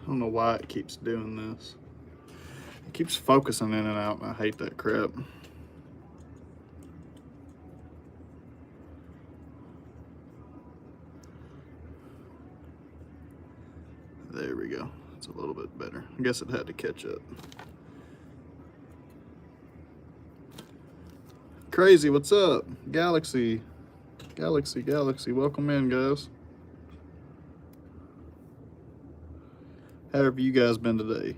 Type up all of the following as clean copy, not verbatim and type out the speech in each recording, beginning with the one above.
don't know why it keeps doing this. It keeps focusing in and out, and I hate that crap. There we go. It's a little bit better. I guess it had to catch up. Crazy, what's up? Galaxy. Galaxy. Welcome in, guys. How have you guys been today?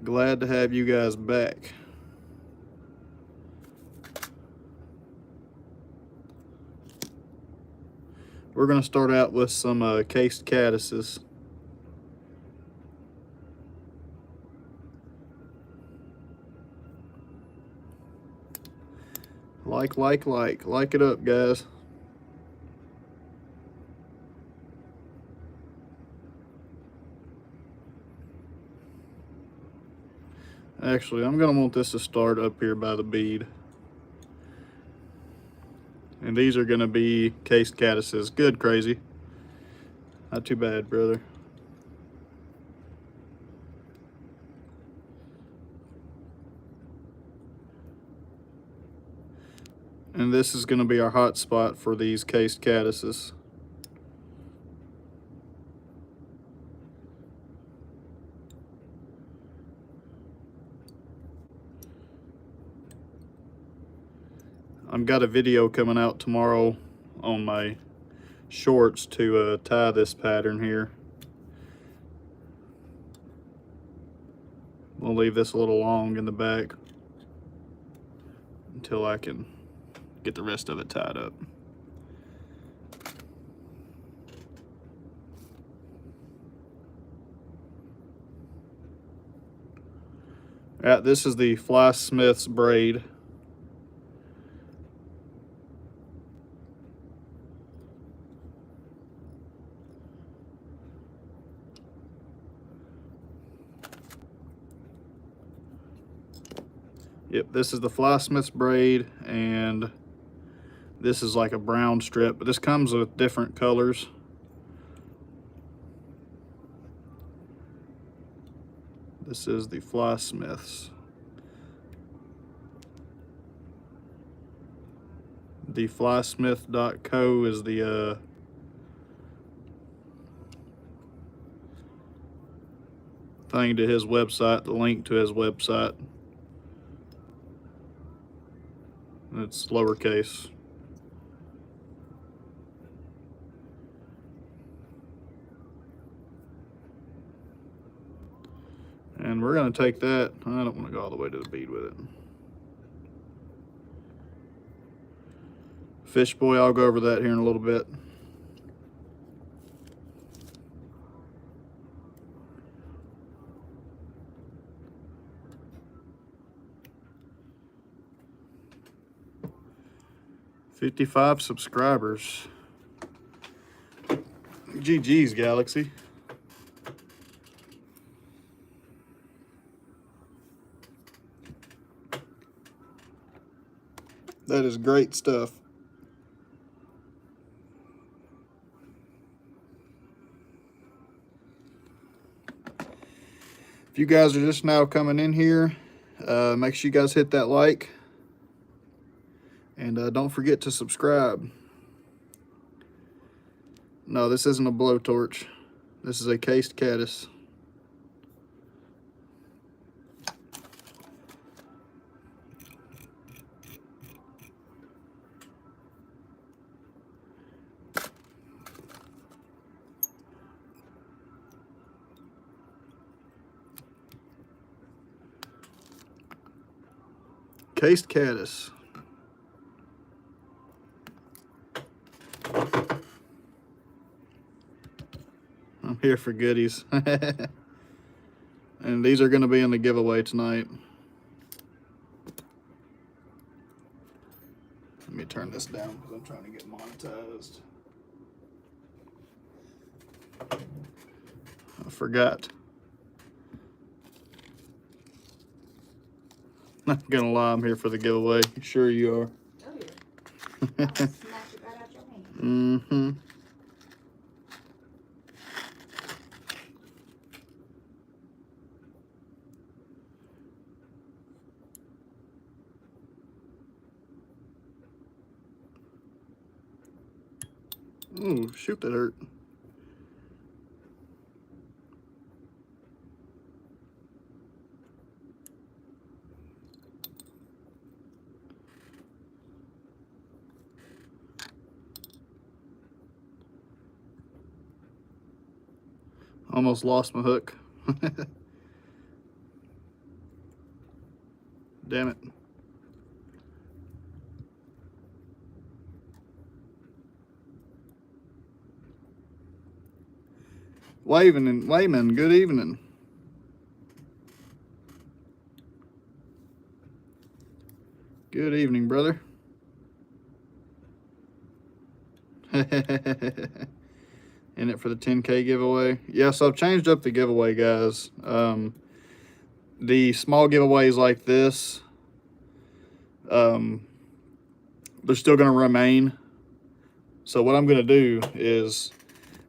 Glad to have you guys back. We're going to start out with some cased caddises. Like it up, guys. Actually, I'm going to want this to start up here by the bead. And these are going to be cased caddises. Good, Crazy. Not too bad, brother. And this is going to be our hot spot for these cased caddises. I've got a video coming out tomorrow on my shorts to tie this pattern here. We'll leave this a little long in the back until I can get the rest of it tied up. This is the Fly Smith's braid. Yep, this is the Fly Smith's braid, and this is like a brown strip, but this comes with different colors. This is the Fly Smith's. The flysmith.co is the thing to his website, the link to his website. It's lowercase. And we're going to take that. I don't want to go all the way to the bead with it. Fish boy, I'll go over that here in a little bit. $55 subscribers. GG's, Galaxy. That is great stuff. If you guys are just now coming in here, make sure you guys hit that like. And don't forget to subscribe. No, this isn't a blowtorch. This is a cased caddis. Cased caddis. I'm here for goodies. And these are going to be in the giveaway tonight. Let me turn this down because I'm trying to get monetized. I forgot. Not gonna lie, I'm here for the giveaway. Sure you are. Oh yeah. I'll snatch it right out your hand. Mm-hmm. Ooh, shoot, that hurt. Almost lost my hook. Damn it. Wayman, good evening. Good evening, brother. In it for the 10K giveaway. Yeah, so I've changed up the giveaway, guys. The small giveaways like this, they're still going to remain. So what I'm going to do is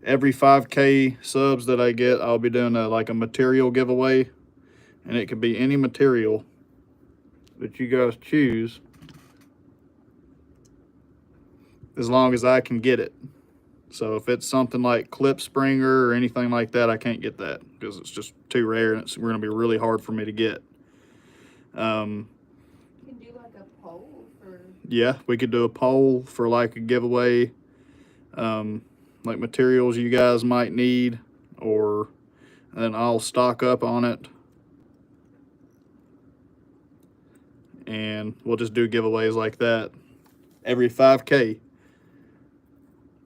every 5K subs that I get, I'll be doing like a material giveaway. And it could be any material that you guys choose, as long as I can get it. So if it's something like clip springer or anything like that, I can't get that because it's just too rare and it's going to be really hard for me to get. You can do like a poll for. Yeah, we could do a poll for like a giveaway, like materials you guys might need, or then I'll stock up on it. And we'll just do giveaways like that every 5K.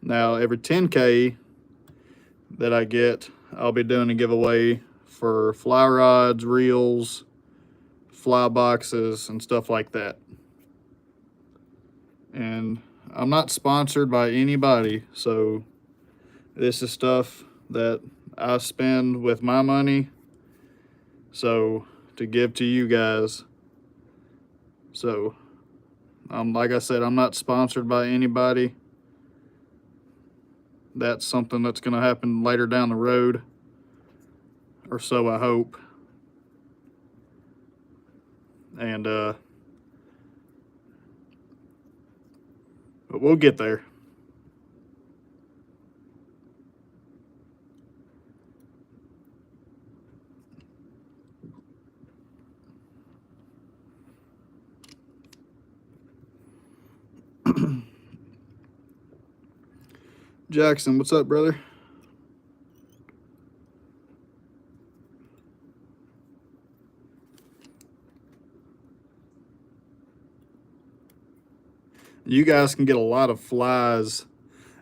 Now, every 10K that I get, I'll be doing a giveaway for fly rods, reels, fly boxes, and stuff like that. And I'm not sponsored by anybody, so this is stuff that I spend with my money, so to give to you guys. So, like I said, I'm not sponsored by anybody. That's something that's going to happen later down the road, or so I hope. And but we'll get there. Jackson, what's up, brother? You guys can get a lot of flies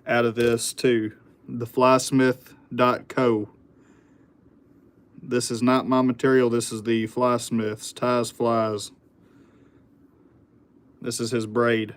out of this too. The flysmith.co. This is not my material. This is the Flysmith's, Ty's Flies. This is his braid.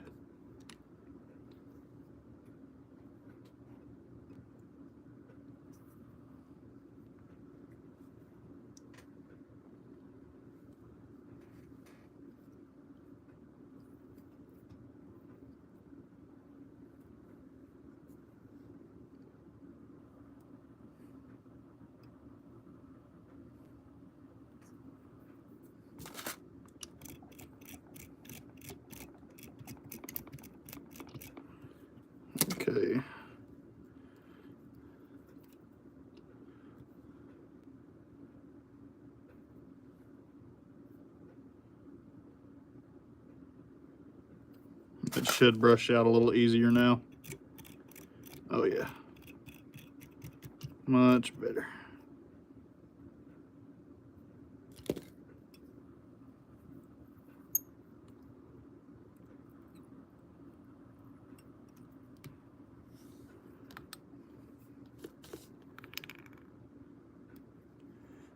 Okay. It should brush out a little easier now. Oh yeah. Much better.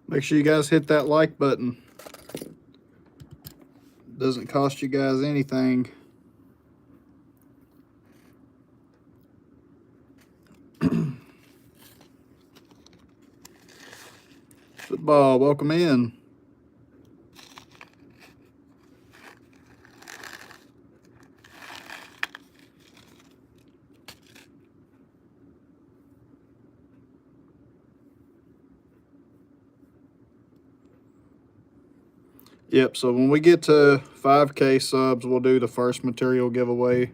Make sure you guys hit that like button. Doesn't cost you guys anything. Football, welcome in. Yep, so when we get to 5K subs, we'll do the first material giveaway.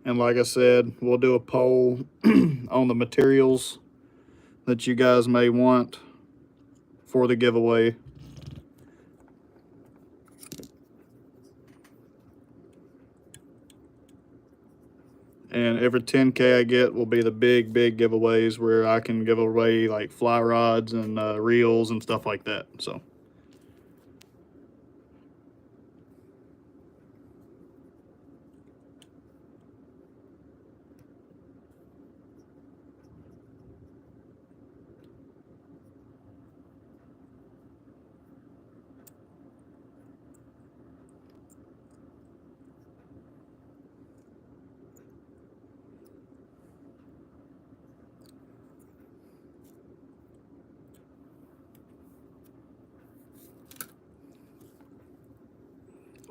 And like I said, we'll do a poll on the materials that you guys may want for the giveaway. And every 10K I get will be the big giveaways where I can give away like fly rods and reels and stuff like that. So.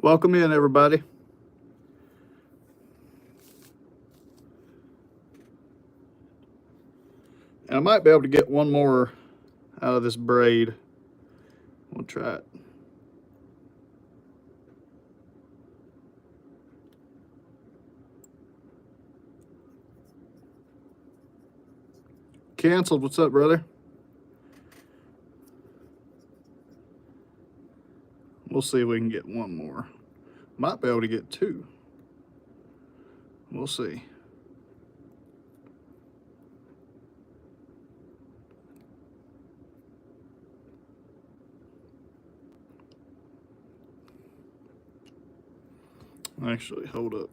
Welcome in, everybody. And I might be able to get one more out of this braid. We'll try it. Canceled. What's up, brother? We'll see if we can get one more. Might be able to get two. We'll see. Actually, hold up.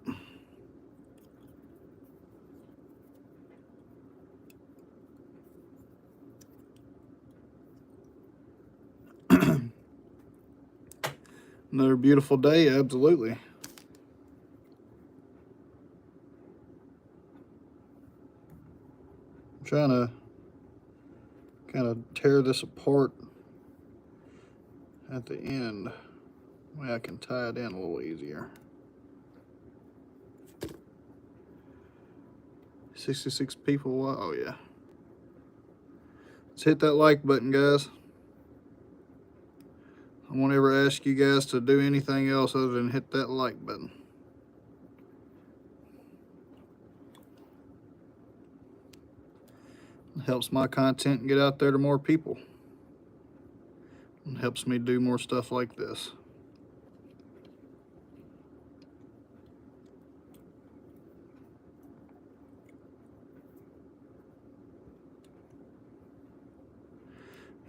Another beautiful day, absolutely. I'm trying to kind of tear this apart at the end. Way I can tie it in a little easier. 66 people. Oh yeah. Let's hit that like button, guys. I won't ever ask you guys to do anything else other than hit that like button. It helps my content get out there to more people. It helps me do more stuff like this.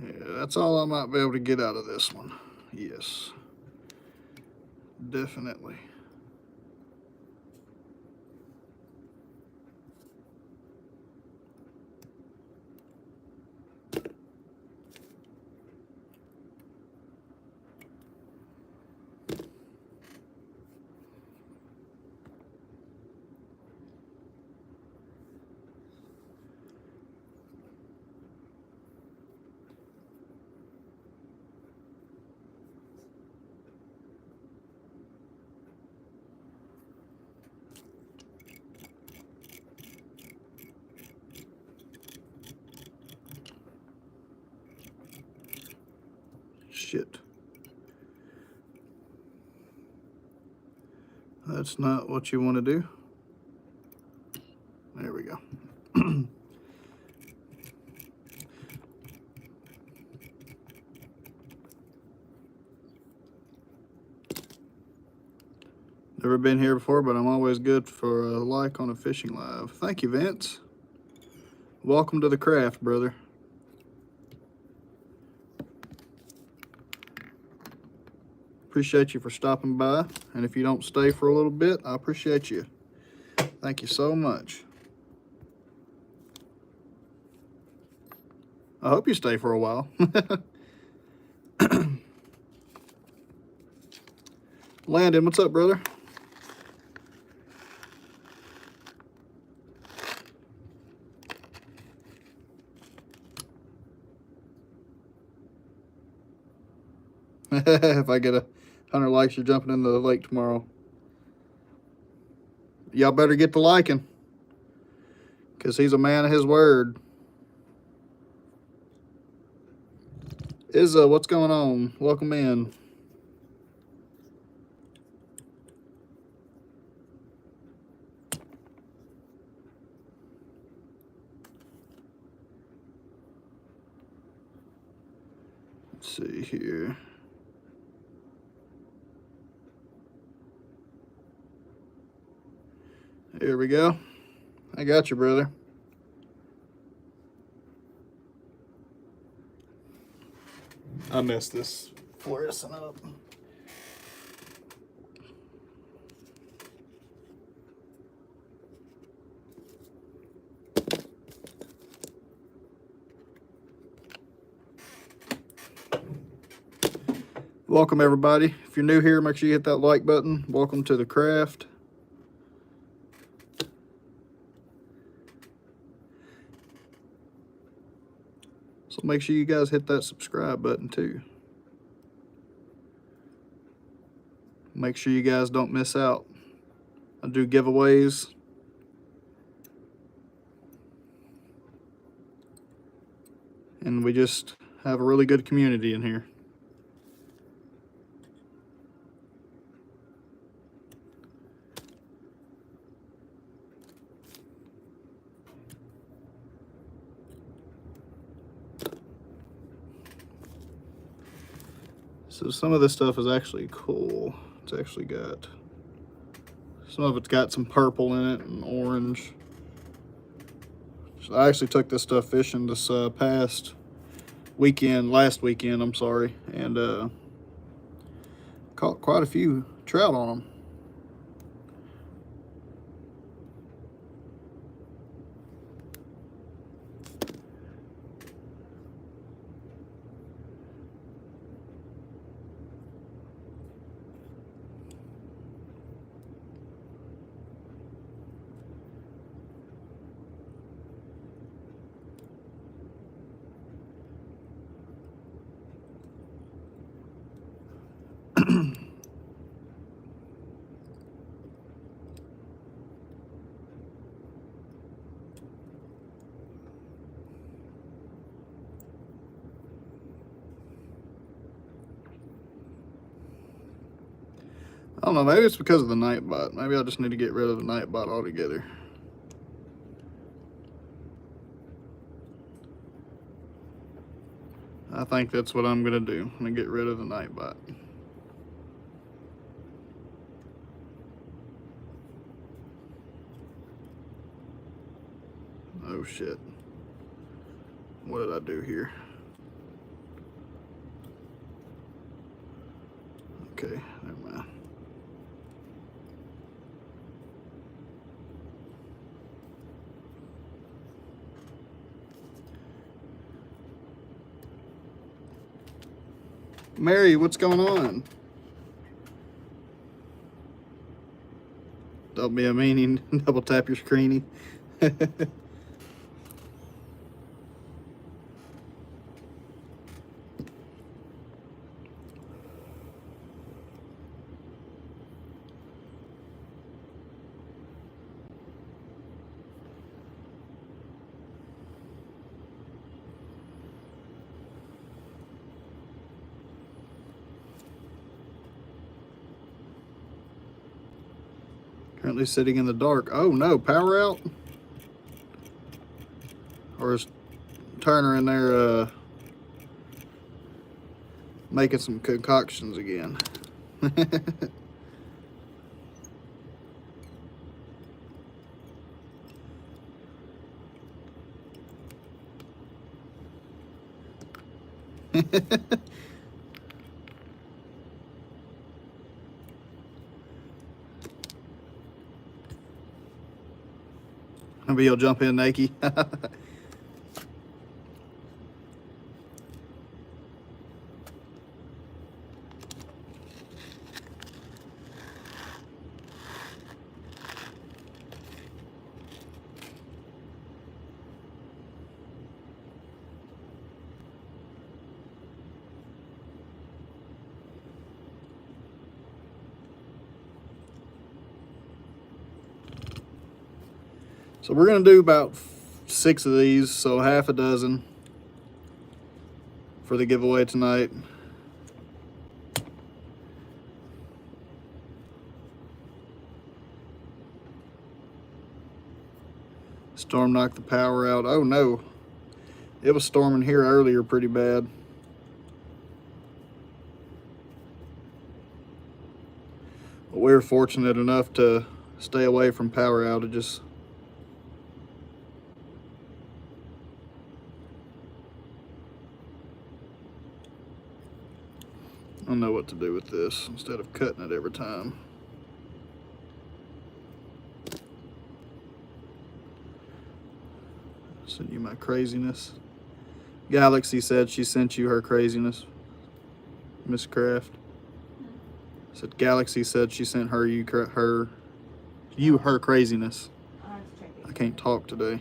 Yeah, that's all I might be able to get out of this one. Yes. Definitely. Shit. That's not what you want to do. There we go. Never been here before, but I'm always good for a like on a fishing live. Thank you, Vince. Welcome to the craft, brother. Appreciate you for stopping by. And if you don't stay for a little bit, I appreciate you. Thank you so much. I hope you stay for a while. Landon, what's up, brother? If I get 100 likes, you're jumping into the lake tomorrow. Y'all better get to liking, because he's a man of his word. Izza, what's going on? Welcome in. see here. Here we go. I got you, brother. I messed this fluorescent up. Welcome everybody. If you're new here, make sure you hit that like button. Welcome to the craft. So make sure you guys hit that subscribe button too. Make sure you guys don't miss out. I do giveaways. And we just have a really good community in here. So some of this stuff is actually cool. It's actually got, some of it's got some purple in it and orange. So I actually took this stuff fishing this last weekend, I'm sorry, and caught quite a few trout on them. I don't know, maybe it's because of the night bite. Maybe I just need to get rid of the night bite altogether. I think that's what I'm gonna do. I'm gonna get rid of the night bite. Oh shit. What did I do here? Okay, never mind. Mary, what's going on? Don't be a meanie. Double tap your screeny. Currently sitting in the dark. Oh no, power out? Or is Turner in there making some concoctions again? Maybe he'll jump in naked. So we're gonna do about 6 of these, so half a dozen for the giveaway tonight. Storm knocked the power out. Oh no, it was storming here earlier pretty bad. But we're fortunate enough to stay away from power outages. I know what to do with this instead of cutting it every time. Send you my craziness. Galaxy said she sent you her craziness. Miss Craft said Galaxy said she sent her her craziness. I'll have to check it. I can't talk today.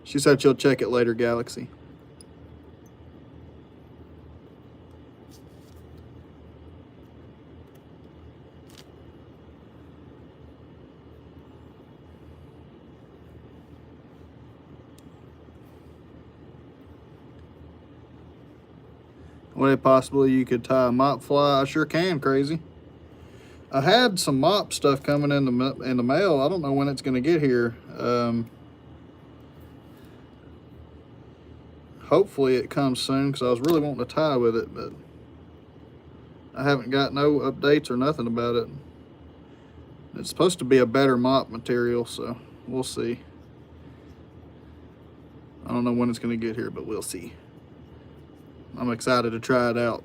She said she'll check it later, Galaxy. Way possibly you could tie a mop fly. I sure can, crazy. I had some mop stuff coming in the mail. I don't know when it's going to get here. Hopefully it comes soon because I was really wanting to tie with it, but I haven't got no updates or nothing about it. It's supposed to be a better mop material, so we'll see. I don't know when it's going to get here, but we'll see. I'm excited to try it out.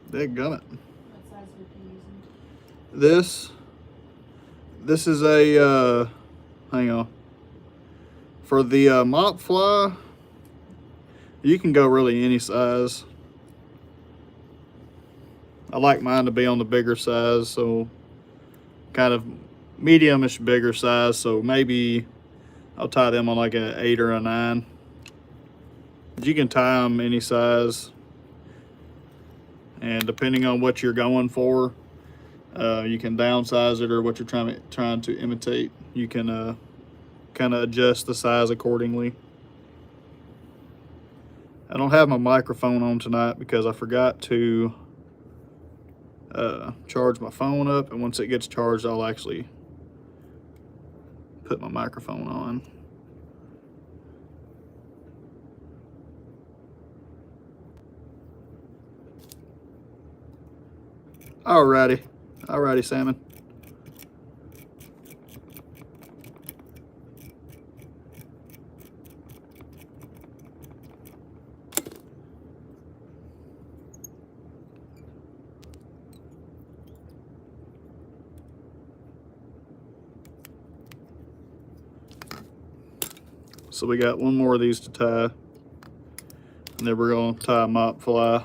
Dadgummit. What size would you using? This is a, hang on. For the mop fly, you can go really any size. I like mine to be on the bigger size, so kind of medium-ish bigger size, so maybe I'll tie them on like an 8 or a 9. But you can tie them any size, and depending on what you're going for, you can downsize it, or what you're trying to imitate. You can kind of adjust the size accordingly. I don't have my microphone on tonight because I forgot to charge my phone up, and once it gets charged, I'll actually put my microphone on. Alrighty, Salmon. So we got one more of these to tie, and then we're gonna tie a mop fly.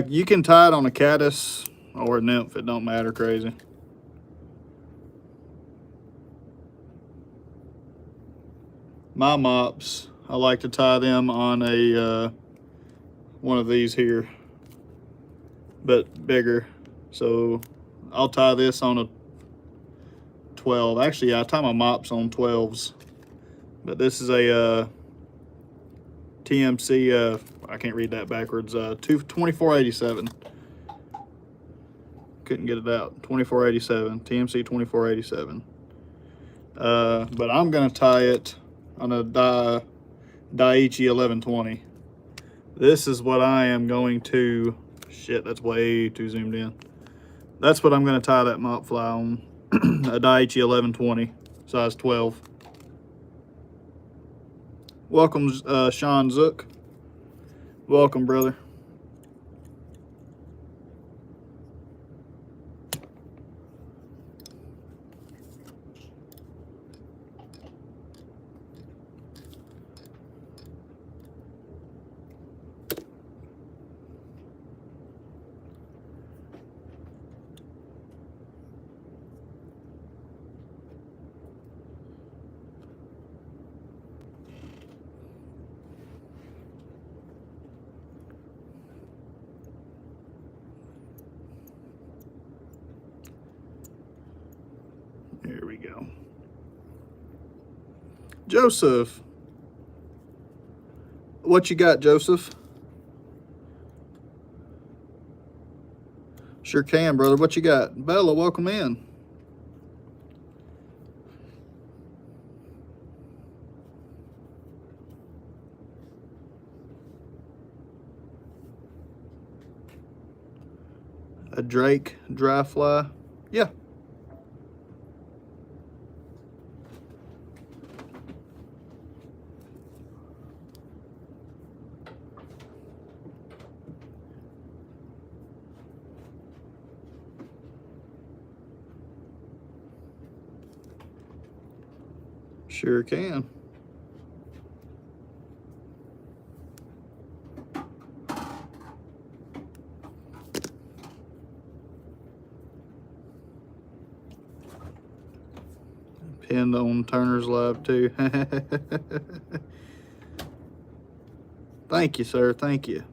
You can tie it on a caddis or a nymph, it don't matter, crazy. My mops, I like to tie them on a one of these here, but bigger. So I'll tie this on a 12. Actually, I tie my mops on 12s, but this is a TMC, I can't read that backwards, 2487. Couldn't get it out. 2487, TMC 2487. But I'm gonna tie it on a Daiichi 1120. This is what I am going to, shit, that's way too zoomed in. That's what I'm gonna tie that mop fly on, a Daiichi 1120, size 12. Welcome, Sean Zook. Welcome, brother. Here we go. Joseph. What you got, Joseph? Sure can, brother. What you got? Bella, welcome in. A Drake dry fly. Yeah. Sure can. Pinned on Turner's Live too. Thank you, sir. Thank you.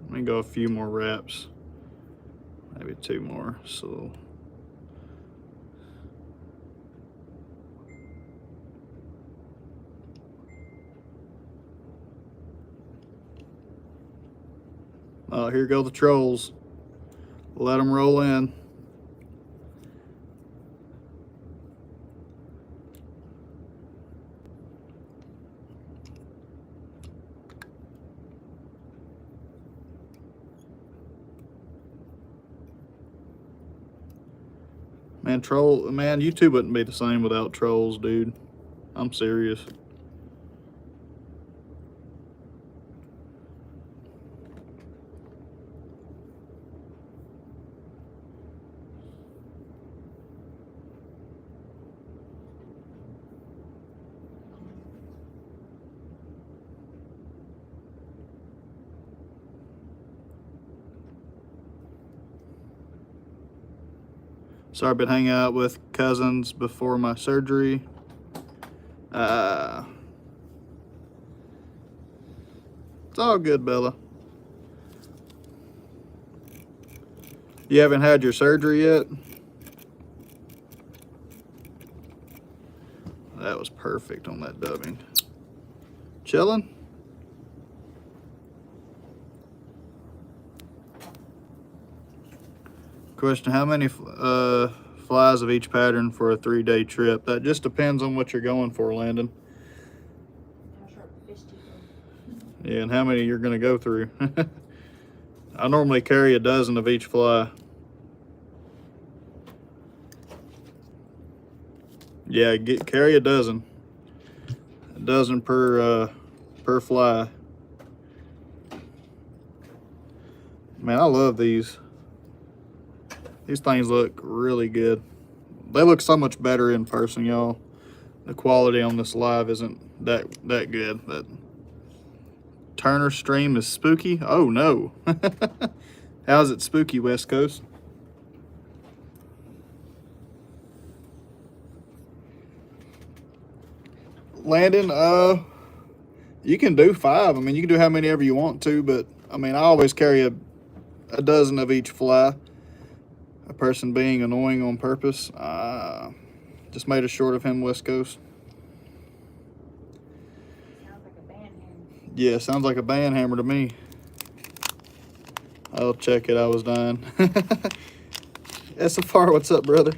Let me go a few more reps. Maybe 2 more. So oh, here go the trolls. Let them roll in. Man, YouTube wouldn't be the same without trolls, dude. I'm serious. Sorry, I've been hanging out with cousins before my surgery. It's all good, Bella. You haven't had your surgery yet? That was perfect on that dubbing. Chilling? Question, how many flies of each pattern for a 3-day trip? That just depends on what you're going for, Landon. Yeah, and how many you're going to go through. I normally carry a dozen of each fly. Yeah, carry a dozen. A dozen per fly. Man, I love these. These things look really good. They look so much better in person, y'all. The quality on this live isn't that good, but Turner stream is spooky. Oh no. How's it spooky, West Coast? Landon, you can do 5. I mean, you can do how many ever you want to, but I mean, I always carry a dozen of each fly. A person being annoying on purpose. Just made a short of him, West Coast. Sounds like a band hammer. Yeah, sounds like a band hammer to me. I'll check it. I was dying. SFR, what's up, brother?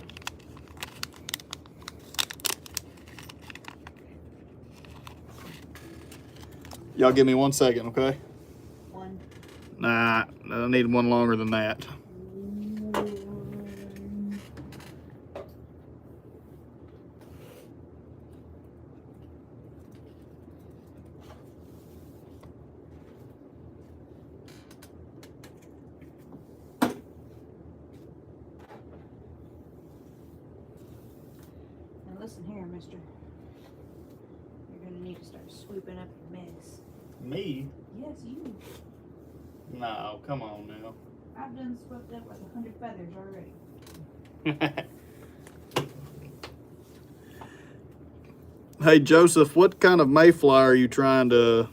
Y'all give me 1 second, okay? 1. Nah, I need one longer than that. Now listen here, mister. You're gonna need to start swooping up your mess. Me? Yes, you. No, come on now. I've done swooped up like 100 feathers already. Hey Joseph, what kind of mayfly are you trying to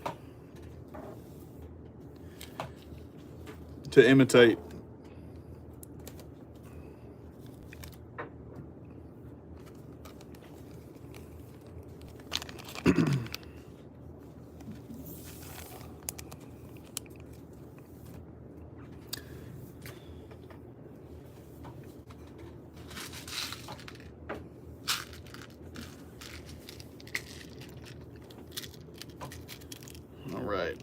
imitate? All right.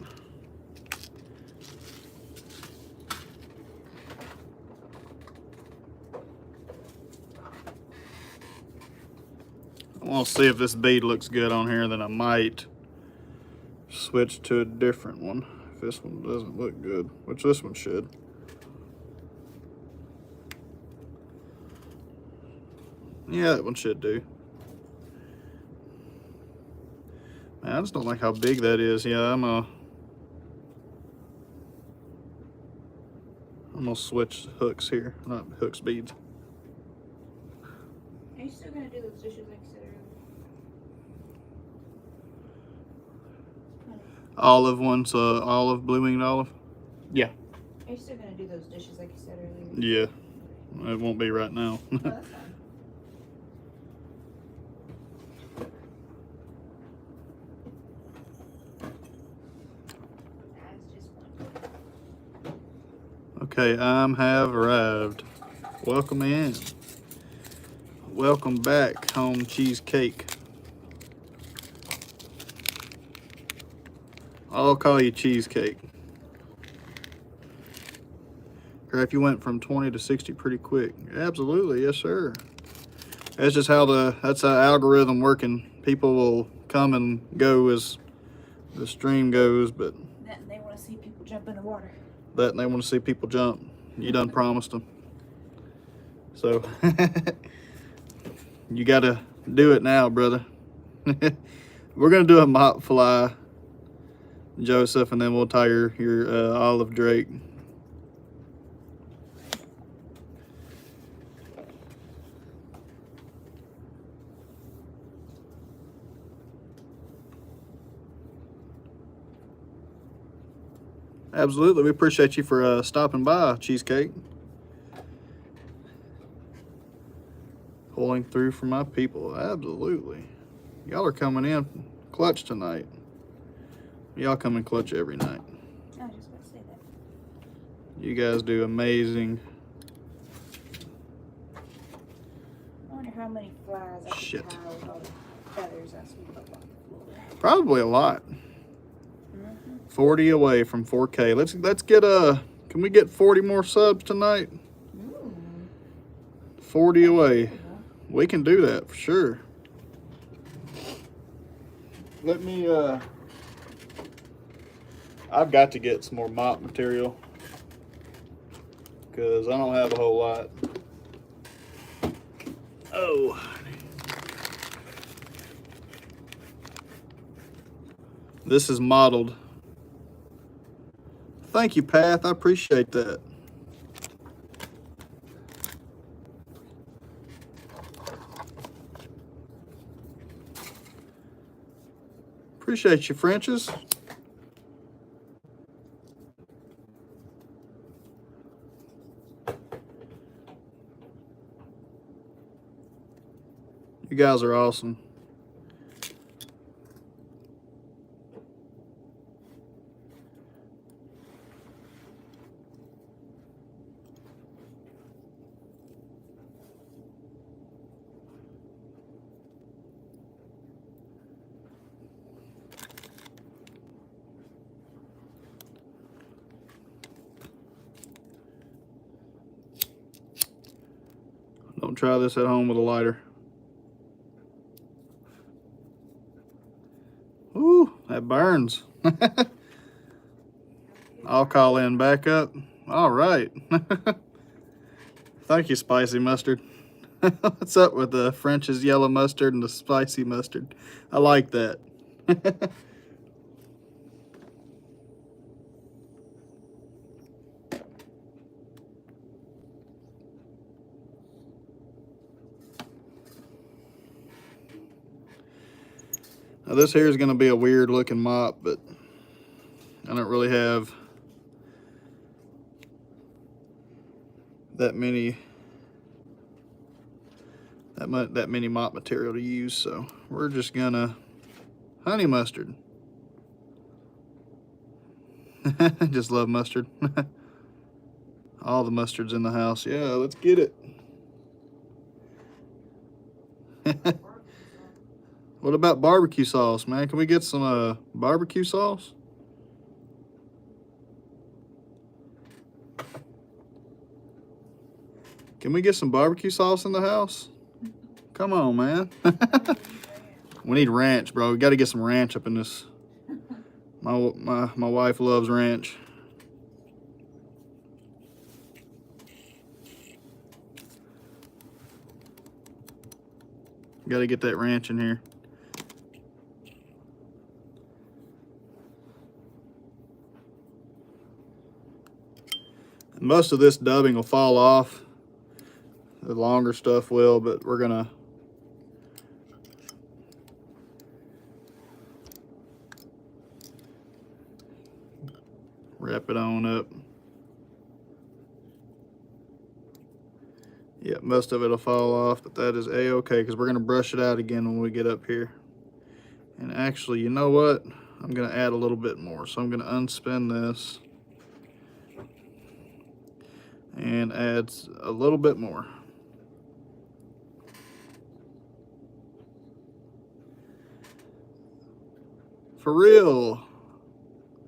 I want to see if this bead looks good on here, then I might switch to a different one if this one doesn't look good, which this one should. Yeah, that one should do. Man, I just don't like how big that is. Yeah, I'm gonna switch hooks here, not hooks, beads. Are you still gonna do those dishes like I said earlier? Olive one's olive, blue winged olive. Yeah. Are you still gonna do those dishes like you said earlier? Yeah, it won't be right now. Oh, that's fine. Okay, have arrived. Welcome in. Welcome back, home cheesecake. I'll call you cheesecake. Crap, you went from 20 to 60 pretty quick. Absolutely, yes sir. That's just how that's how algorithm working. People will come and go as the stream goes, but That and they want to see people jump in the water. that and they want to see people jump. You done promised them. So you gotta do it now, brother. We're gonna do a mop fly, Joseph, and then we'll tie your olive drake. Absolutely, we appreciate you for stopping by, Cheesecake. Pulling through for my people, absolutely. Y'all are coming in clutch tonight. Y'all come in clutch every night. I was just about to say that. You guys do amazing. I wonder how many flies I Shit. can tie with all the feathers I sweep up on the floor. Probably a lot. 40 away from 4K. Let's get can we get 40 more subs tonight? 40 away. We can do that for sure. Let me I've got to get some more mop material because I don't have a whole lot. Oh. This is modeled. Thank you, Path. I appreciate that. Appreciate you, Frenches. You guys are awesome. Don't try this at home with a lighter. Ooh, that burns. I'll call in backup. All right. Thank you, spicy mustard. What's up with the French's yellow mustard and the spicy mustard? I like that. Now this here is going to be a weird looking mop, but I don't really have that many mop material to use, so we're just gonna honey mustard. Just love mustard. All the mustards in the house. Yeah, let's get it. What about barbecue sauce, man? Can we get some barbecue sauce? Can we get some barbecue sauce in the house? Come on, man. We need ranch, bro. We got to get some ranch up in this. My wife loves ranch. Got to get that ranch in here. Most of this dubbing will fall off. The longer stuff will, but we're gonna wrap it on up. Yeah, most of it'll fall off, but that is a-okay because we're gonna brush it out again when we get up here. And actually, you know what? I'm gonna add a little bit more. So I'm gonna unspin this and add a little bit more. For real.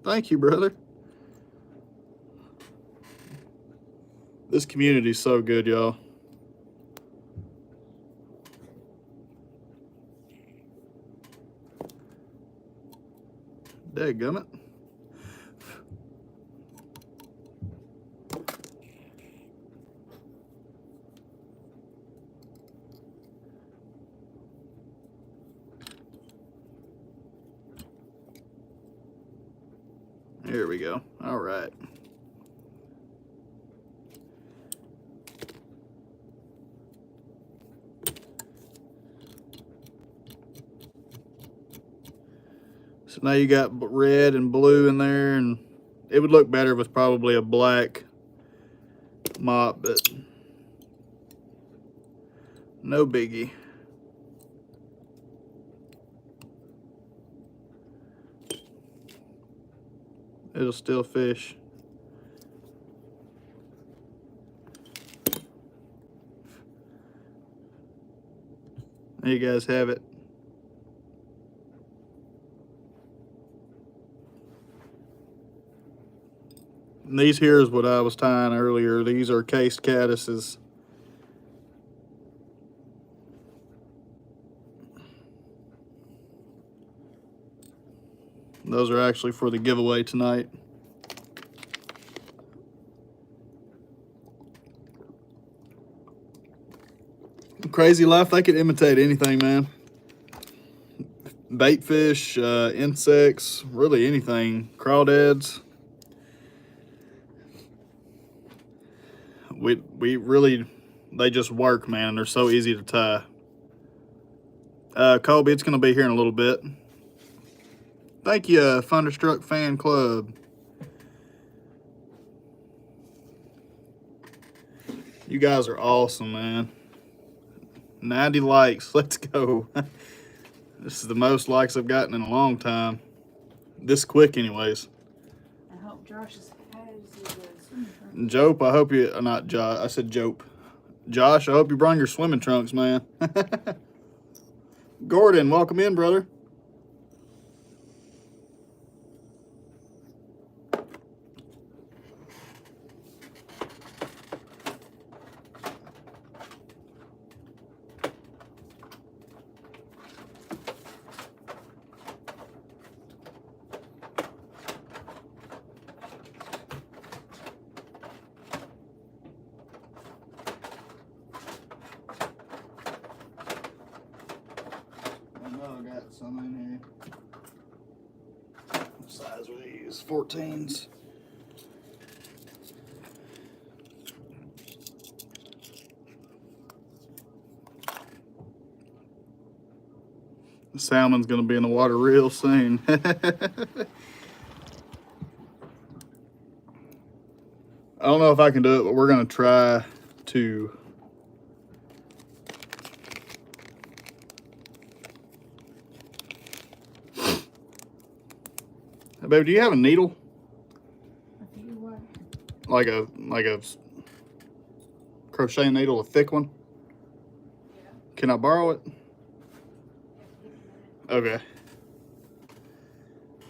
Thank you, brother. This community's so good, y'all. Dadgummit. There we go. All right. So now you got red and blue in there, and it would look better with probably a black mop, but no biggie. It'll still fish. There you guys have it. And these here is what I was tying earlier. These are cased caddises. Those are actually for the giveaway tonight. Crazy Life, they could imitate anything, man. Bait fish, insects, really anything. Crawdads. We really, they just work, man. They're so easy to tie. Colby, it's going to be here in a little bit. Thank you, Thunderstruck Fan Club. You guys are awesome, man. 90 likes. Let's go. This is the most likes I've gotten in a long time. This quick, anyways. I hope Josh has his Jope, I hope you... Not Josh. I said Jope. Josh, I hope you brought your swimming trunks, man. Gordon, welcome in, brother. I got some in here. What size are these? 14s. The salmon's gonna be in the water real soon. I don't know if I can do it, but we're gonna try to. Hey, baby, do you have a needle? I tell you what. Like a crochet needle, a thick one? Yeah. Can I borrow it? Okay.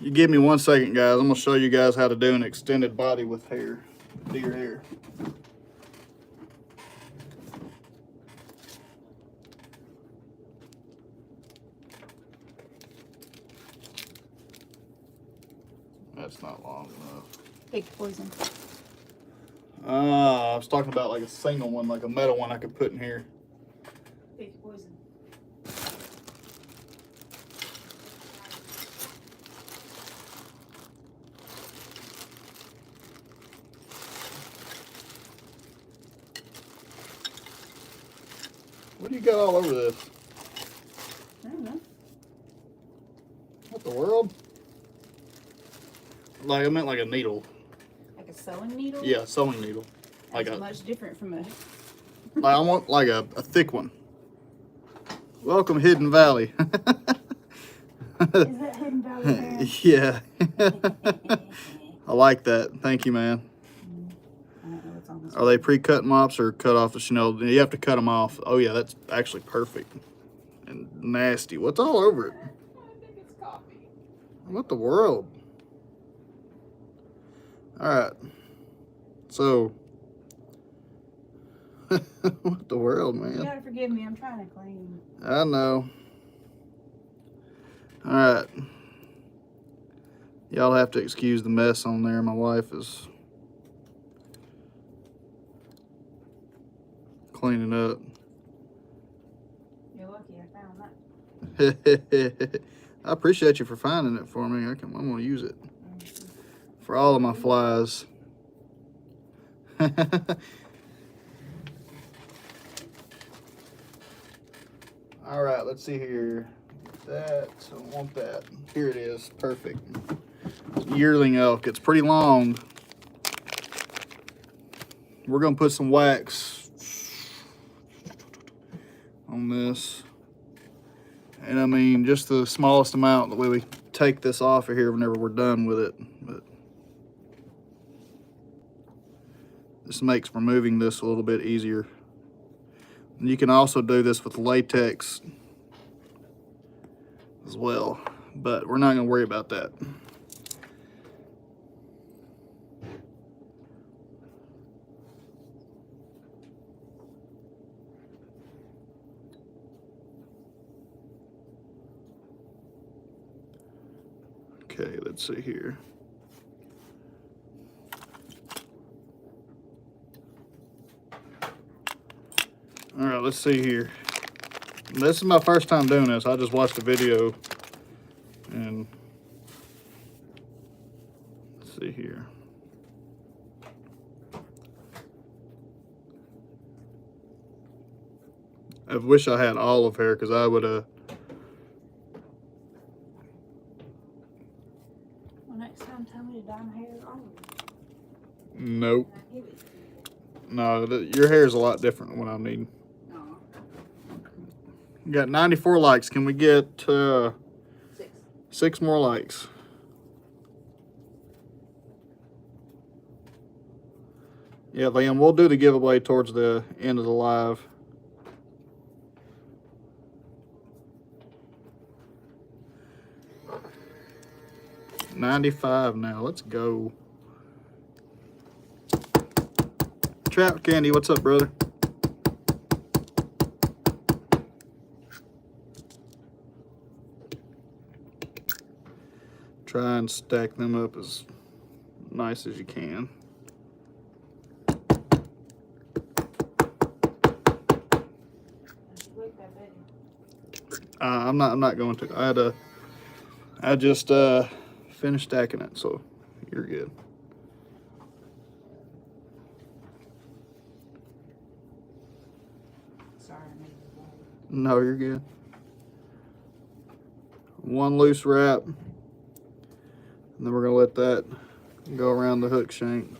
You give me 1 second, guys. I'm gonna show you guys how to do an extended body with hair, deer hair. That's not long enough. Big poison. I was talking about like a single one, like a metal one I could put in here. Big poison. What do you got all over this? I don't know. What the world? Like, I meant like a needle. Like a sewing needle? Yeah, sewing needle. That's Like much different from a... like I want like a thick one. Welcome, Hidden Valley. Is that Hidden Valley hair? Yeah. I like that. Thank you, man. I don't know what's on this Are they pre-cut mops or cut off the Chanel? You have to cut them off. Oh yeah, that's actually perfect. And nasty. What's all over it? I think it's coffee. What the world? All right. So, what the world, man? You gotta forgive me. I'm trying to clean. I know. All right. Y'all have to excuse the mess on there. My wife is cleaning up. You're lucky I found that. I appreciate you for finding it for me. I'm going to use it for all of my flies. All right, let's see here. That, I don't want that. Here it is, perfect. Yearling elk, it's pretty long. We're gonna put some wax on this. And I mean, just the smallest amount, the way we take this off of here whenever we're done with it. But this makes removing this a little bit easier. And you can also do this with latex as well, but we're not gonna worry about that. Okay, let's see here. All right, let's see here. This is my first time doing this. I just watched a video and let's see here. I wish I had olive hair because I would Well, next time tell me to dye my hair olive. nope. I give it to you. No, your hair is a lot different than what I need. No. You got 94 likes. Can we get 6. 6 more likes? Yeah, Liam, we'll do the giveaway towards the end of the live. $95 now. Let's go. Trap Candy, what's up, brother? Try and stack them up as nice as you can. I'm not going to. I just finished stacking it, so you're good. Sorry, I made you No, you're good. one loose wrap, and then we're gonna let that go around the hook shank.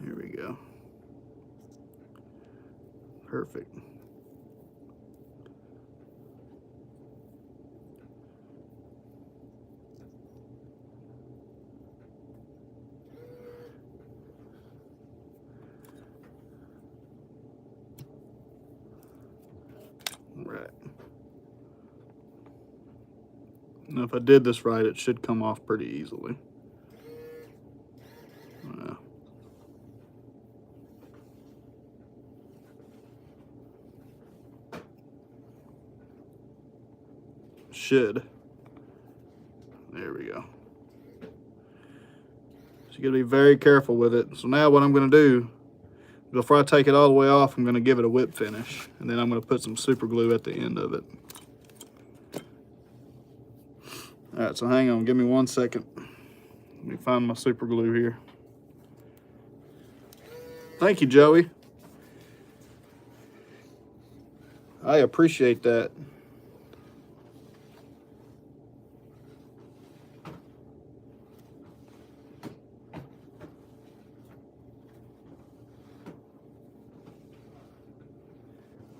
Here we go. Perfect. Right. Now, if I did this right, it should come off pretty easily. Should. There we go. So you gotta be very careful with it. So now what I'm gonna do, before I take it all the way off, I'm gonna give it a whip finish, and then I'm gonna put some super glue at the end of it. All right, so hang on, give me 1 second. Let me find my super glue here. Thank you, Joey. I appreciate that.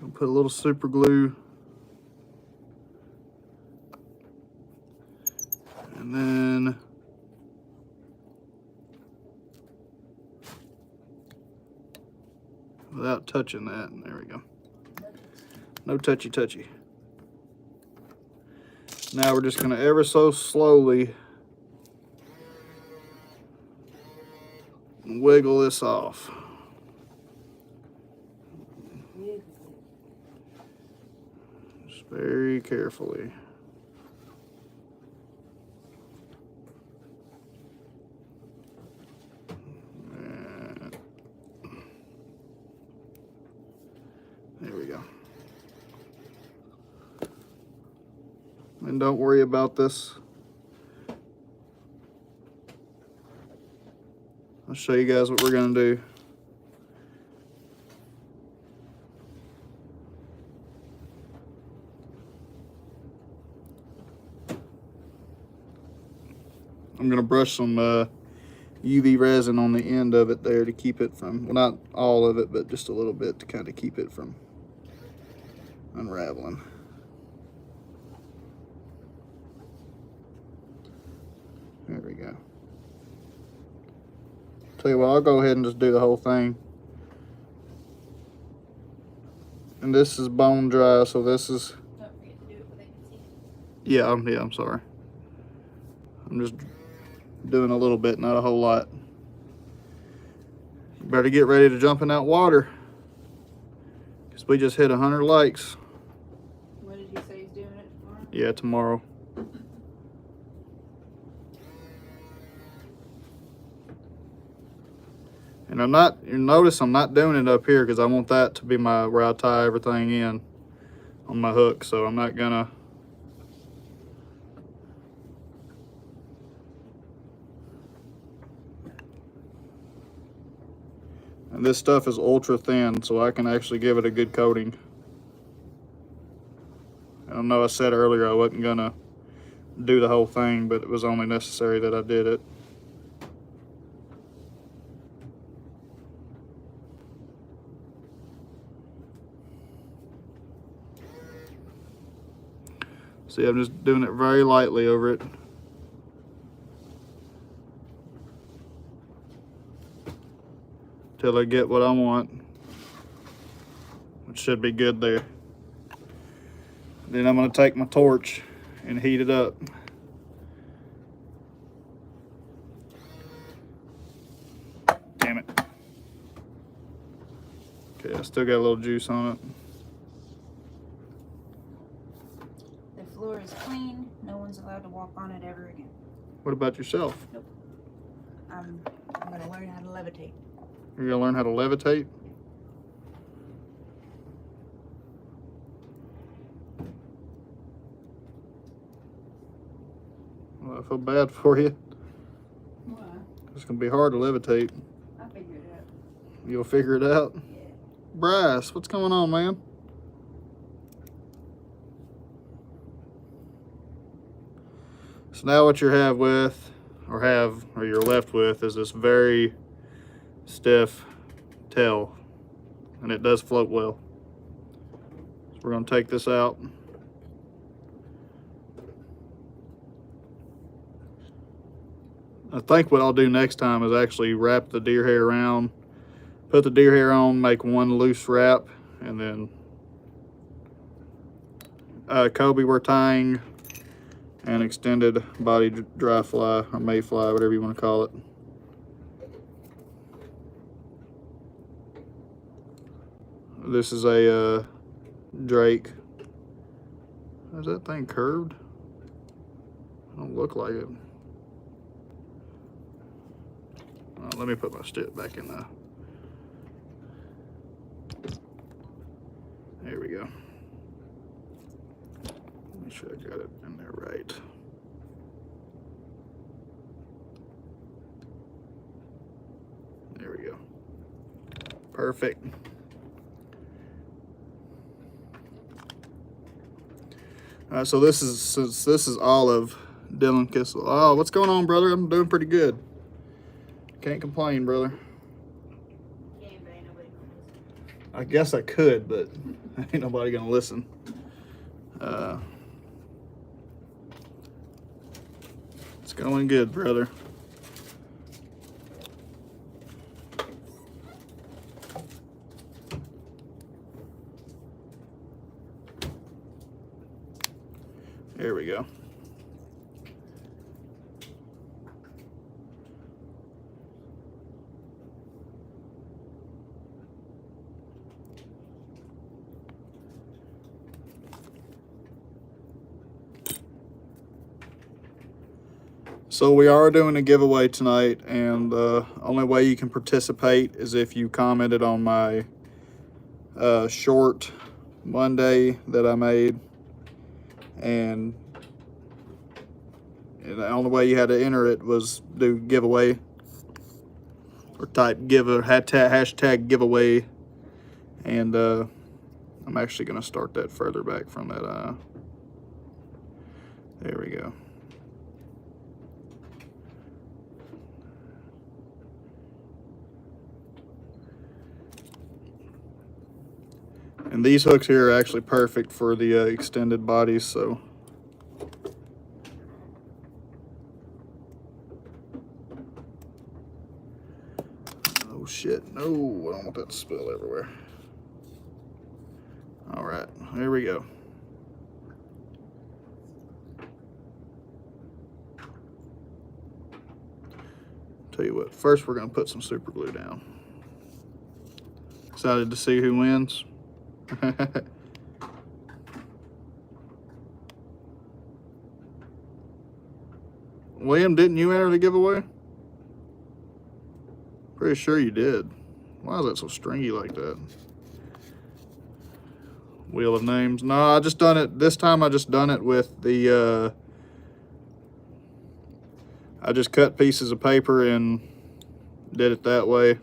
I'll put a little super glue. And then without touching that, there we go. No touchy touchy. Now we're just gonna ever so slowly wiggle this off. Just very carefully. There we go. And don't worry about this. I'll show you guys what we're gonna do. I'm gonna brush some UV resin on the end of it there to keep it from, well, not all of it, but just a little bit to kind of keep it from unraveling. There we go. Tell you what, I'll go ahead and just do the whole thing. And this is bone dry, so this is. Don't forget to do it where they can see it. Yeah, I'm sorry. I'm just doing a little bit, not a whole lot. You better get ready to jump in that water, because we just hit 100 likes. When did you say he's doing it tomorrow? Yeah, tomorrow. And you notice I'm not doing it up here because I want that to be where I tie everything in on my hook, so I'm not gonna. And this stuff is ultra thin, so I can actually give it a good coating. I know I said earlier I wasn't gonna do the whole thing, but it was only necessary that I did it. See, I'm just doing it very lightly over it. Till I get what I want, which should be good there. Then I'm gonna take my torch and heat it up. Damn it. Okay, I still got a little juice on it. The floor is clean. No one's allowed to walk on it ever again. What about yourself? Nope. I'm gonna learn how to levitate. You're gonna learn how to levitate? I feel bad for you. Why? It's gonna be hard to levitate. I'll figure it out. You'll figure it out. Yeah. Bryce, what's going on, man? So now what you're left with is this very stiff tail, and it does float well. So we're going to take this out. I think what I'll do next time is actually wrap the deer hair around, put the deer hair on, make one loose wrap, and then Kobe we're tying an extended body dry fly or Mayfly, whatever you want to call it. This is a Drake. Is that thing curved? Don't look like it. Let me put my stick back in there. There we go. Make sure I got it in there right. There we go. Perfect. All right, so this is Olive Dylan Kissel. Oh, what's going on, brother? I'm doing pretty good. Can't complain, brother. I guess I could, but ain't nobody gonna listen. It's going good, brother. There we go. So we are doing a giveaway tonight, and the only way you can participate is if you commented on my short Monday that I made, and the only way you had to enter it was do giveaway or type hashtag giveaway, and I'm actually going to start that further back from that. There we go. And these hooks here are actually perfect for the extended bodies, so. Oh shit, no, I don't want that to spill everywhere. All right, here we go. Tell you what, first we're gonna put some super glue down. Excited to see who wins. William, didn't you enter the giveaway? Pretty sure you did. Why is that so stringy like that? Wheel of names. No, I just done it. This time I just done it with the, I just cut pieces of paper and did it that way.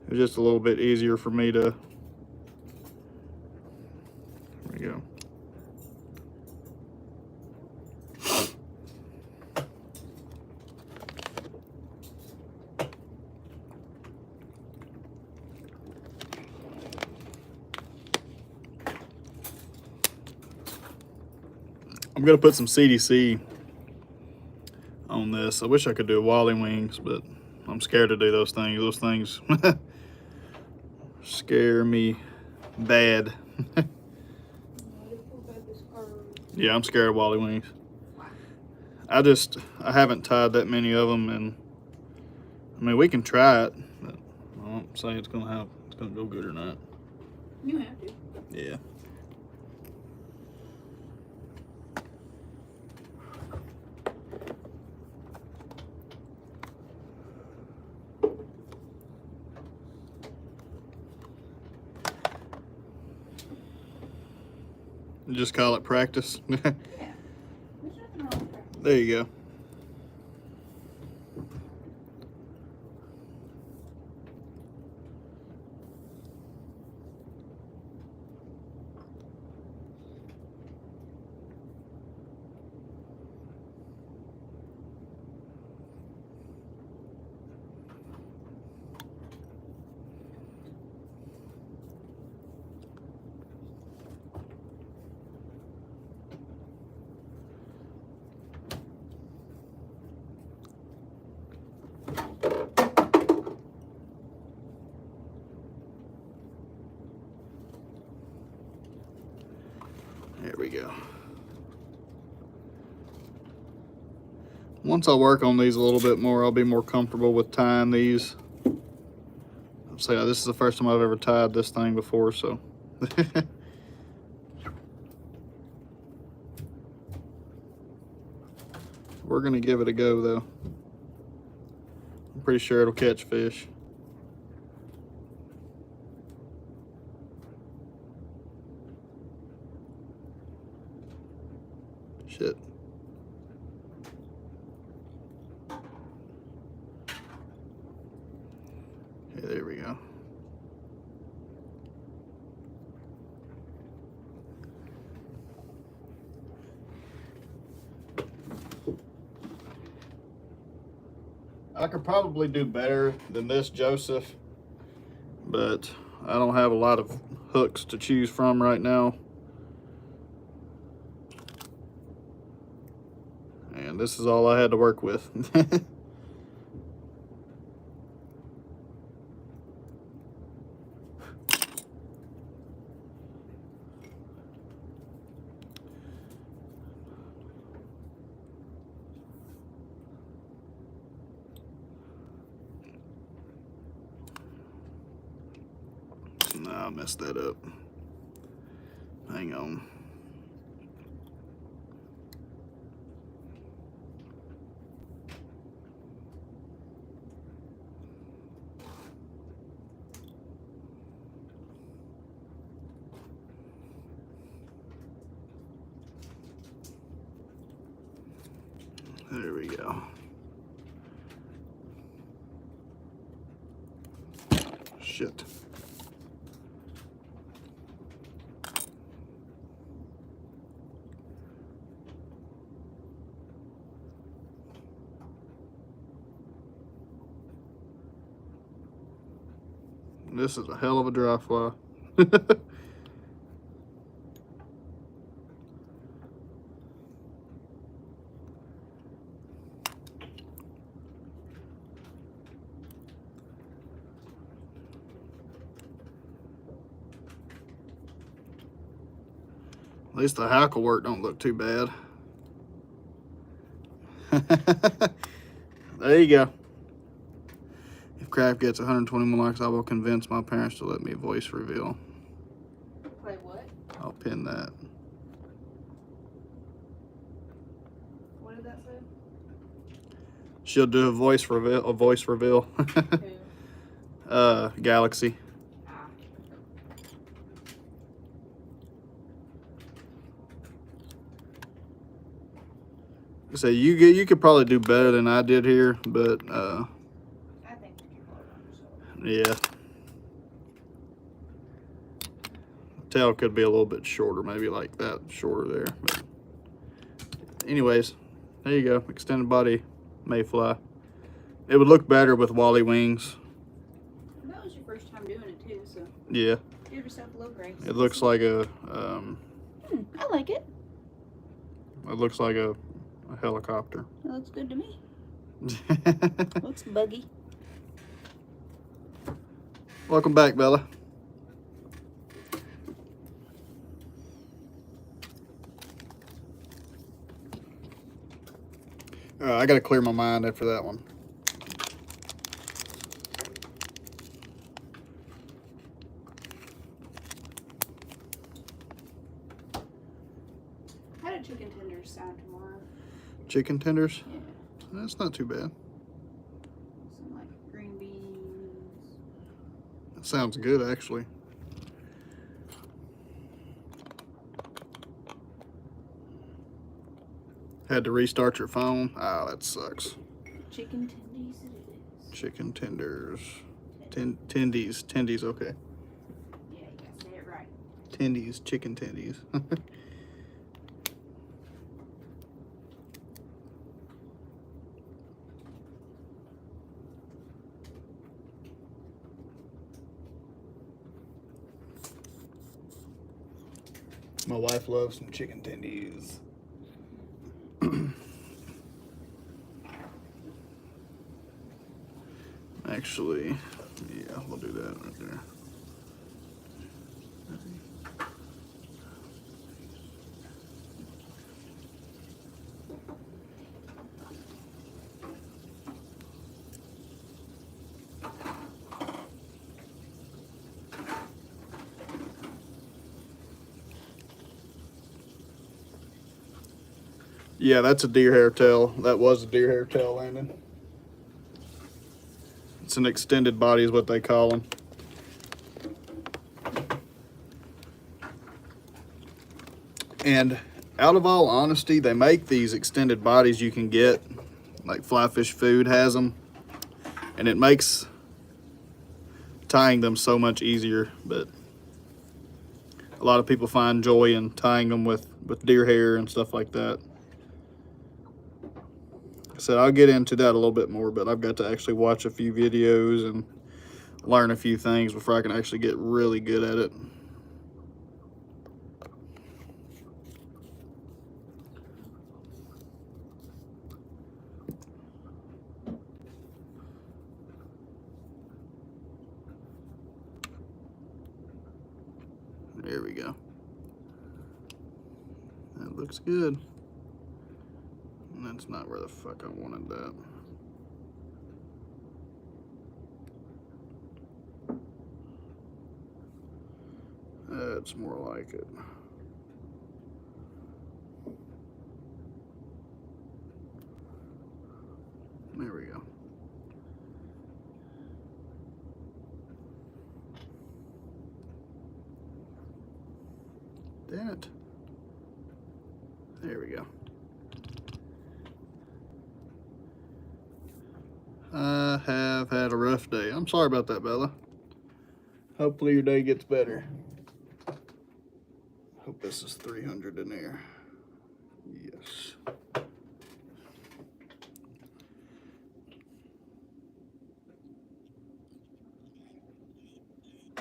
It's just a little bit easier for me to, there we go. I'm gonna put some CDC on this. I wish I could do Wally wings, but I'm scared to do those things. Those things scare me bad. Yeah, I'm scared of Wally wings. I haven't tied that many of them, and I mean we can try it, but I won't say it's gonna go good or not. You have to. Yeah. Just call it practice. Yeah. There's nothing wrong with practice. There you go. There we go. Once I work on these a little bit more, I'll be more comfortable with tying these. So yeah, this is the first time I've ever tied this thing before, so. We're gonna give it a go though. I'm pretty sure it'll catch fish. Shit. Okay, there we go. I could probably do better than this, Joseph, but I don't have a lot of hooks to choose from right now. And this is all I had to work with. No, I messed that up. Hang on. There we go. Shit. This is a hell of a dry fly. At least the hackle work don't look too bad. There you go. If Craft gets 121 likes, I will convince my parents to let me voice reveal. Play what? I'll pin that. What did that say? She'll do a voice reveal. A voice reveal. Who? Galaxy. Ah. So you could probably do better than I did here, but I think you can hold on yourself. yeah. Tail could be a little bit shorter, maybe like that, shorter there. But anyways, there you go, extended body Mayfly. It would look better with Wally wings. That was your first time doing it too, so Yeah, give yourself a little grace. it looks like a I like it. it looks like a helicopter. It looks good to me. Looks buggy. Welcome back, Bella. I gotta clear my mind after that one. How do chicken tenders sound tomorrow? Chicken tenders? Yeah. That's not too bad. Some like green beans. That sounds good, actually. Had to restart your phone. Ah, that sucks. Chicken tendies it is. Chicken tenders. Tendies. Tendies, okay. Yeah, you gotta say it right. Tendies, chicken tendies. My wife loves some chicken tendies. Actually, yeah, we'll do that right there. Yeah, that's a deer hair tail. That was a deer hair tail, Landon. It's an extended body is what they call them. And out of all honesty, they make these extended bodies you can get, like Fly Fish Food has them, and it makes tying them so much easier. But a lot of people find joy in tying them with deer hair and stuff like that. Like I said, I'll get into that a little bit more, but I've got to actually watch a few videos and learn a few things before I can actually get really good at it. There we go. That looks good. That's not where the fuck I wanted that. That's more like it. There we go. Damn it. There we go. I have had a rough day. I'm sorry about that, Bella. Hopefully your day gets better. Hope this is 300 in there. Yes.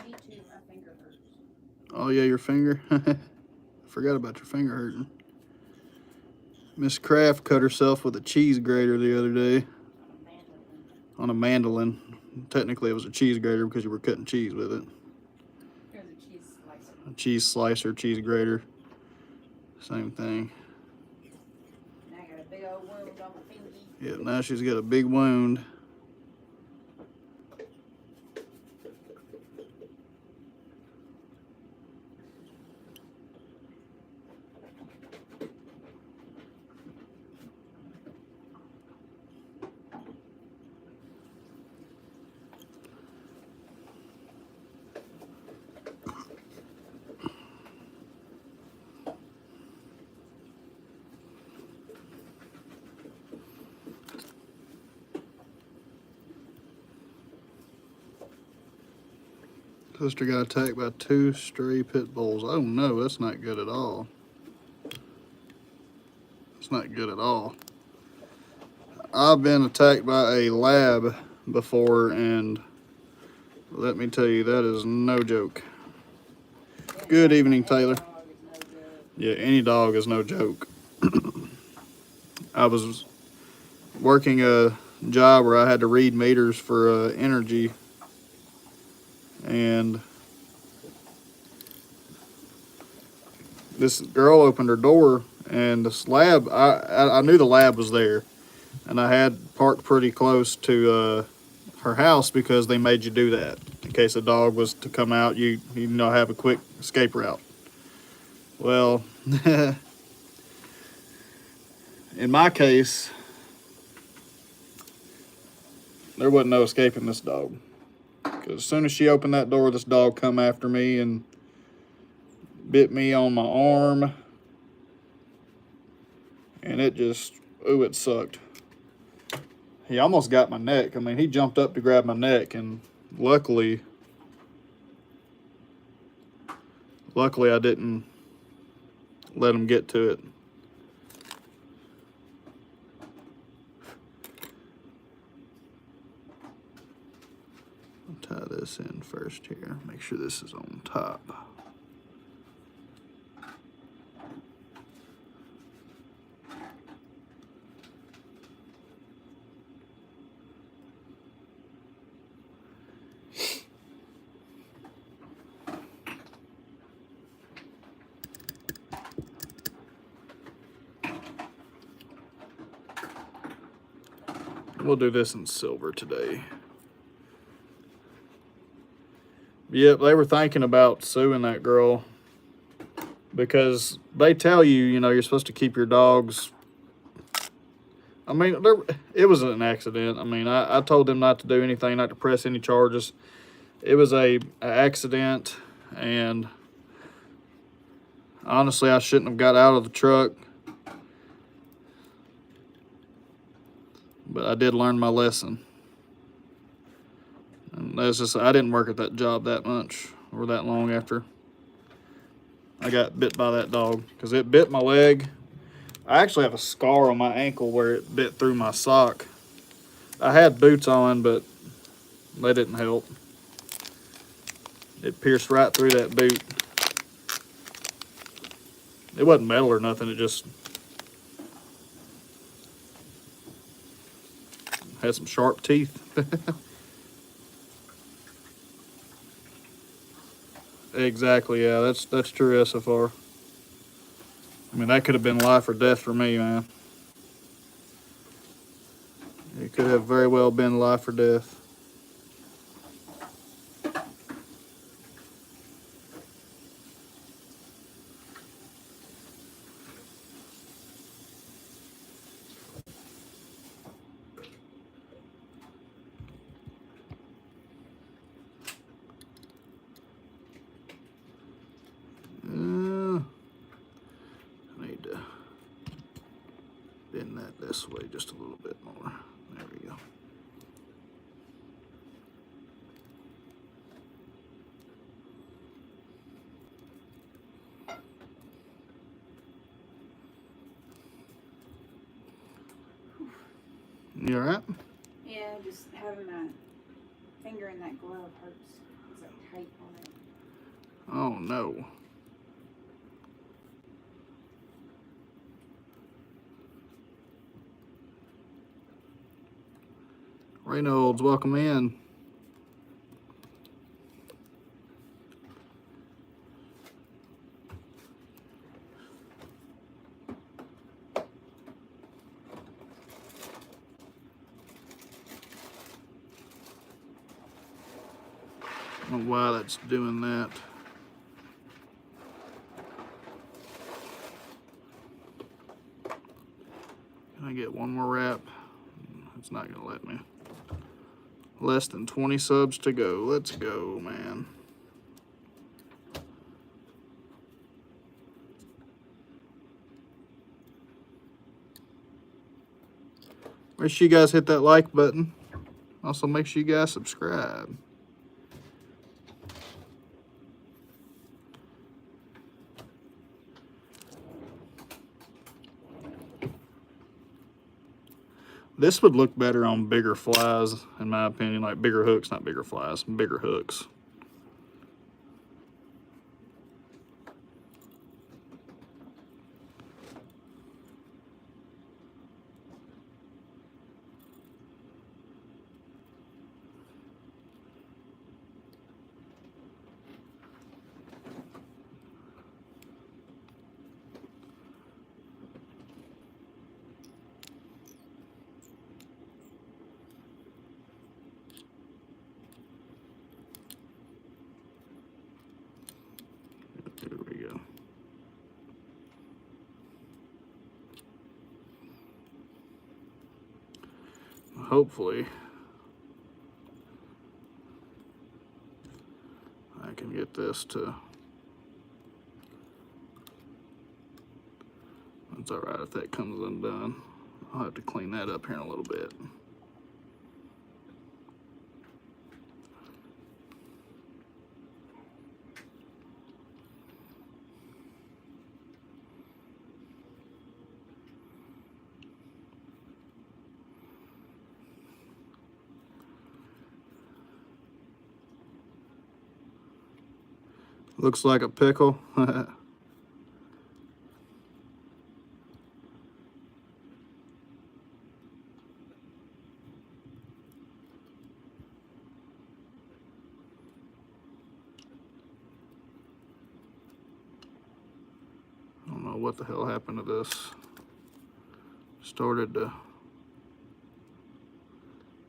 Me too, my finger hurts. Oh yeah, your finger? I forgot about your finger hurting. Miss Kraft cut herself with a cheese grater the other day. On a mandolin. Technically it was a cheese grater because you were cutting cheese with it. There's a cheese slicer. A cheese slicer, cheese grater. Same thing. Now I got a big old wound on my finger. Yeah, now she's got a big wound. Sister got attacked by 2 stray pit bulls. Oh no, that's not good at all. It's not good at all. I've been attacked by a lab before, and let me tell you, that is no joke. Good evening, Taylor. Yeah, any dog is no joke. I was working a job where I had to read meters for energy, and this girl opened her door, and this lab, I knew the lab was there, and I had parked pretty close to her house because they made you do that in case a dog was to come out. You know, have a quick escape route. Well, in my case, there wasn't no escaping this dog. Because as soon as she opened that door, this dog come after me and bit me on my arm And it just, ooh, it sucked. He almost got my neck. I mean, he jumped up to grab my neck, and luckily I didn't let him get to it. I'll tie this in first here. Make sure this is on top. We'll do this in silver today. Yep, they were thinking about suing that girl because they tell you, you know, you're supposed to keep your dogs. I mean, it was an accident. I mean, I told them not to do anything, not to press any charges. It was a accident, and honestly, I shouldn't have got out of the truck. But I did learn my lesson. And that's just, I didn't work at that job that much or that long after I got bit by that dog, because it bit my leg. I actually have a scar on my ankle where it bit through my sock. I had boots on, but they didn't help. It pierced right through that boot. It wasn't metal or nothing, it just had some sharp teeth. Exactly, yeah, that's true SFR. I mean, that could have been life or death for me, man. It could have very well been life or death. I need to bend that this way just a little bit more. There we go. You all right? Yeah, just having my finger in that glove hurts. It's like tight on it. Oh no. Reynolds, welcome in. I don't know why that's doing that. Can I get one more wrap? It's not gonna let me. Less than 20 subs to go. Let's go, man. Make sure you guys hit that like button. Also, make sure you guys subscribe. This would look better on bigger flies, in my opinion, like bigger hooks, not bigger flies, bigger hooks. There we go. Hopefully, I can get this to, That's all right if that comes undone. I'll have to clean that up here in a little bit. Looks like a pickle. I don't know what the hell happened to this. Started to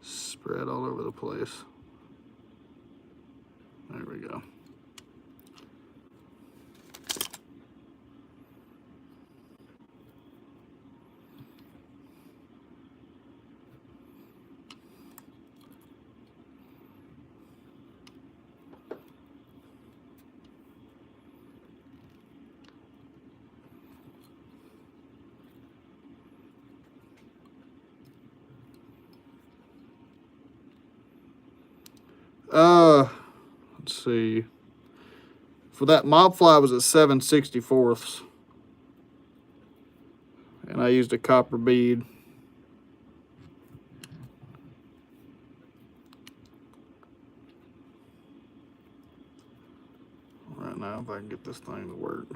spread all over the place. There we go. Let's see. For that Mayfly was at 7/64, and I used a copper bead. Right now, if I can get this thing to work.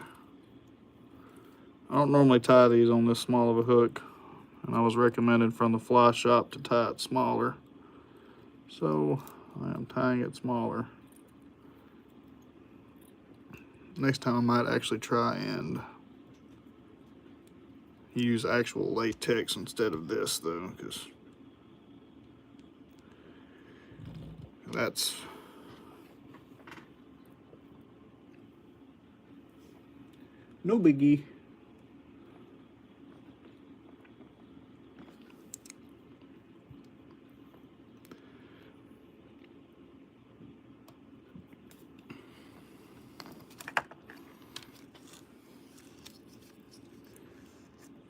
I don't normally tie these on this small of a hook, and I was recommended from the fly shop to tie it smaller. So I am tying it smaller. Next time I might actually try and use actual latex instead of this though, because that's no biggie.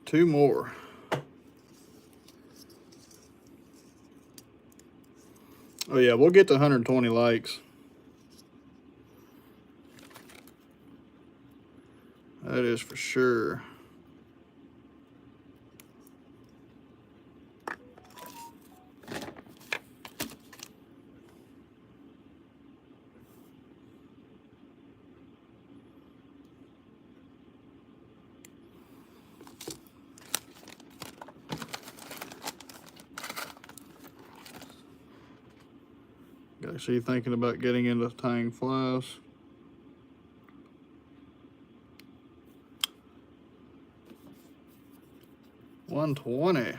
Two more. Oh yeah, we'll get to 120 likes. That is for sure. Guys, are you thinking about getting into tying flies? $120.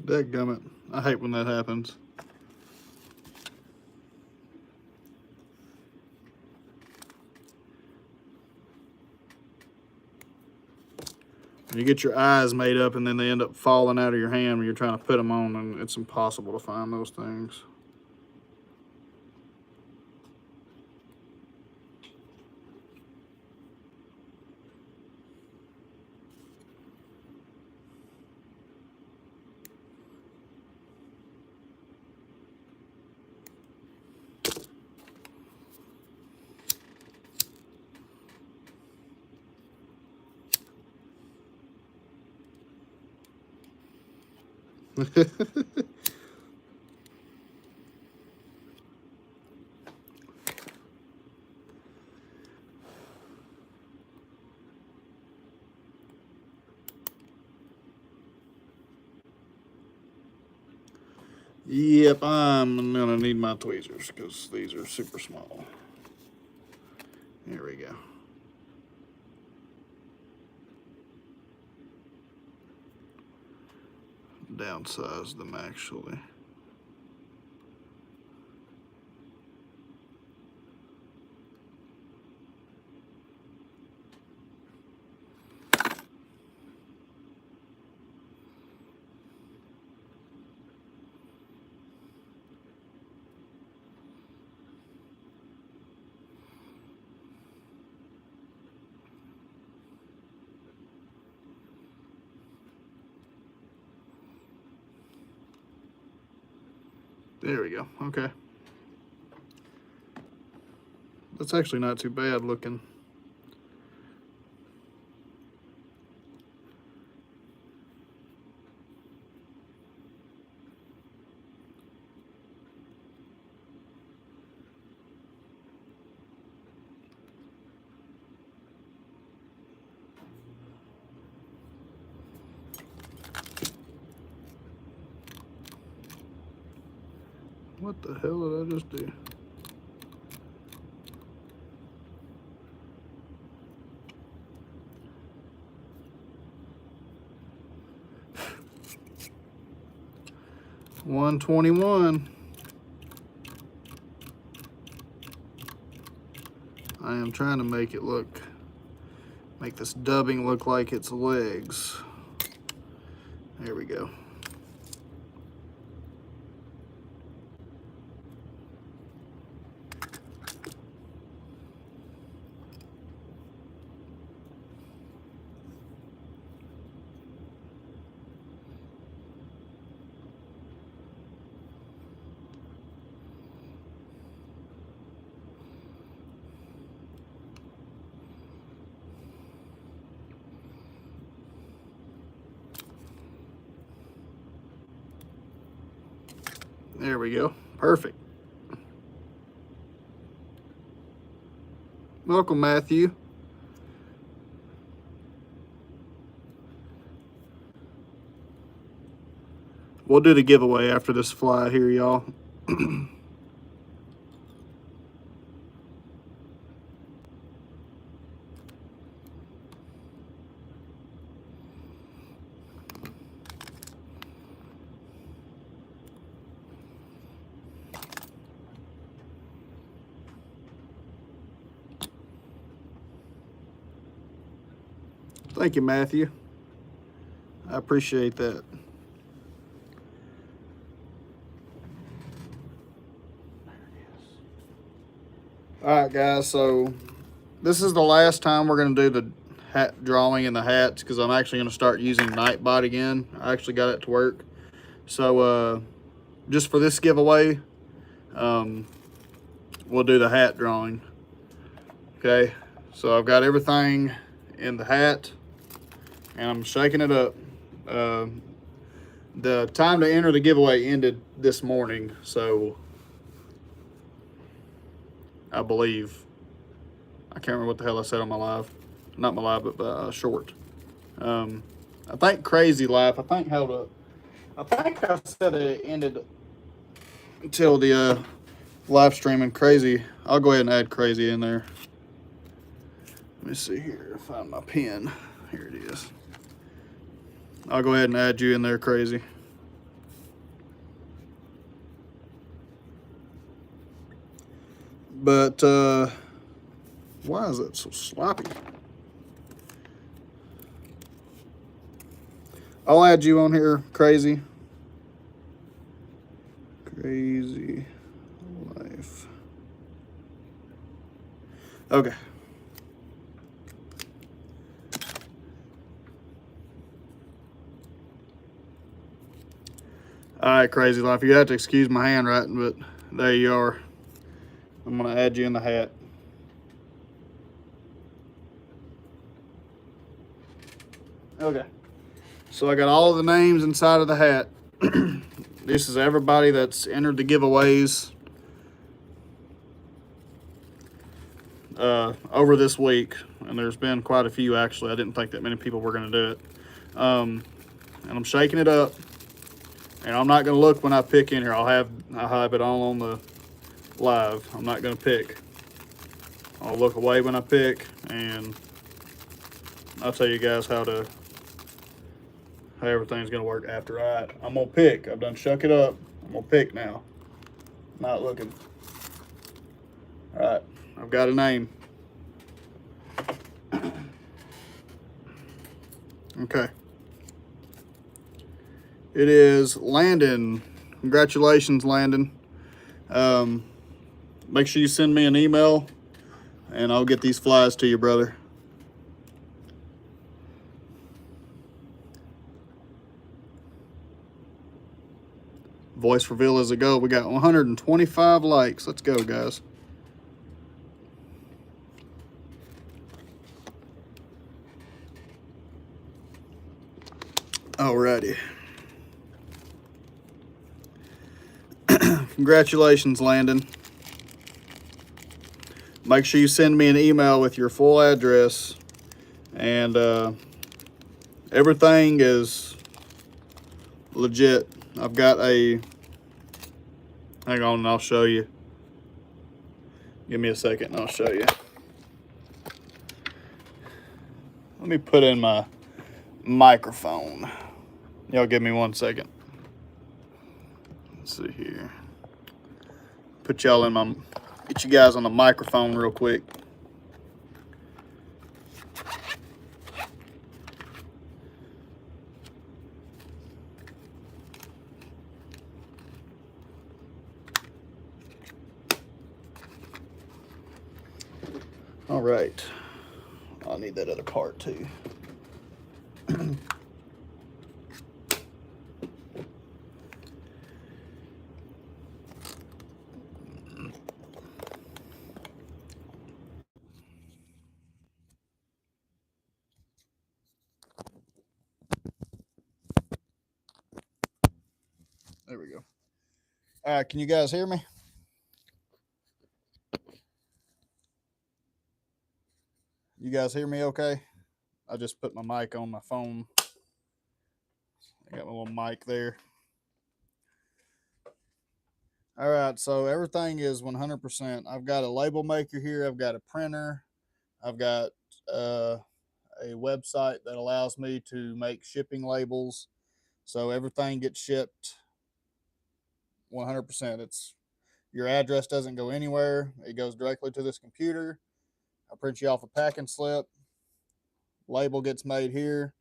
Dadgummit. I hate when that happens. You get your eyes made up and then they end up falling out of your hand when you're trying to put them on, and it's impossible to find those things. Yep, I'm gonna need my tweezers because these are super small. Here we go. Downsize them actually. There we go. Okay. That's actually not too bad looking. What the hell did I just do? $121. I am trying to make this dubbing look like it's legs. There we go. There we go. Perfect. Welcome, Matthew. We'll do the giveaway after this fly here, y'all. Thank you, Matthew. I appreciate that. All right, guys, so this is the last time we're going to do the hat drawing in the hats because I'm actually going to start using Nightbot again. I actually got it to work. So just for this giveaway, we'll do the hat drawing. Okay, so I've got everything in the hat and I'm shaking it up. The time to enter the giveaway ended this morning, so I believe. I can't remember what the hell I said on my live. Not my live, but short. I think Crazy Life, held up. I think I said it ended until the live streaming. Crazy. I'll go ahead and add Crazy in there. Let me see here. Find my pen. Here it is. I'll go ahead and add you in there, Crazy. But why is that so sloppy? I'll add you on here, Crazy. Crazy Life. Okay. All right, Crazy Life. You have to excuse my handwriting, but there you are. I'm going to add you in the hat. Okay. So I got all of the names inside of the hat. This is everybody that's entered the giveaways over this week, and there's been quite a few actually. I didn't think that many people were going to do it. And I'm shaking it up, and I'm not going to look when I pick in here. I have it all on the live. I'm not going to pick. I'll look away when I pick, and I'll tell you guys how everything's going to work after. All right, I'm going to pick. I've done shuck it up. I'm going to pick now. Not looking. All right, I've got a name. Okay. It is Landon. Congratulations, Landon. Make sure you send me an email, and I'll get these flies to you, brother. Voice reveal as a go. We got 125 likes. Let's go, guys. Alrighty. Congratulations, Landon. Make sure you send me an email with your full address, and everything is legit. I've got a, hang on and I'll show you. Give me a second and I'll show you. Let me put in my microphone. Y'all give me 1 second. Let's see here. Put y'all in my, get you guys on the microphone real quick. All right. I'll need that other part too. There we go. All right, can you guys hear me? You guys hear me okay? I just put my mic on my phone. I got my little mic there. All right, so everything is 100%. I've got a label maker here. I've got a printer. I've got a website that allows me to make shipping labels. So everything gets shipped 100%. It's, your address doesn't go anywhere. It goes directly to this computer. I print you off a packing slip. Label gets made here,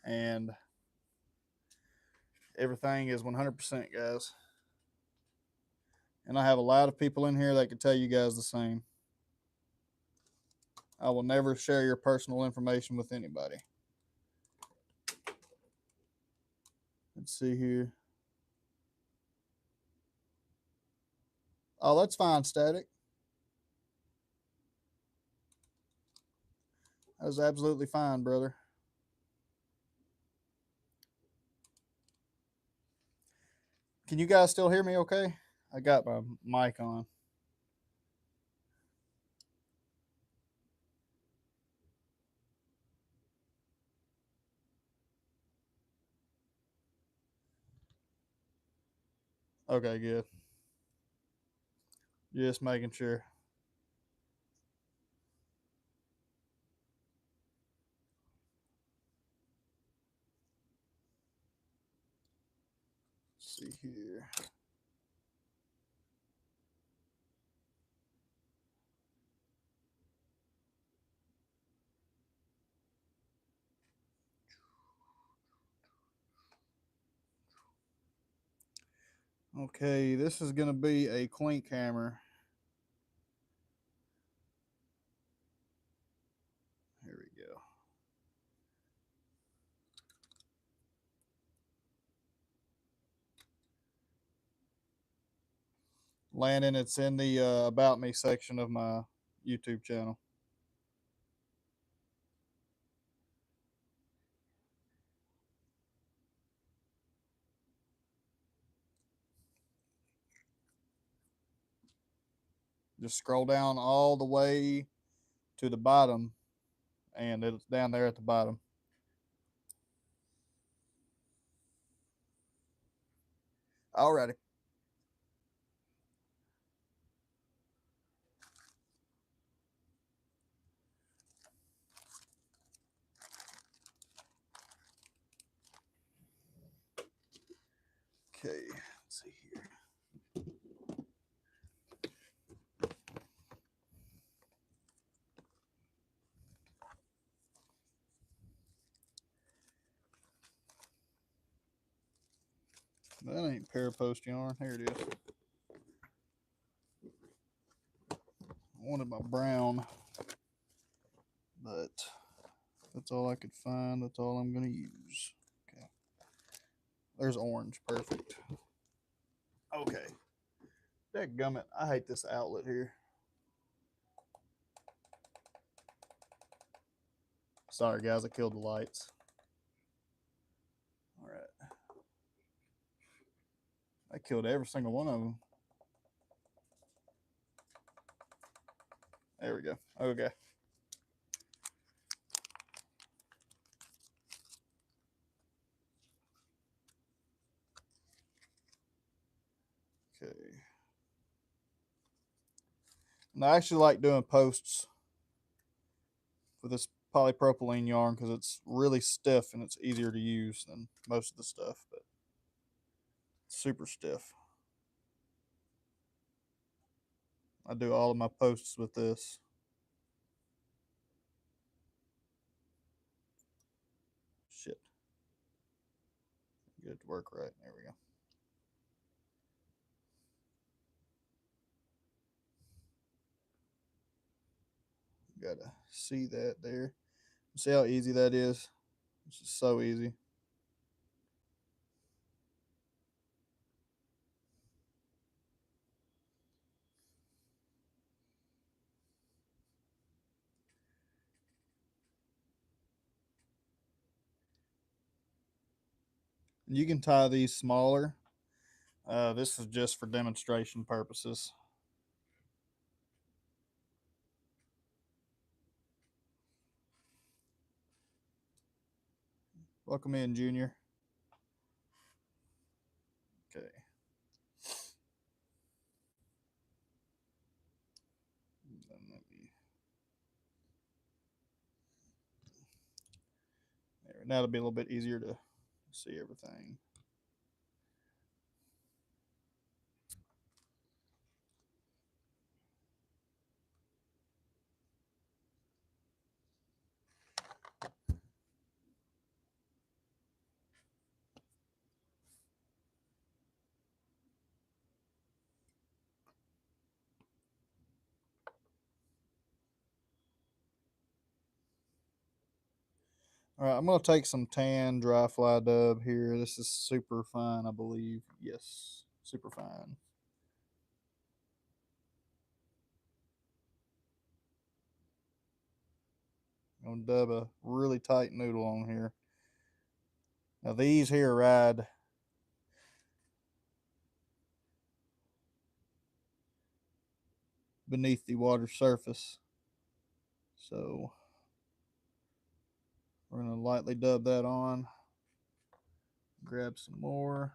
and everything is 100%, guys. And I have a lot of people in here that can tell you guys the same. I will never share your personal information with anybody. Let's see here. Oh, that's fine, Static. That was absolutely fine, brother. Can you guys still hear me okay? I got my mic on. Okay, good. Just making sure. Let's see here. Okay, this is going to be a Clinkhammer. Here we go. Landon, it's in the About Me section of my YouTube channel. Just scroll down all the way to the bottom, and it's down there at the bottom. Alrighty. Okay, let's see here. That ain't parapost yarn. Here it is. I wanted my brown, but that's all I could find. That's all I'm going to use. Okay. There's orange. Perfect. Okay. Dadgummit. I hate this outlet here. Sorry, guys. I killed the lights. All right. I killed every single one of them. There we go. Okay. Okay. And I actually like doing posts with this polypropylene yarn because it's really stiff and it's easier to use than most of the stuff, but it's super stiff. I do all of my posts with this. Shit. Get it to work right. There we go. Gotta see that there. See how easy that is? It's just so easy. You can tie these smaller. This is just for demonstration purposes. Welcome in, Junior. Okay. There. Now it'll be a little bit easier to see everything. All right, I'm going to take some tan dry fly dub here. This is super fine, I believe. Yes, super fine. I'm going to dub a really tight noodle on here. Now these here ride beneath the water surface. So we're going to lightly dub that on. Grab some more.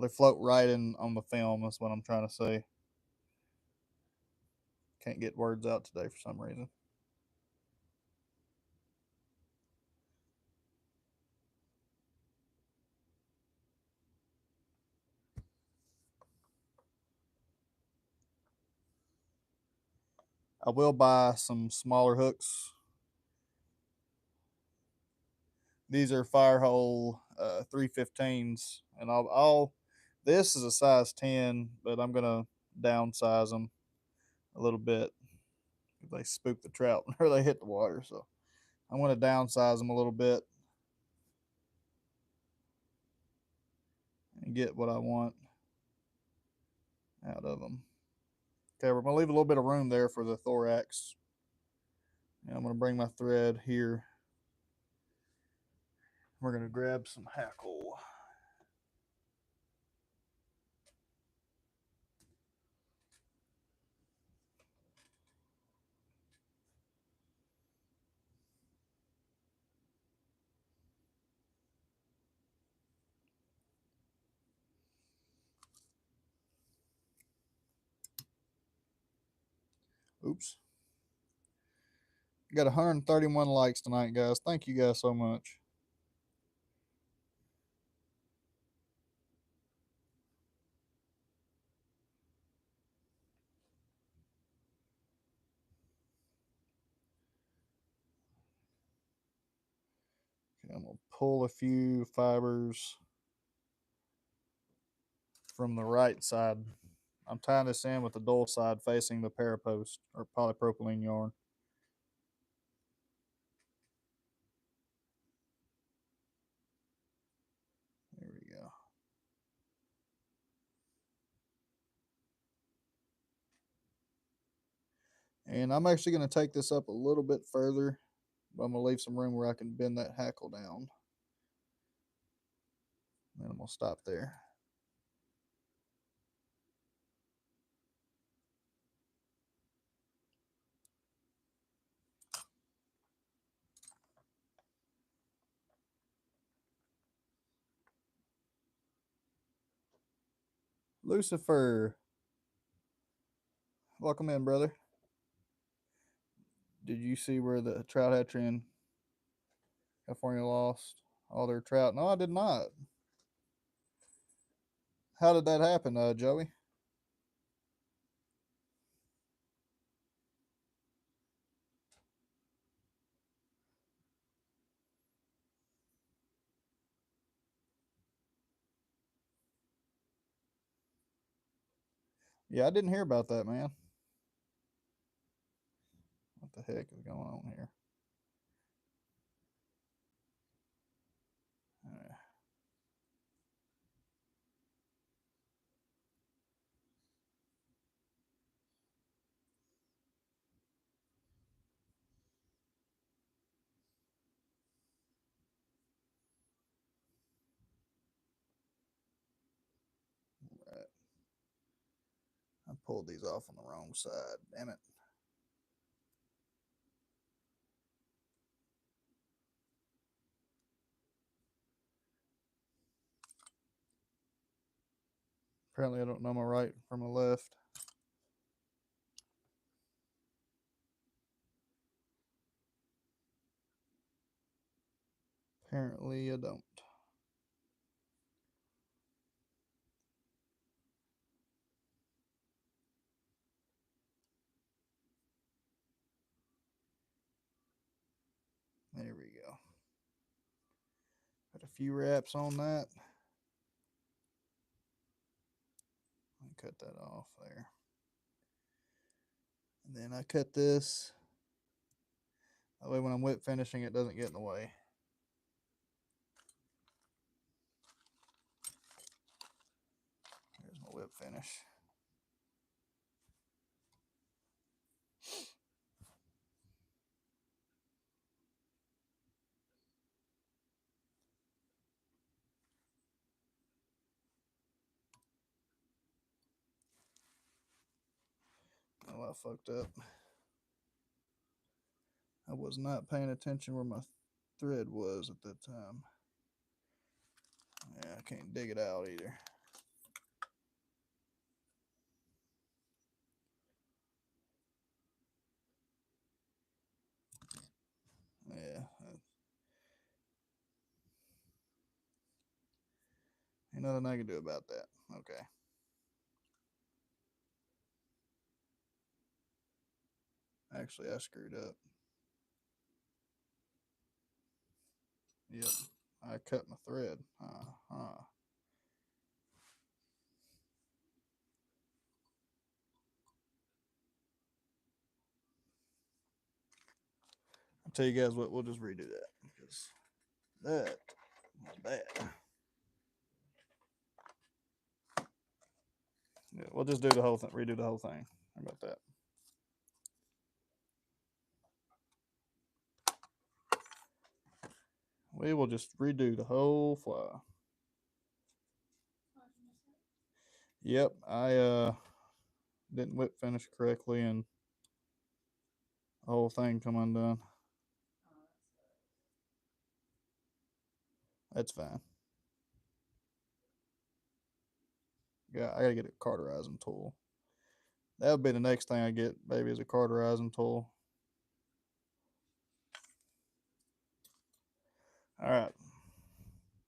They float right in on the film. That's what I'm trying to say. Can't get words out today for some reason. I will buy some smaller hooks. These are Firehole 315s, and I'll this is a size 10, but I'm gonna downsize them a little bit if they spook the trout or they hit the water. So I'm gonna downsize them a little bit and get what I want out of them. Okay, we're gonna leave a little bit of room there for the thorax. And I'm gonna bring my thread here. We're gonna grab some hackle. Oops. Got 131 likes tonight, guys. Thank you guys so much. Okay, I'm going to pull a few fibers from the right side. I'm tying this in with the dull side facing the parapost or polypropylene yarn. There we go. And I'm actually going to take this up a little bit further, but I'm going to leave some room where I can bend that hackle down. Then I'm going to stop there. Lucifer, welcome in, brother. Did you see where the trout hatchery in California lost all their trout? No, I did not. How did that happen, Joey? Yeah, I didn't hear about that, man. What the heck is going on here? Right. I pulled these off on the wrong side. Damn it. Apparently, I don't know my right from my left. Apparently, I don't. There we go. Got a few wraps on that. Let me cut that off there. And then I cut this. That way when I'm whip finishing, it doesn't get in the way. Here's my whip finish. Oh, I fucked up. I was not paying attention where my thread was at that time. Yeah, I can't dig it out either. Yeah. Ain't nothing I can do about that. Okay. Actually, I screwed up. Yep. I cut my thread. I'll tell you guys what, we'll just redo that because that was bad. Yeah, we'll just do the whole thing, redo the whole thing. How about that? We will just redo the whole fly. Yep, I didn't whip finish correctly and the whole thing come undone. That's fine. Yeah, I gotta get a cauterizing tool. That would be the next thing I get, maybe, is a cauterizing tool. All right.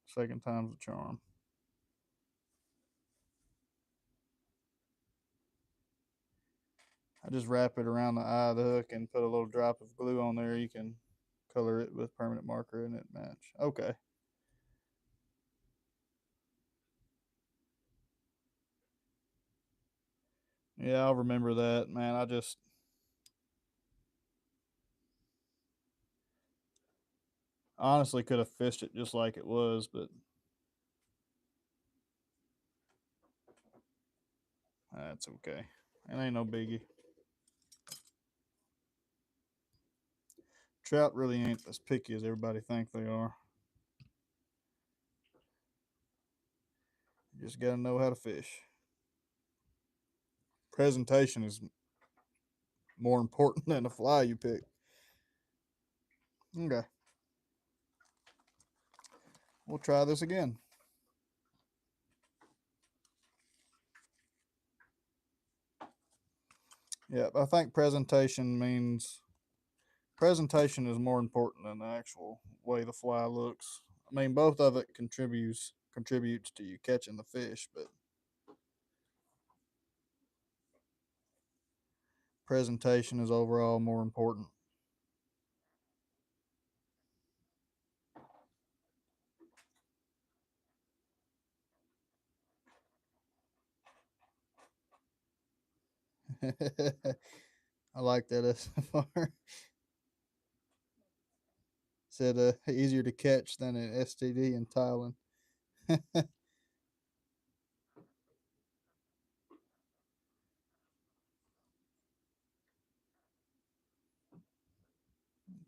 Second time's the charm. I just wrap it around the eye of the hook and put a little drop of glue on there. You can color it with permanent marker and it match. Okay. Yeah, I'll remember that, man. I just honestly could have fished it just like it was, but that's okay. It ain't no biggie. Trout really ain't as picky as everybody think they are. You just gotta know how to fish. Presentation is more important than the fly you pick. Okay. We'll try this again. Yeah, I think presentation is more important than the actual way the fly looks. I mean, both of it contributes to you catching the fish, but presentation is overall more important. I like that SFR. Said easier to catch than an STD in Thailand.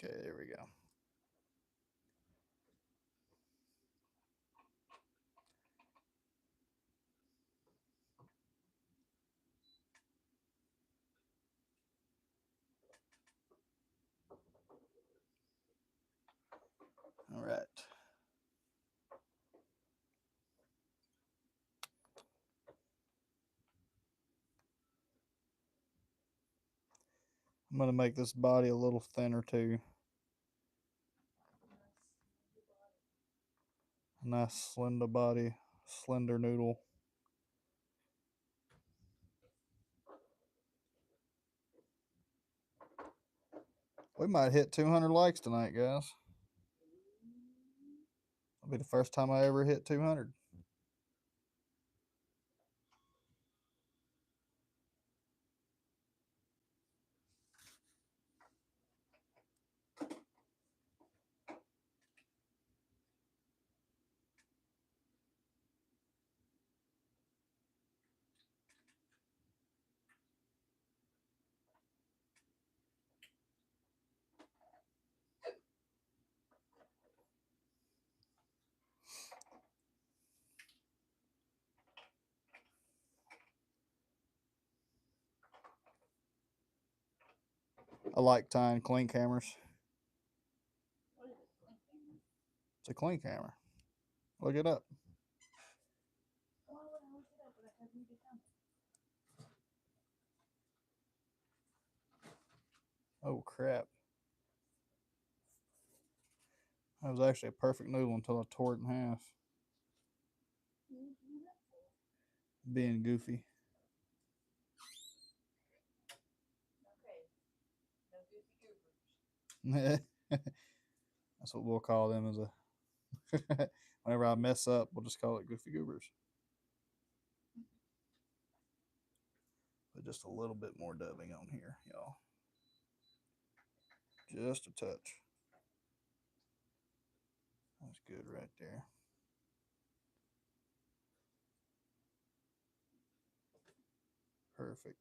Okay, there we go. All right. I'm going to make this body a little thinner too. A nice slender body, slender noodle. We might hit 200 likes tonight, guys. It'll be the first time I ever hit 200. I like tying Clinkhammers. It's a Clinkhammer. Look it up. Oh, crap. That was actually a perfect noodle until I tore it in half. Being goofy. That's what we'll call them as a. Whenever I mess up, we'll just call it Goofy Goobers. Put just a little bit more dubbing on here, y'all. Just a touch. That's good right there. Perfect.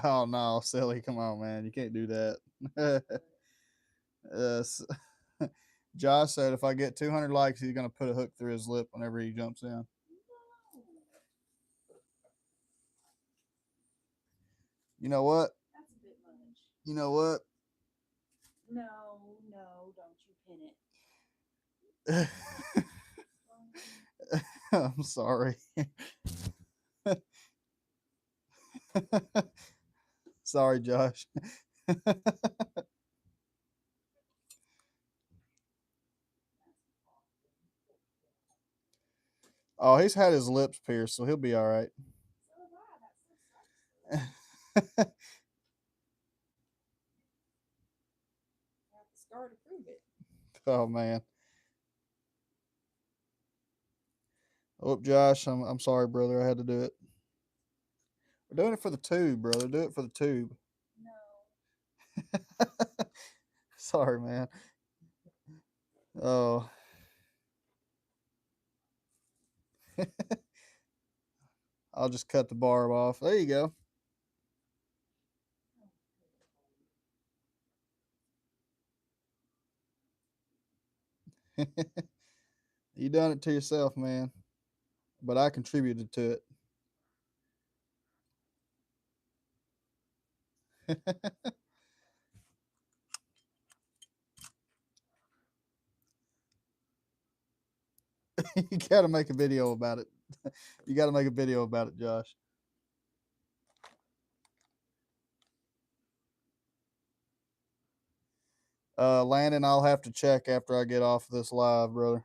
Oh no, silly! Come on, man, you can't do that. Yes. Josh said if I get 200 likes, he's gonna put a hook through his lip whenever he jumps in. You know what? That's a bit much. You know what? No, don't you pin it. I'm sorry. Sorry, Josh. Oh, he's had his lips pierced, so he'll be all right. So have I. That's so sucks. I have the scar to prove it. Oh man. Oh, Josh, I'm sorry, brother. I had to do it. We're doing it for the tube, brother. Do it for the tube. No. Sorry, man. Oh. I'll just cut the barb off. There you go. You done it to yourself, man. But I contributed to it. You got to make a video about it. You got to make a video about it, Josh. Landon, I'll have to check after I get off this live, brother.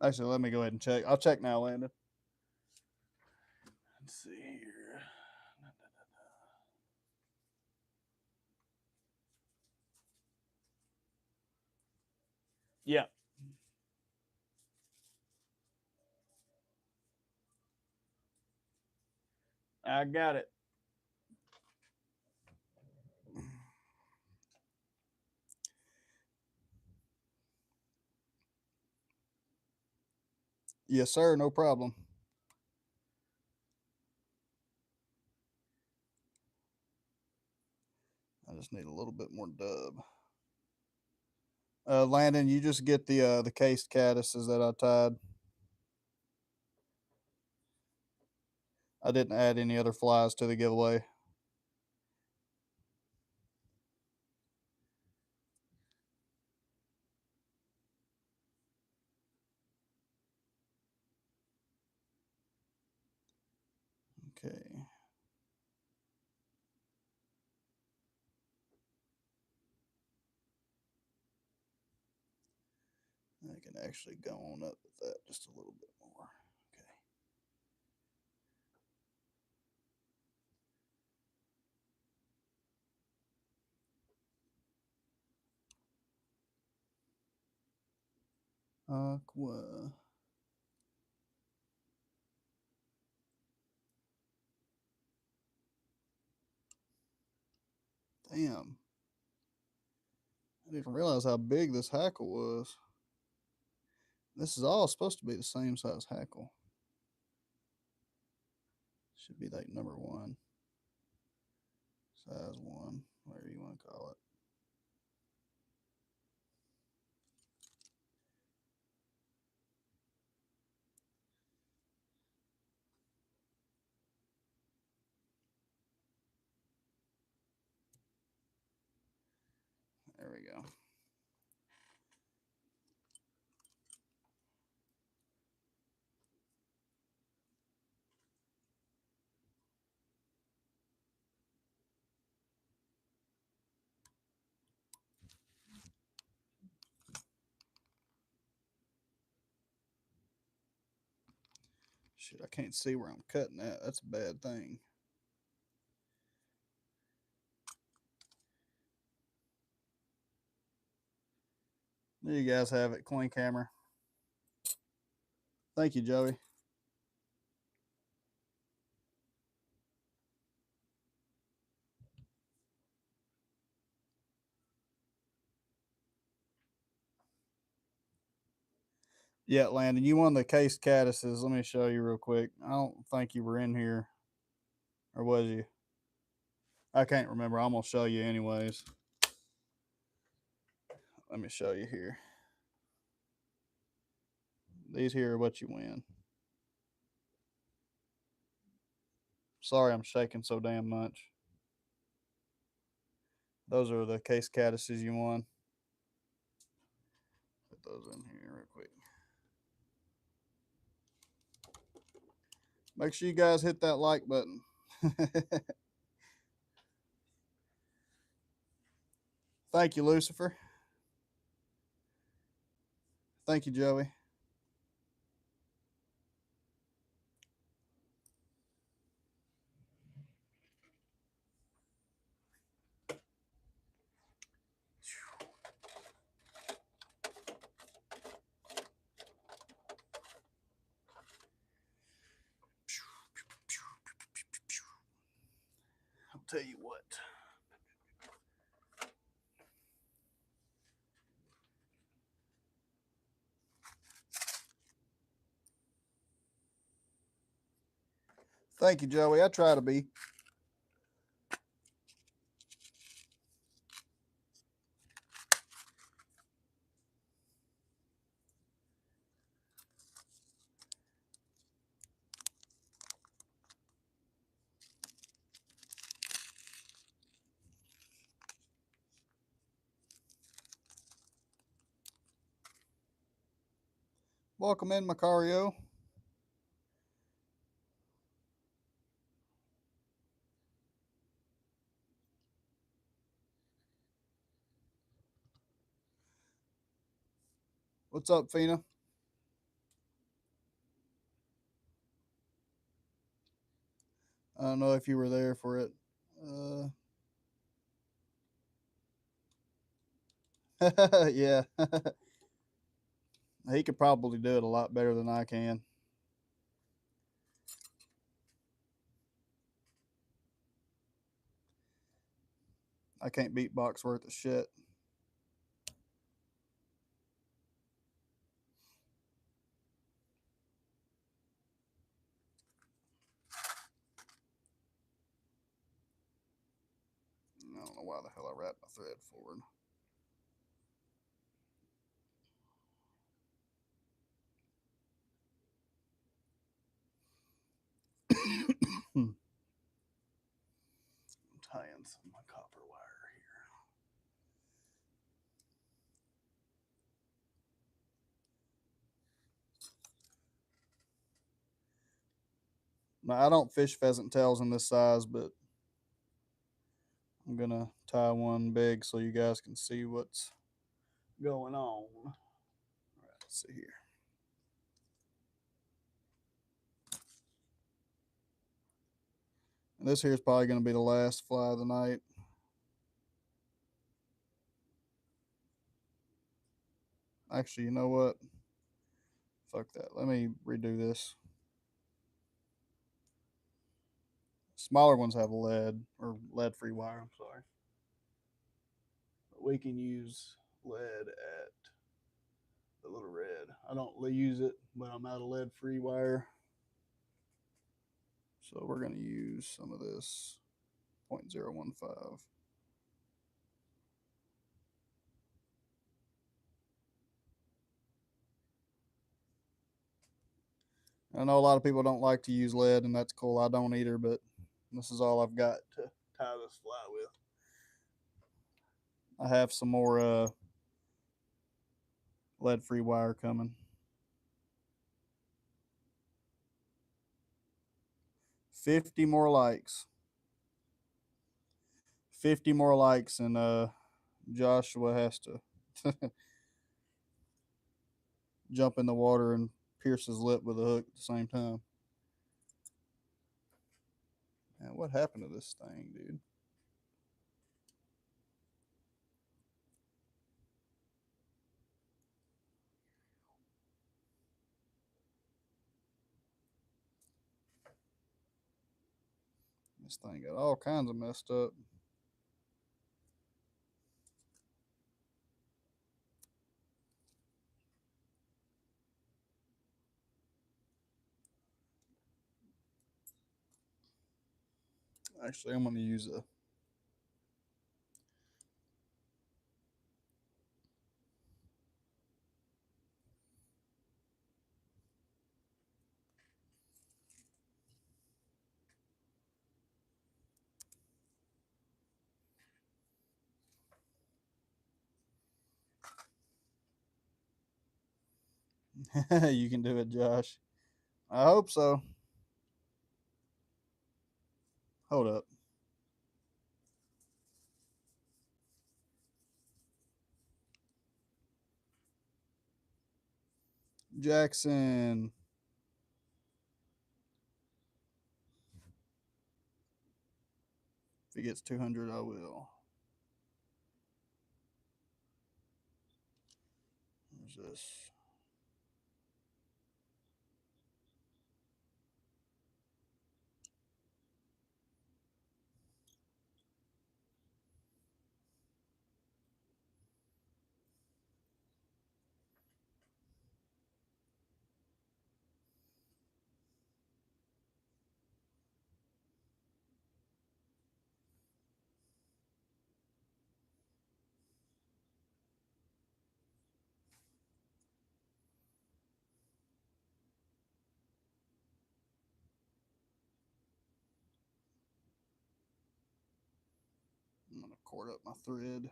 Actually, let me go ahead and check. I'll check now, Landon. Let's see here. Yeah, I got it. Yes, sir. No problem. I just need a little bit more dub. Landon, you just get the cased caddises that I tied. I didn't add any other flies to the giveaway. Okay. I can actually go on up with that just a little bit more. Okay. Aqua. Damn. I didn't realize how big this hackle was. This is all supposed to be the same size hackle. Should be like number one. Size one, whatever you want to call it. There we go. Shit, I can't see where I'm cutting at. That's a bad thing. There you guys have it, Clinkhammer. Thank you, Joey. Yeah, Landon, you won the case caddises. Let me show you real quick. I don't think you were in here, or was you? I can't remember. I'm gonna show you anyways. Let me show you here. These here are what you win. Sorry, I'm shaking so damn much. Those are the case caddises you won. Put those in here real quick. Make sure you guys hit that like button. Thank you, Lucifer. Thank you, Joey. I'll tell you what. Thank you, Joey. I try to be. Welcome in, Macario. What's up, Fina? I don't know if you were there for it. Yeah. He could probably do it a lot better than I can. I can't beatbox worth of shit. I don't know why the hell I wrapped my thread forward. I'm tying some of my copper wire here. Now, I don't fish pheasant tails in this size, but I'm going to tie one big so you guys can see what's going on. All right, let's see here. And this here is probably going to be the last fly of the night. Actually, you know what? Fuck that. Let me redo this. Smaller ones have lead or lead free wire. I'm sorry. But we can use lead at the little red. I don't use it, but I'm out of lead free wire. So we're going to use some of this 0.015. I know a lot of people don't like to use lead, and that's cool. I don't either, but this is all I've got to tie this fly with. I have some more lead-free wire coming. 50 more likes. 50 more likes, and Joshua has to jump in the water and pierce his lip with a hook at the same time. Man, what happened to this thing, dude? This thing got all kinds of messed up. Actually, I'm going to use a. You can do it, Josh. I hope so. Hold up. Jackson. If he gets 200, I will. Where's this? I'm going to cord up my thread.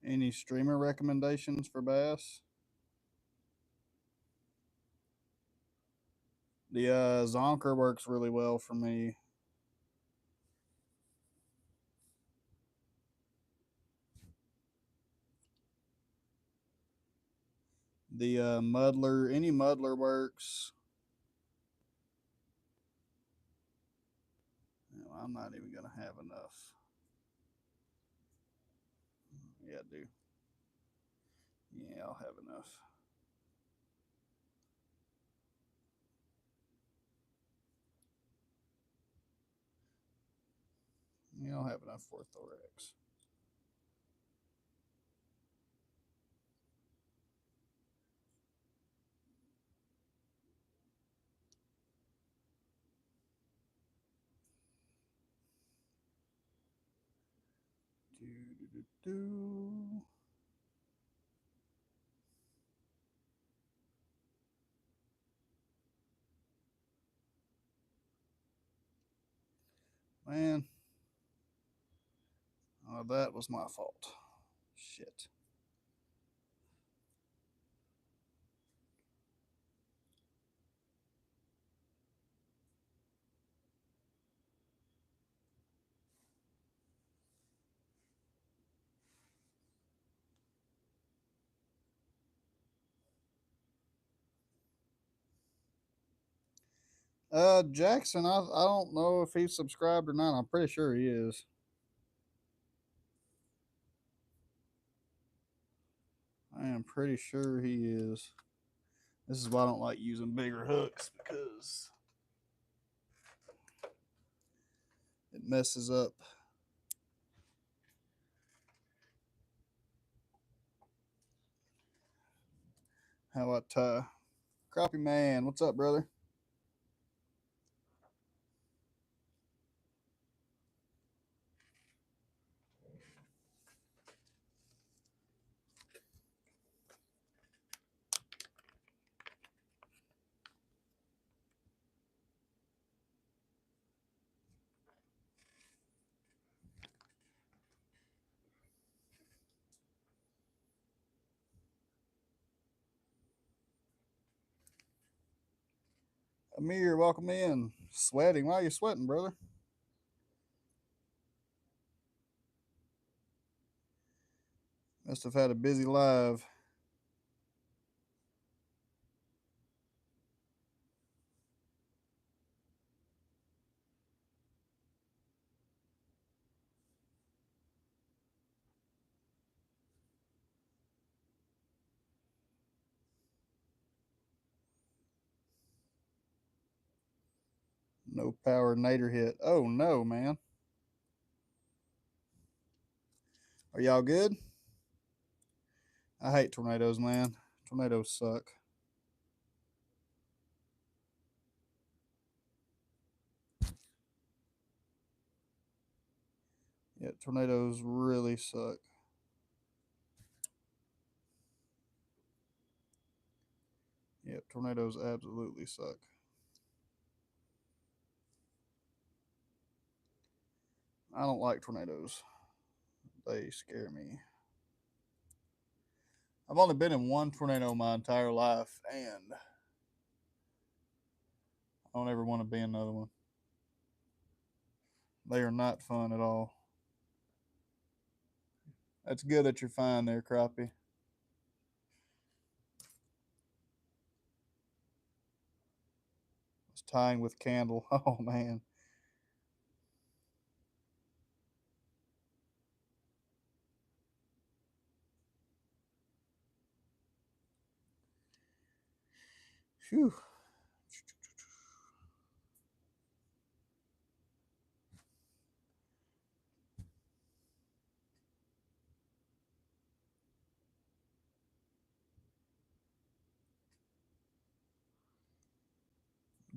Any streamer recommendations for bass? The Zonker works really well for me. The muddler, any muddler works. No, I'm not even going to have enough. Yeah, I do. Yeah, I'll have enough. Yeah, I'll have enough for a thorax. Do. Man, that was my fault. Shit. Jackson, I don't know if he's subscribed or not. I'm pretty sure he is. I am pretty sure he is. This is why I don't like using bigger hooks because it messes up how I tie. Crappie man, what's up, brother? Amir, welcome in. Sweating. Why are you sweating, brother? Must have had a busy live. No power nader hit. Oh no, man. Are y'all good? I hate tornadoes, man. Tornadoes suck. Yep, tornadoes really suck. Yep, tornadoes absolutely suck. I don't like tornadoes. They scare me. I've only been in one tornado my entire life, and I don't ever want to be in another one. They are not fun at all. That's good that you're fine there, Crappie. It's tying with candle. Oh, man. Phew.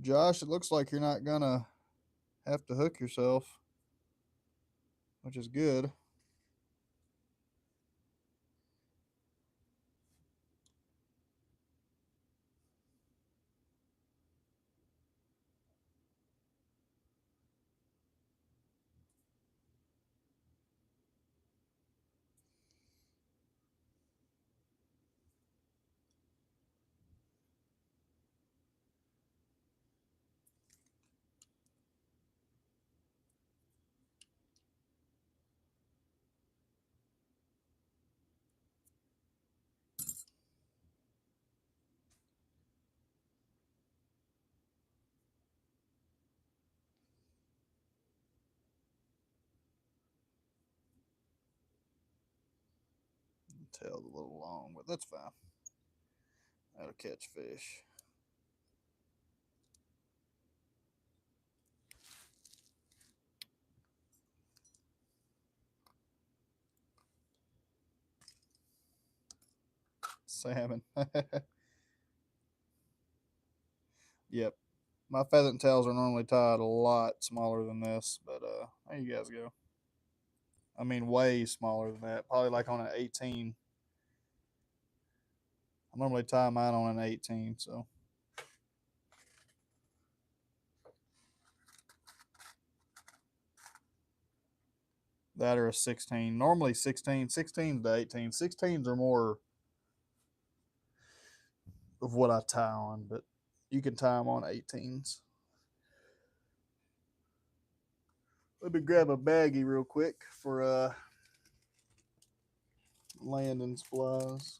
Josh, it looks like you're not going to have to hook yourself, which is good. Tail's a little long, but that's fine. That'll catch fish. Salmon. Yep. My pheasant tails are normally tied a lot smaller than this, but there you guys go. I mean, way smaller than that. Probably like on an 18. I normally tie mine on an 18, so. That or a 16. Normally 16 to 18. 16s are more of what I tie on, but you can tie them on 18s. Let me grab a baggie real quick for landing supplies.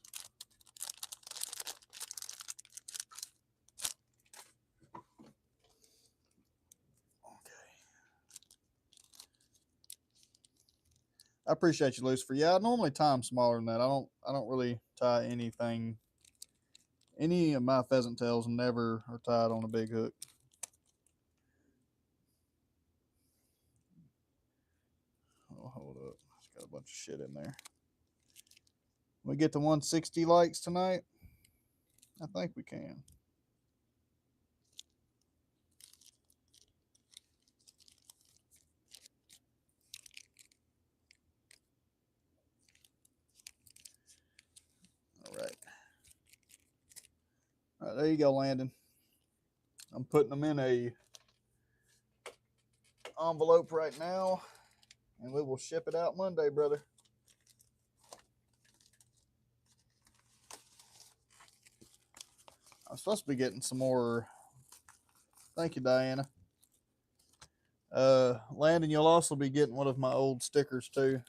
Okay. I appreciate you, Lucifer. Yeah, I normally tie them smaller than that. I don't really tie anything. Any of my pheasant tails never are tied on a big hook. Oh, hold up. It's got a bunch of shit in there. We get to 160 likes tonight? I think we can. All right. All right, there you go, Landon. I'm putting them in a envelope right now, and we will ship it out Monday, brother. I'm supposed to be getting some more. Thank you, Diana. Landon, you'll also be getting one of my old stickers too.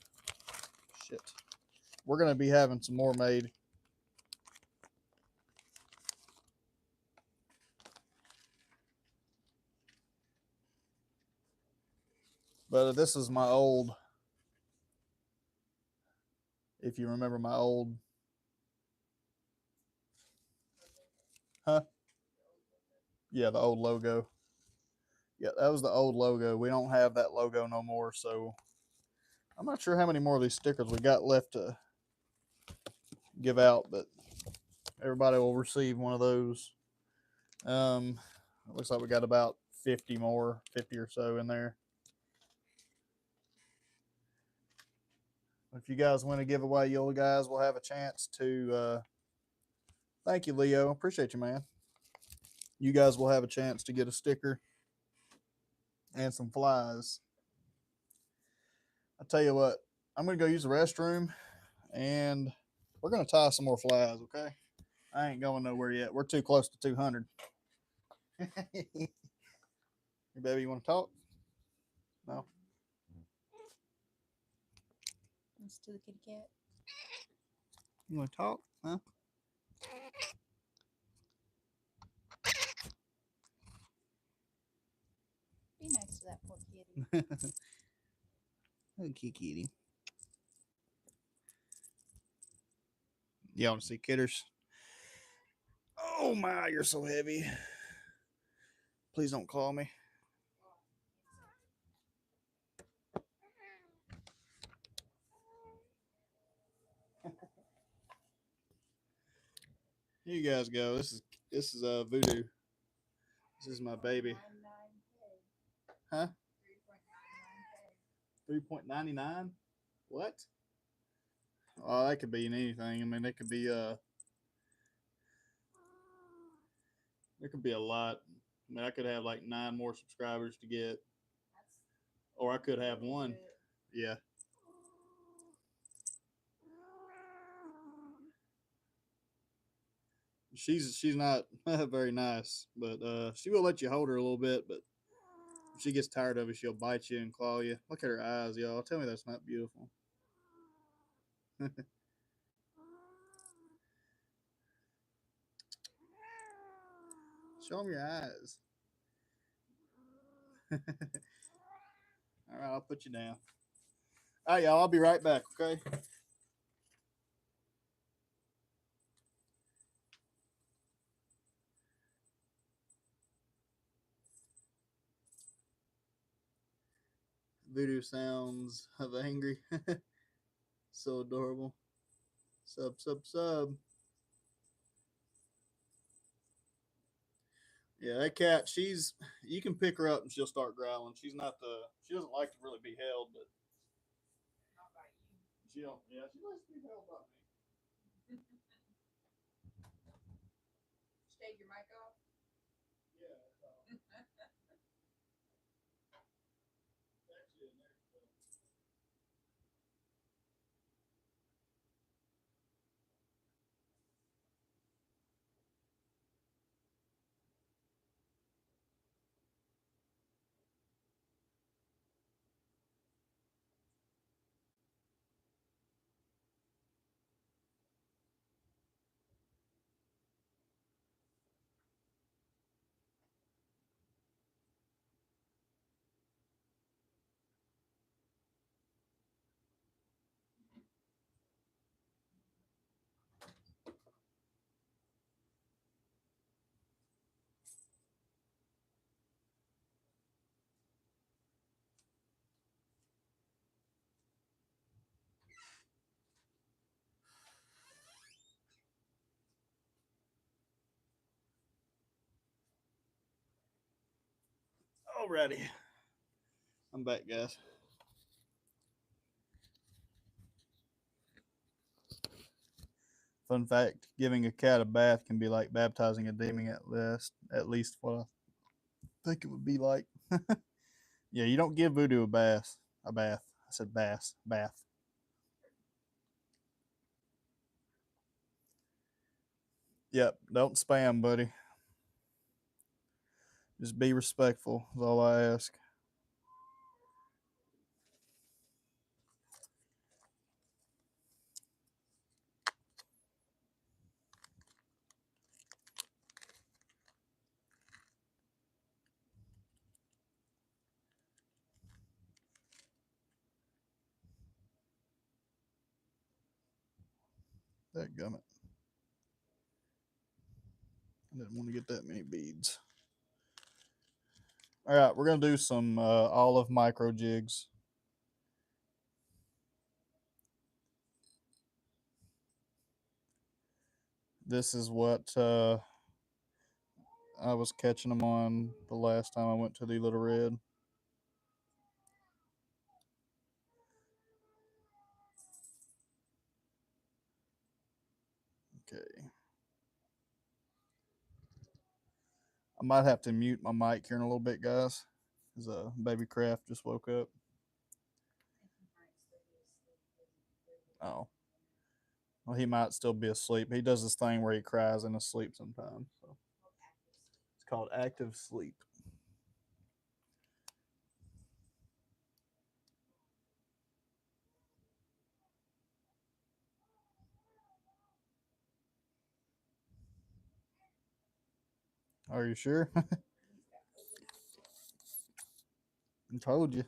Shit. We're gonna be having some more made. But this is my old, if you remember my old, huh? Yeah, the old logo. Yeah, that was the old logo. We don't have that logo no more, so I'm not sure how many more of these stickers we got left to give out, but everybody will receive one of those. It looks like we got about 50 more, 50 or so in there. If you guys win a giveaway, you guys will have a chance to. Thank you, Leo. Appreciate you, man. You guys will have a chance to get a sticker and some flies. I tell you what, I'm gonna go use the restroom, and we're gonna tie some more flies. Okay, I ain't going nowhere yet. We're too close to 200. Hey, baby, you want to talk? No. Let's do the kitty cat. You want to talk? Huh? Be nice to that poor kitty. Okay, kitty. You want to see Kitters? Oh my, you're so heavy. Please don't call me. Here you guys go. This is Voodoo. This is my baby. Huh? 3.99. What? Oh, that could be in anything. I mean, it could be there could be a lot. I mean, I could have like 9 more subscribers to get, or I could have one. Yeah. She's not very nice, but she will let you hold her a little bit. But if she gets tired of it, she'll bite you and claw you. Look at her eyes, y'all. Tell me that's not beautiful. Show them your eyes. All right, I'll put you down. All right, y'all. I'll be right back. Okay. Voodoo sounds of angry. So adorable. Sub. Yeah, that cat, you can pick her up and she'll start growling. She doesn't like to really be held, but she don't, yeah, she likes to be held by me. Take your mic off. Yeah. Actually, in there. Alrighty. I'm back, guys. Fun fact, giving a cat a bath can be like baptizing a demon at least what I think it would be like. Yeah, you don't give Voodoo a bath. A bath. I said bath. Yep, don't spam, buddy. Just be respectful is all I ask. That gummit. I didn't want to get that many beads. All right, we're gonna do some olive micro jigs. This is what I was catching them on the last time I went to the Little Red. I might have to mute my mic here in a little bit, guys, because baby Craft just woke up. Oh, well, he might still be asleep. He does this thing where he cries in his sleep sometimes. So it's called active sleep. Are you sure? I told you.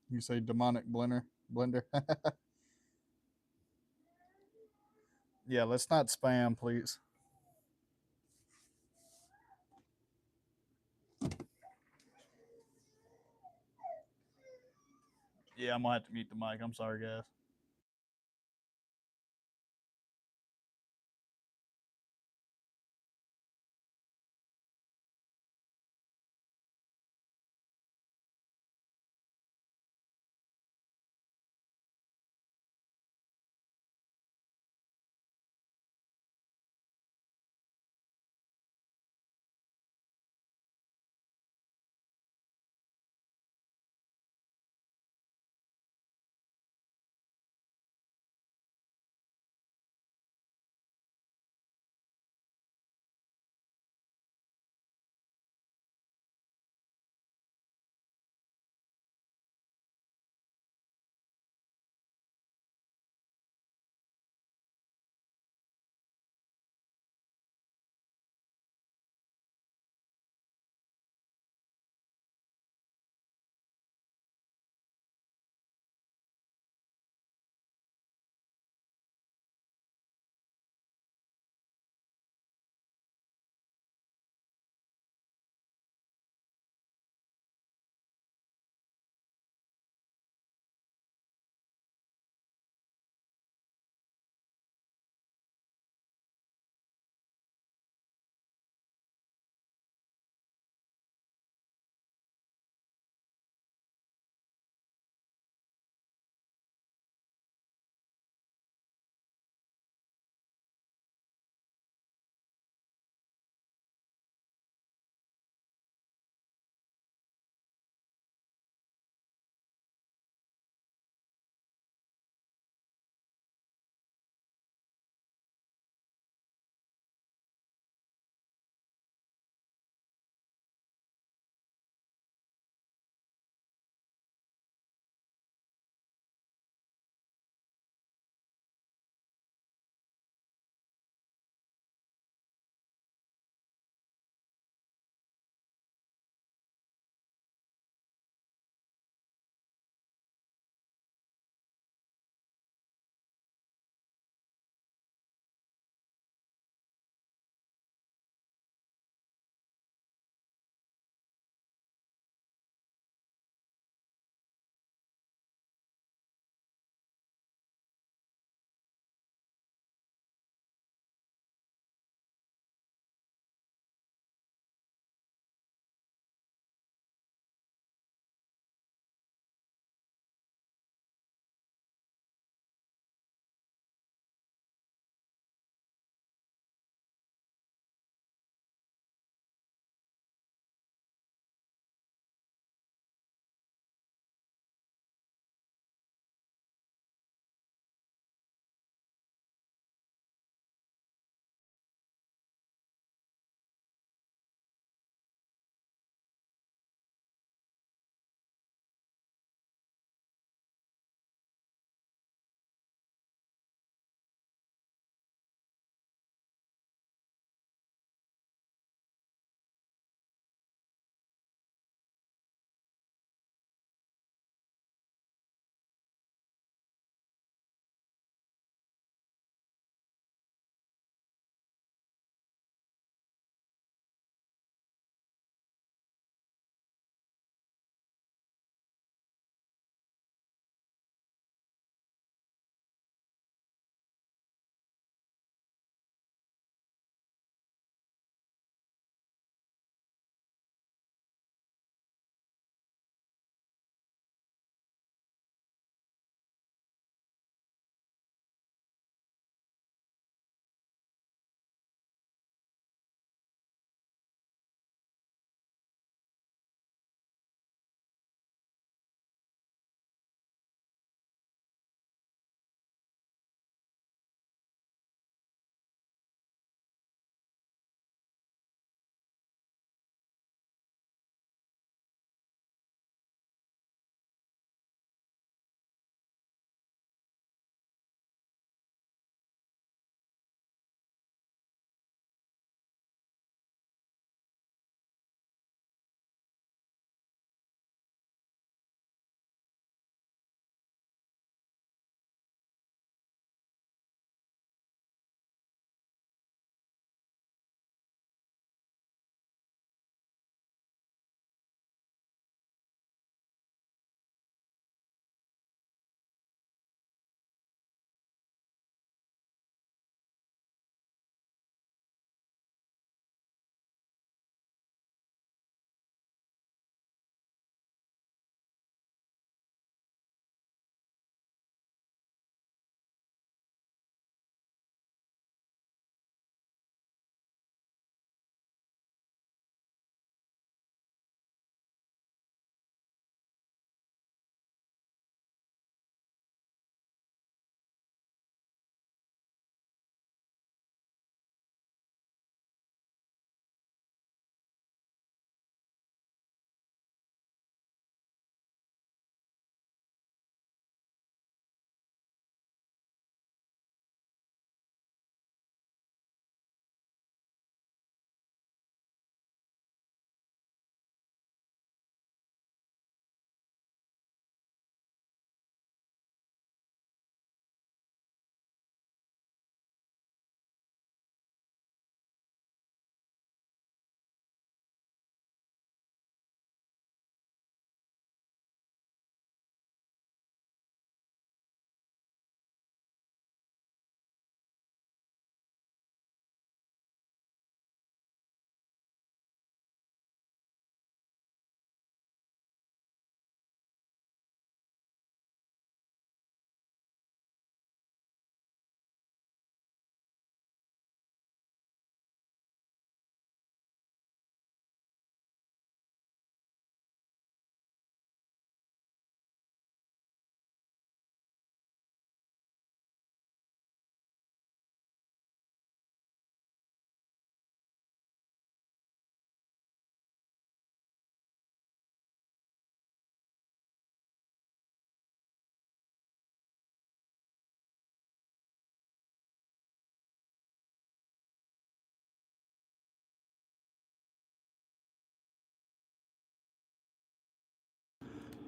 You say demonic blender. Yeah, let's not spam, please. Yeah, I'm gonna have to mute the mic. I'm sorry, guys.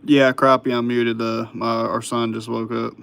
Yeah, crappie, I'm muted. Our son just woke up.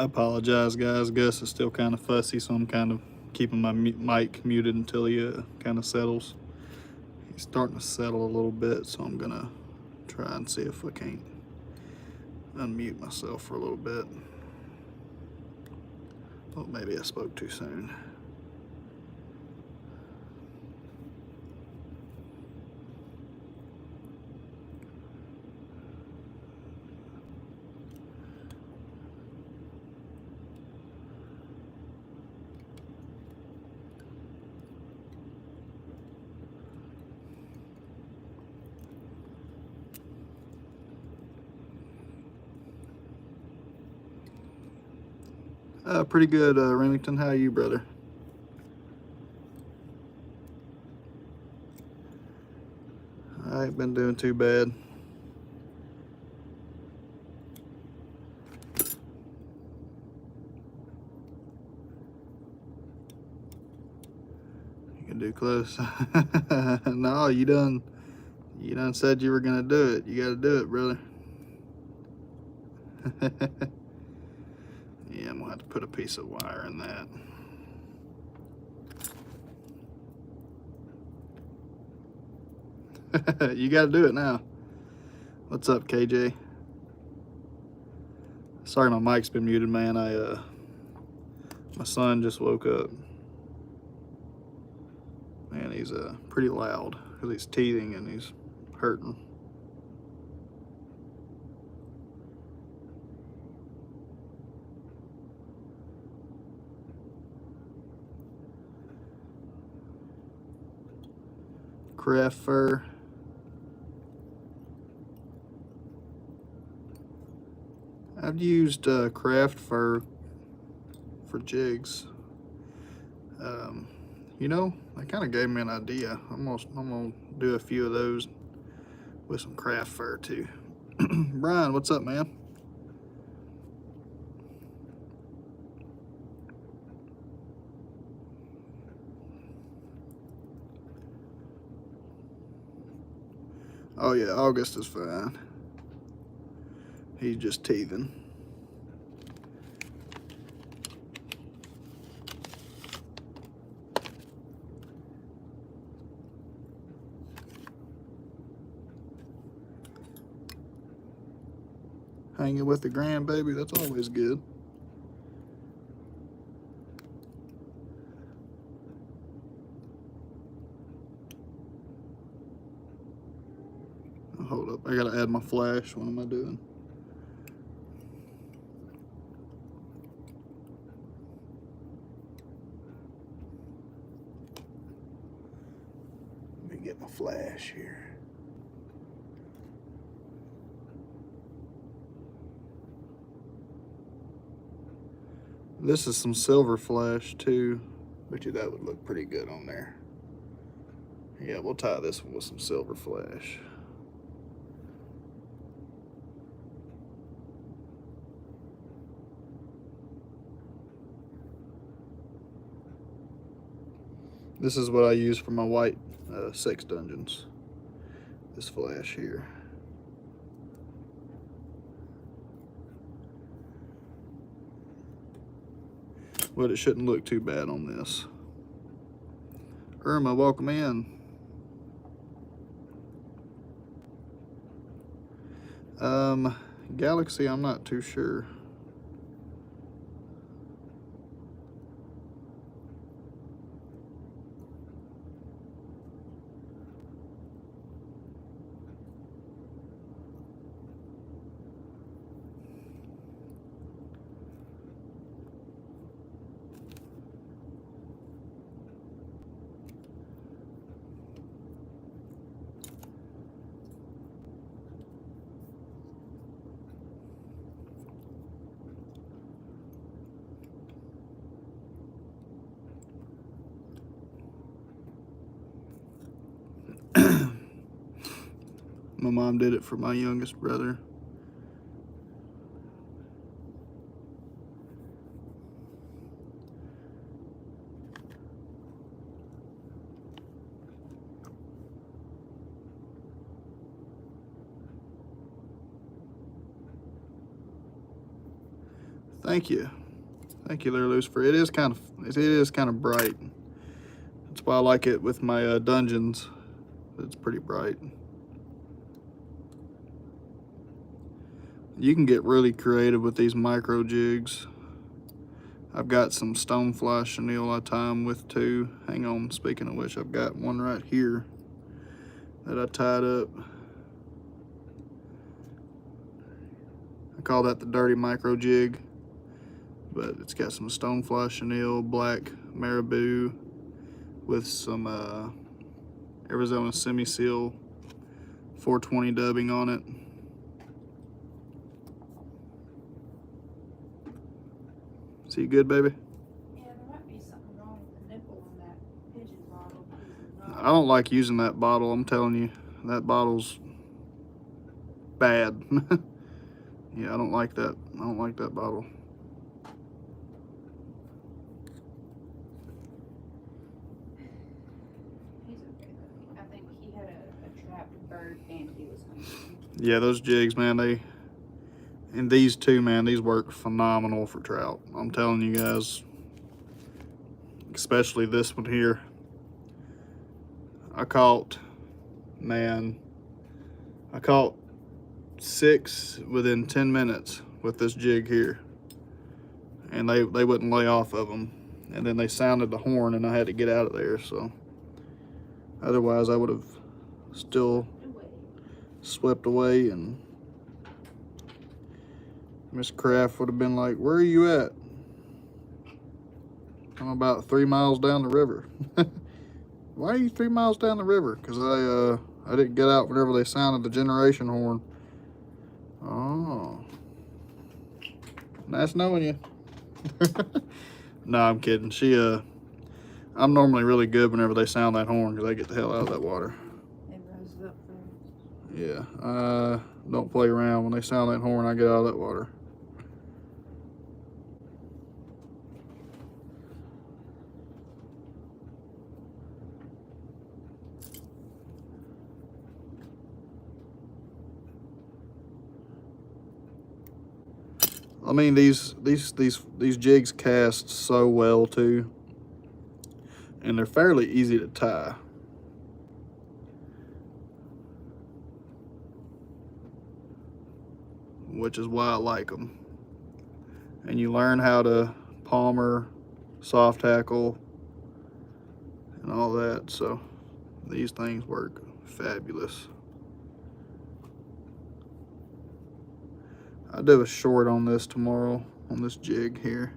I apologize, guys. Gus is still kind of fussy, so I'm kind of keeping my mic muted until he kind of settles. He's starting to settle a little bit, so I'm gonna try and see if I can't unmute myself for a little bit. Oh, maybe I spoke too soon. Pretty good, Remington. How are you, brother? I ain't been doing too bad. You can do close. No, you done said you were gonna do it. You gotta do it, brother. Yeah, I'm gonna have to put a piece of wire in that. You gotta do it now. What's up, KJ? Sorry, my mic's been muted, man. My son just woke up. Man, he's pretty loud because he's teething and he's hurting. Craft fur. I've used craft fur for jigs. You know, that kind of gave me an idea. I'm gonna do a few of those with some craft fur too. Brian, what's up, man? Oh yeah, August is fine. He's just teething. Hanging with the grandbaby, that's always good. Oh, hold up, I gotta add my flash. What am I doing? Let me get my flash here. This is some silver flash too. Bet you that would look pretty good on there. Yeah, we'll tie this one with some silver flash. This is what I use for my white 6 dungeons. This flash here. But it shouldn't look too bad on this. Irma, welcome in. Galaxy, I'm not too sure. My mom did it for my youngest brother. Thank you there, Lucifer. It is kind of bright. That's why I like it with my dungeons. It's pretty bright. You can get really creative with these micro jigs. I've got some stonefly chenille I tie them with too. Hang on, speaking of which, I've got one right here that I tied up. I call that the dirty micro jig, but it's got some stonefly chenille, black marabou with some Arizona semi-seal 420 dubbing on it. See you good, baby? Yeah, there might be something wrong with the nipple on that pigeon bottle. I don't like using that bottle. I'm telling you, that bottle's bad. Yeah, I don't like that. I don't like that bottle. He's okay though. I think he had a trapped bird and he was hungry. Yeah, those jigs, man, and these two, man, these work phenomenal for trout. I'm telling you guys, especially this one here. I caught 6 within 10 minutes with this jig here, and they wouldn't lay off of them, and then they sounded the horn and I had to get out of there. So otherwise I would have still swept away, and Miss Kraft would have been like, "Where are you at?" I'm about 3 miles down the river. Why are you 3 miles down the river? Because I didn't get out whenever they sounded the generation horn. Oh, nice knowing you. No, I'm kidding. I'm normally really good whenever they sound that horn because I get the hell out of that water. It rose up fast. Yeah, don't play around. When they sound that horn, I get out of that water. I mean, these jigs cast so well too, and they're fairly easy to tie. Which is why I like them. And you learn how to palmer, soft tackle, and all that. So these things work fabulous. I'll do a short on this tomorrow, on this jig here.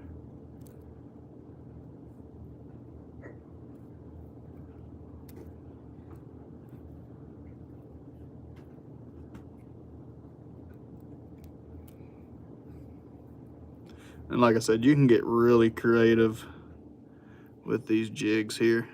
And like I said, you can get really creative with these jigs here.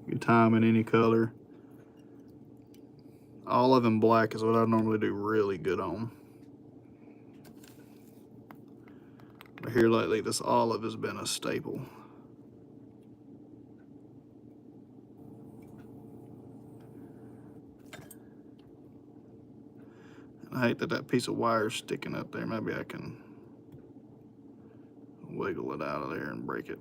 You tie them in any color. Olive and black is what I normally do really good on. But here lately, this olive has been a staple. And I hate that piece of wire is sticking up there. Maybe I can wiggle it out of there and break it.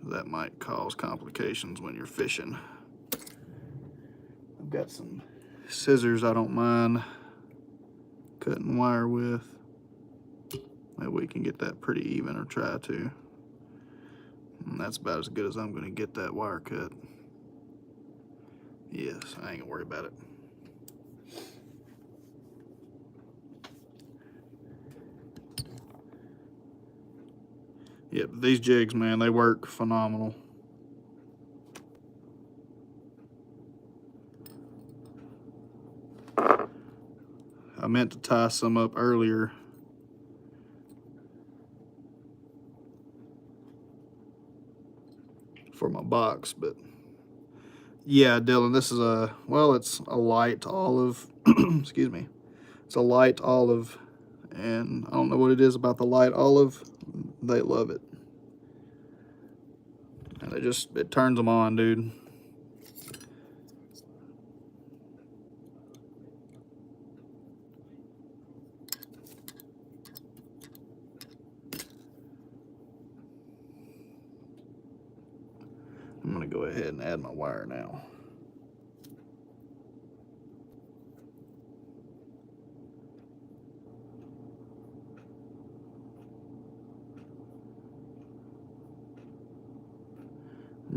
That might cause complications when you're fishing. I've got some scissors I don't mind cutting wire with. Maybe we can get that pretty even, or try to. And that's about as good as I'm gonna get that wire cut. Yes, I ain't gonna worry about it. Yep, these jigs, man, they work phenomenal. I meant to tie some up earlier. For my box, but yeah, Dylan, this is it's a light olive, excuse me, It's a light olive, and I don't know what it is about the light olive. They love it. And it turns them on, dude. I'm gonna go ahead and add my wire now.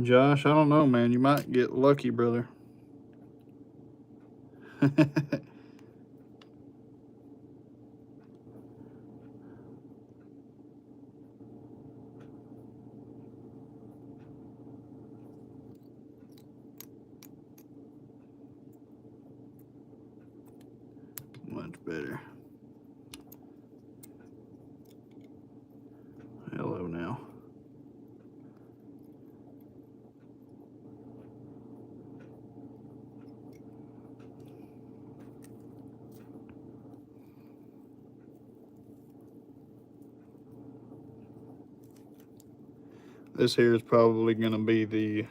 Josh, I don't know, man. You might get lucky, brother. Much better. Hello now. This here is probably going to be the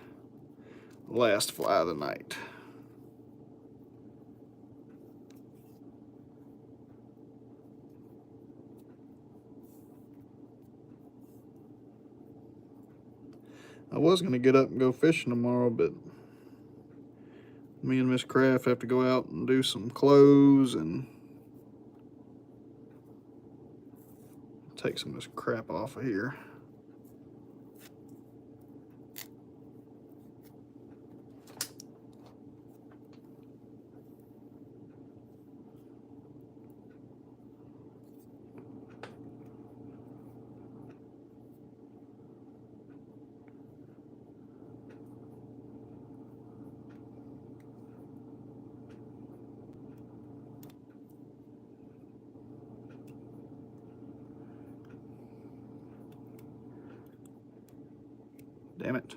last fly of the night. I was going to get up and go fishing tomorrow, but me and Miss Craft have to go out and do some clothes and take some of this crap off of here. Damn it.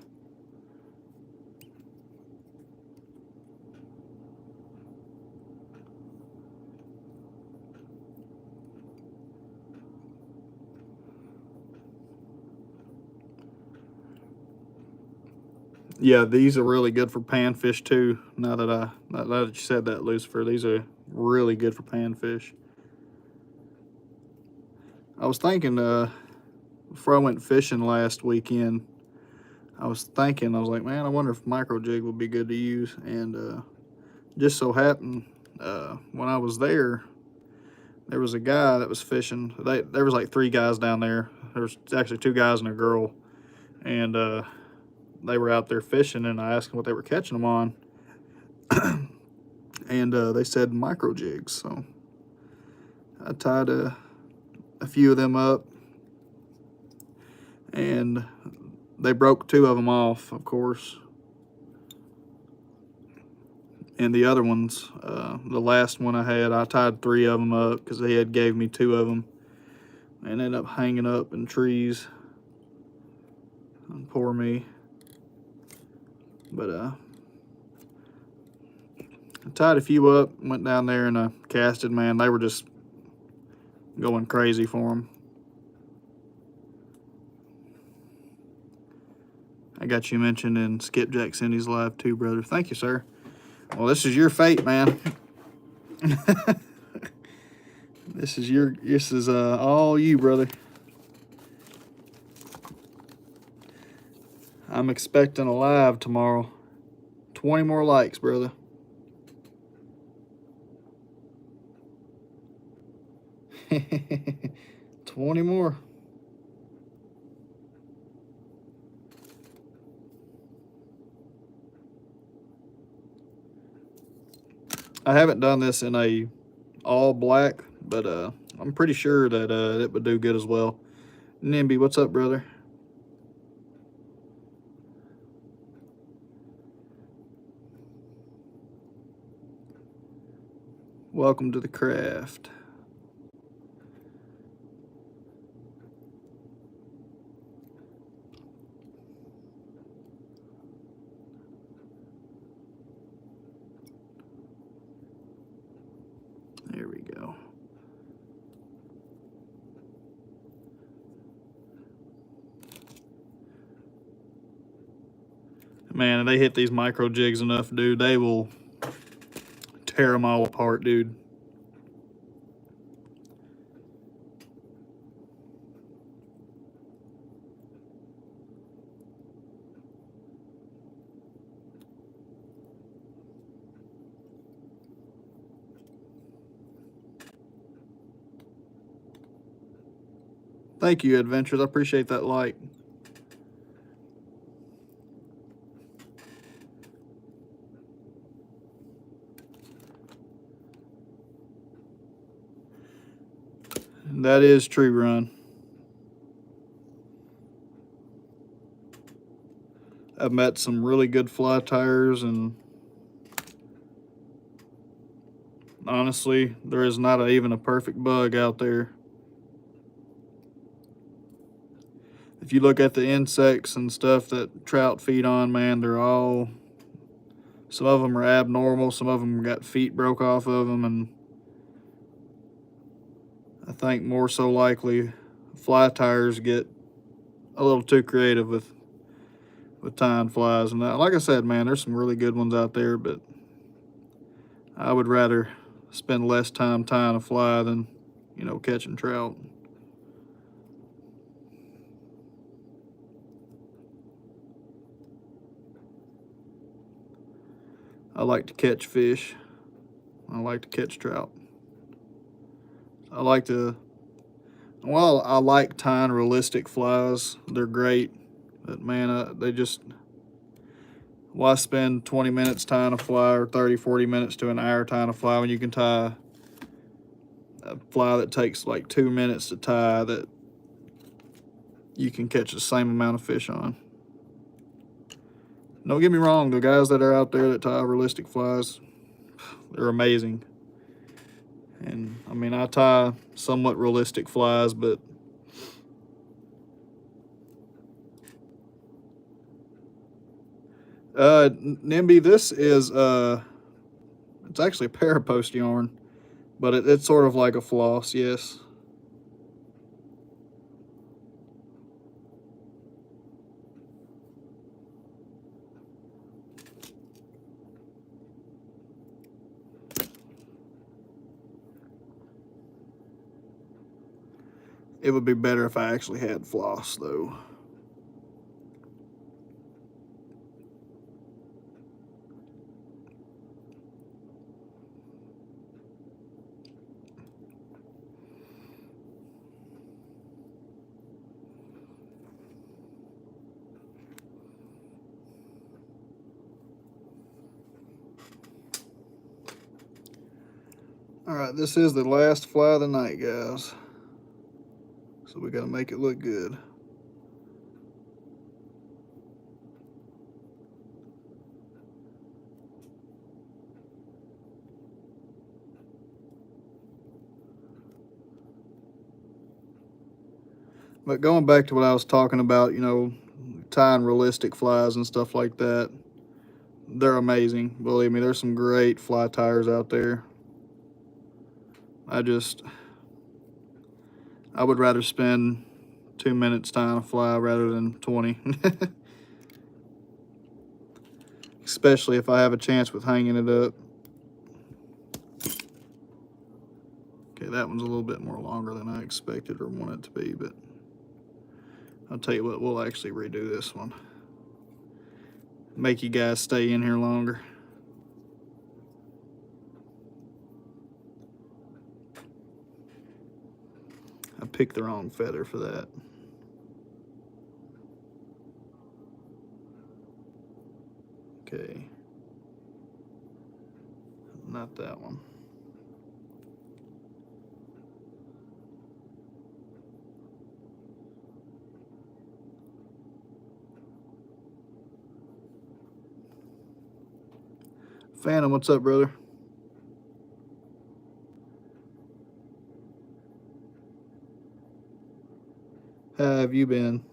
Yeah, these are really good for panfish too. Now that you said that, Lucifer, these are really good for panfish. I was thinking before I went fishing last weekend, I was like, man, I wonder if micro jig would be good to use. And just so happened, when I was there was a guy that was fishing. There was like 3 guys down there. There was actually 2 guys and a girl, and they were out there fishing. And I asked them what they were catching them on, and they said micro jigs. So I tied a few of them up, and they broke 2 of them off, of course. And the other ones, the last one I had, I tied 3 of them up because they had gave me 2 of them, and ended up hanging up in trees. And poor me. But I tied a few up, went down there and casted. Man, they were just going crazy for them. I got you mentioned in Skipjack Cindy's live too, brother. Thank you, sir. Well, this is your fate, man. This is all you, brother. I'm expecting a live tomorrow. 20 more likes, brother. $20 more. I haven't done this in a all black, but I'm pretty sure that it would do good as well. Nimby, what's up, brother? Welcome to the craft. There we go. Man, and they hit these micro jigs enough, dude, they will tear them all apart, dude. Thank you, Adventures. I appreciate that like. And that is Tree Run. I've met some really good fly tires, and honestly, there is not even a perfect bug out there. If you look at the insects and stuff that trout feed on, man, they're all, some of them are abnormal, some of them got feet broke off of them, and I think more so likely fly tires get a little too creative with tying flies. And that, like I said, man, there's some really good ones out there, but I would rather spend less time tying a fly than, you know, catching trout. I like to catch fish. I like to catch trout. I like to, well, I like tying realistic flies. They're great, but man, they just, why spend 20 minutes tying a fly, or 30, 40 minutes to an hour tying a fly, when you can tie a fly that takes like 2 minutes to tie that you can catch the same amount of fish on. Don't get me wrong, the guys that are out there that tie realistic flies, they're amazing. And I mean, I tie somewhat realistic flies, but NIMBY, this is it's actually a parapost yarn, but it's sort of like a floss, yes. It would be better if I actually had floss, though. All right, this is the last fly of the night, guys. So we gotta make it look good. But going back to what I was talking about, you know, tying realistic flies and stuff like that, they're amazing. Believe me, there's some great fly tires out there. I would rather spend 2 minutes tying a fly rather than 20. Especially if I have a chance with hanging it up. Okay, that one's a little bit more longer than I expected or wanted it to be, but I'll tell you what, we'll actually redo this one. Make you guys stay in here longer. I picked the wrong feather for that. Okay. Not that one. Phantom, what's up, brother? How have you been?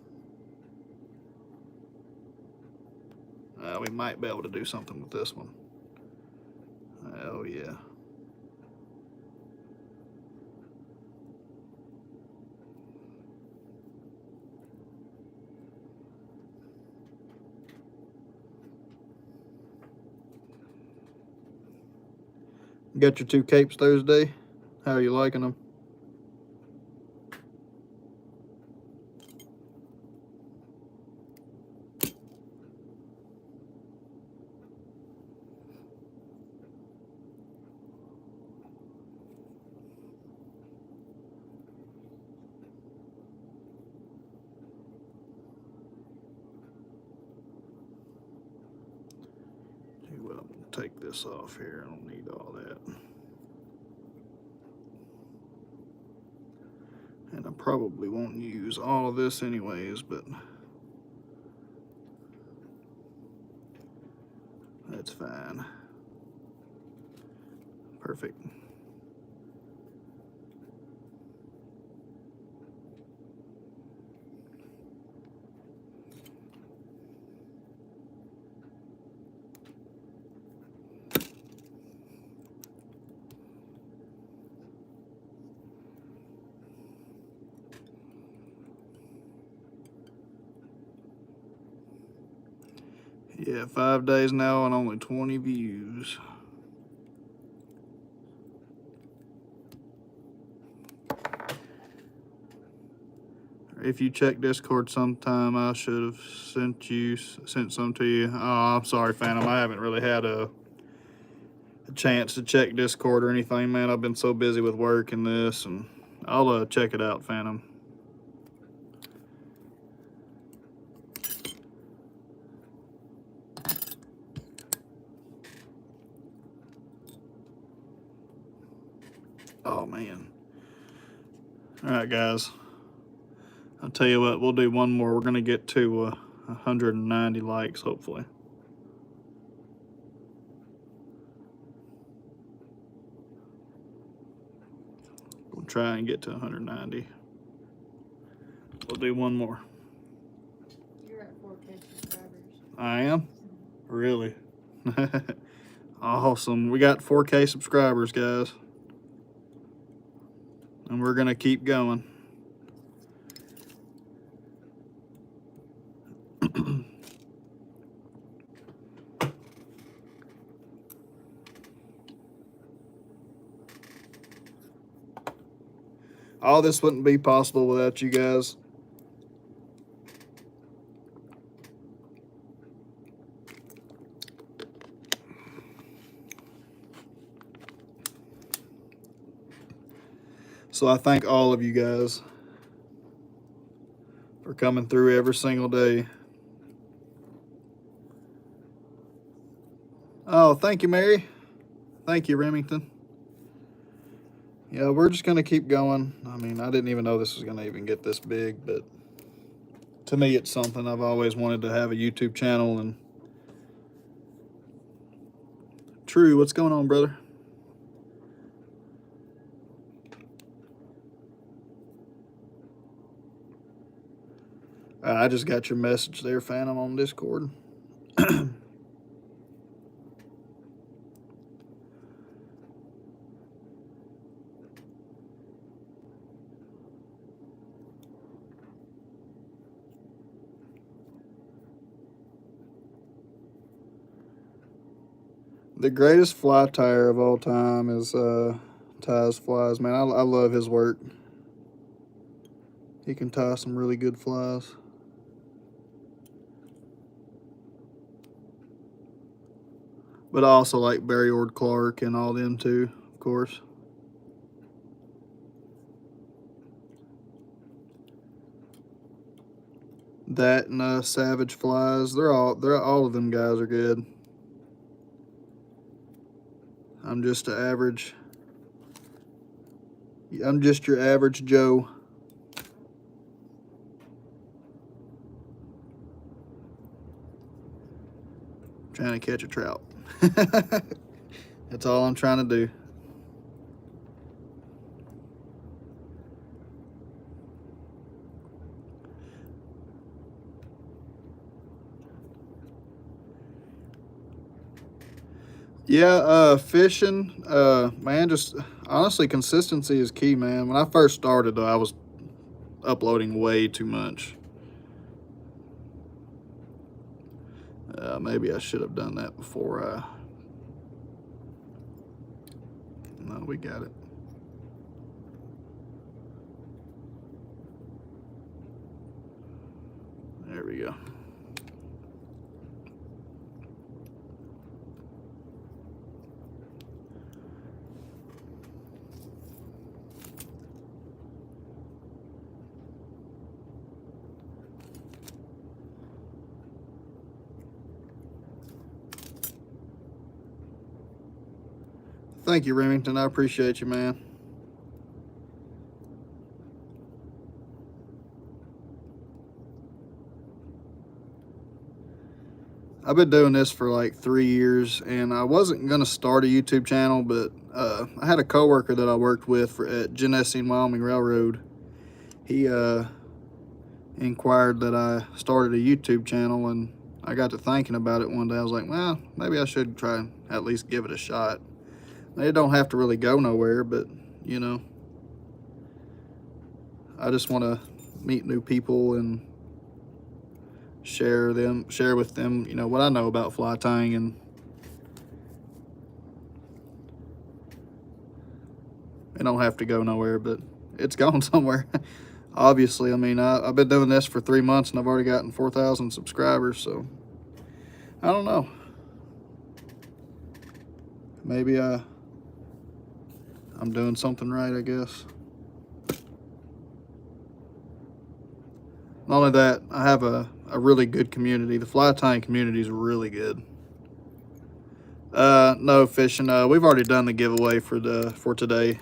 We might be able to do something with this one. Oh, yeah. got your 2 capes Thursday. How are you liking them? Well, I'm gonna take this off here. I don't need all that. And I probably won't use all of this anyways, but that's fine. Perfect. Yeah, 5 days now and only 20 views. If you check Discord sometime, I should have sent some to you. Oh, I'm sorry, Phantom. I haven't really had a chance to check Discord or anything, man. I've been so busy with work and this, and I'll check it out, Phantom. Oh, man. All right, guys. I'll tell you what, we'll do one more. We're going to get to 190 likes, hopefully. We'll try and get to 190. We'll do one more. You're at 4K subscribers. I am? Really? Awesome. We got 4K subscribers, guys. And we're going to keep going. All this wouldn't be possible without you guys. So I thank all of you guys for coming through every single day. Oh, thank you, Mary. Thank you, Remington. Yeah, we're just going to keep going. I mean, I didn't even know this was going to even get this big, but to me, it's something. I've always wanted to have a YouTube channel. And True, what's going on, brother? I just got your message there, Phantom, on Discord. The greatest fly tire of all time is Ty's Flies, man. I love his work. He can tie some really good flies. But I also like Barry Ord Clark and all them too, of course. That and Savage Flies, they're all of them guys are good. I'm just your average Joe. Trying to catch a trout. That's all I'm trying to do. Yeah, fishing, man, just honestly, consistency is key, man. When I first started, I was uploading way too much. Maybe I should have done that before I No, we got it. There we go. Thank you, Remington. I appreciate you, man. I've been doing this for like 3 years, and I wasn't gonna start a YouTube channel, but I had a coworker that I worked with at Genesee and Wyoming Railroad. He inquired that I started a YouTube channel, and I got to thinking about it one day. I was like, well, maybe I should try and at least give it a shot. It don't have to really go nowhere, but you know, I just want to meet new people and share with them, you know, what I know about fly tying. And it don't have to go nowhere, but it's gone somewhere. Obviously, I mean, I've been doing this for 3 months and I've already gotten 4,000 subscribers, so I don't know. Maybe I'm doing something right, I guess. Not only that, I have a really good community. The fly tying community is really good. No fishing. We've already done the giveaway for today.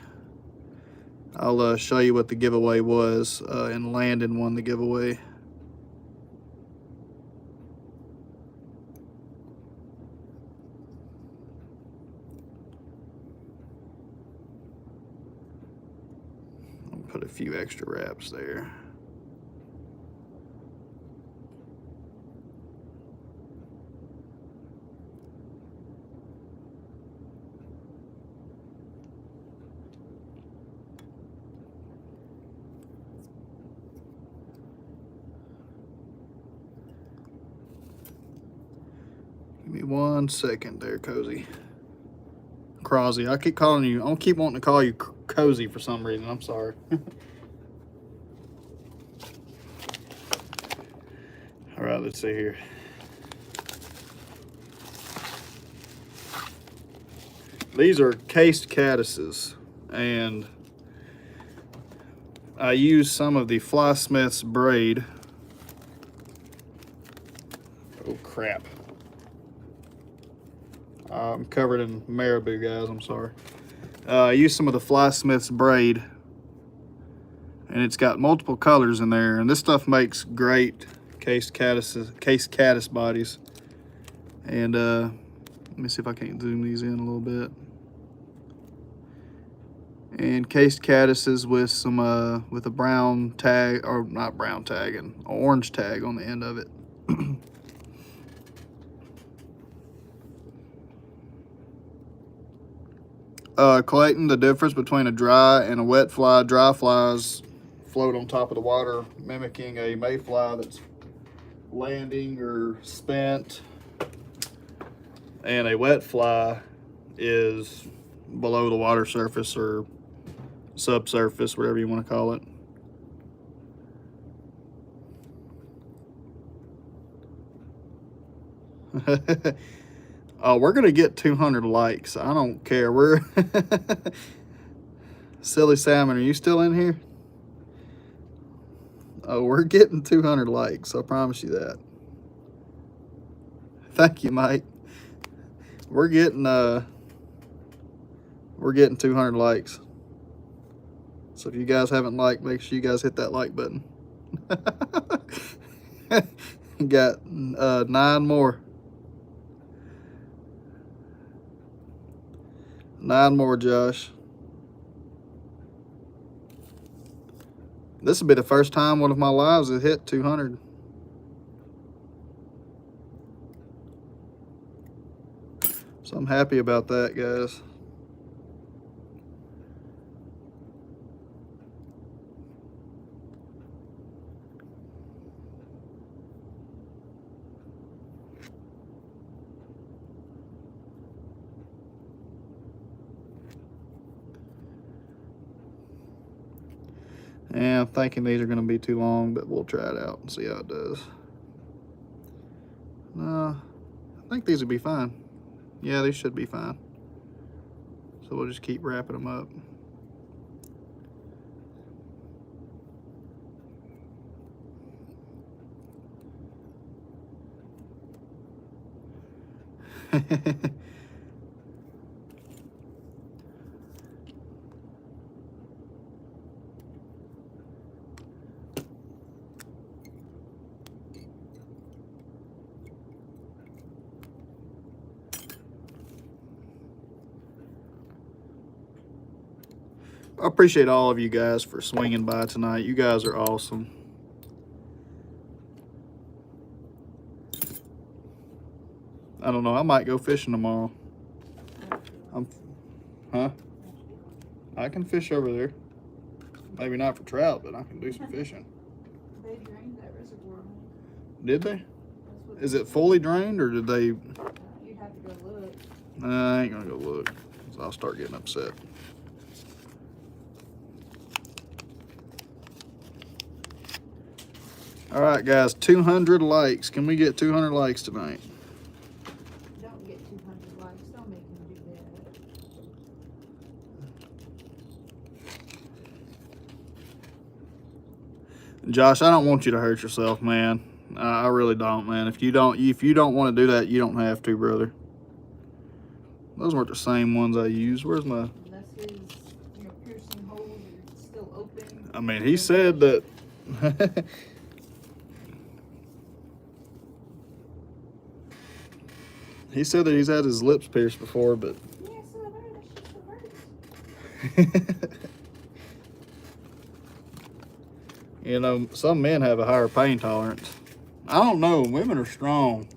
I'll show you what the giveaway was, and Landon won the giveaway. I'll put a few extra wraps there. Give me 1 second there, Cozy. Crosby. I keep calling you. I'll keep wanting to call you Cozy for some reason. I'm sorry. All right, let's see here. These are cased caddises, and I use some of the Fly Smith's braid. Oh crap. I'm covered in marabou, guys. I'm sorry. I use some of the Fly Smith's braid, and it's got multiple colors in there. And this stuff makes great cased caddis bodies. And let me see if I can't zoom these in a little bit. And cased caddises with some with a brown tag, or not brown tag, an orange tag on the end of it. Clayton, the difference between a dry and a wet fly. Dry flies float on top of the water, mimicking a mayfly that's landing or spent. And a wet fly is below the water surface or subsurface, whatever you want to call it. Oh, we're gonna get 200 likes. I don't care. We're Silly Salmon, are you still in here? Oh, we're getting 200 likes. I promise you that. Thank you, Mike. We're getting 200 likes. So if you guys haven't liked, make sure you guys hit that like button. Got 9 more. 9 more, Josh. This will be the first time one of my lives has hit 200. So I'm happy about that, guys. Yeah, I'm thinking these are going to be too long, but we'll try it out and see how it does. I think these will be fine. Yeah, these should be fine. So we'll just keep wrapping them up. I appreciate all of you guys for swinging by tonight. You guys are awesome. I don't know. I might go fishing tomorrow. Huh? I can fish over there. Maybe not for trout, but I can do some fishing. They drained that reservoir. Did they? Is it fully drained, or did they? You'd have to go look. I ain't gonna go look, 'cause I'll start getting upset. All right, guys, 200 likes. Can we get 200 likes tonight? Don't get 200 likes. Don't make me do that. Josh, I don't want you to hurt yourself, man. I really don't, man. If you don't want to do that, you don't have to, brother. Those weren't the same ones I used. Where's my? Unless his, piercing holes are still open. I mean, he said that. He said that he's had his lips pierced before, but. Yeah, so I've heard that shit still hurts. Some men have a higher pain tolerance. I don't know. Women are strong.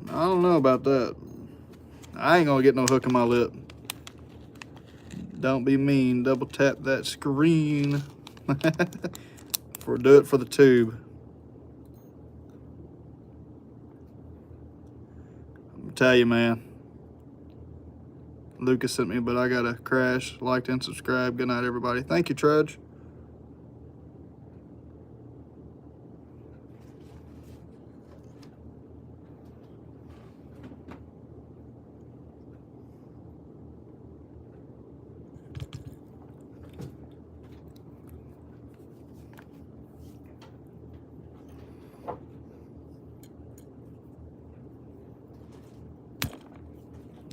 I don't know about that. I ain't gonna get no hook in my lip. Don't be mean. Double tap that screen. Do it for the tube. I'm gonna tell you, man. Lucas sent me, but I gotta crash. Like and subscribe. Good night, everybody. Thank you, Trudge.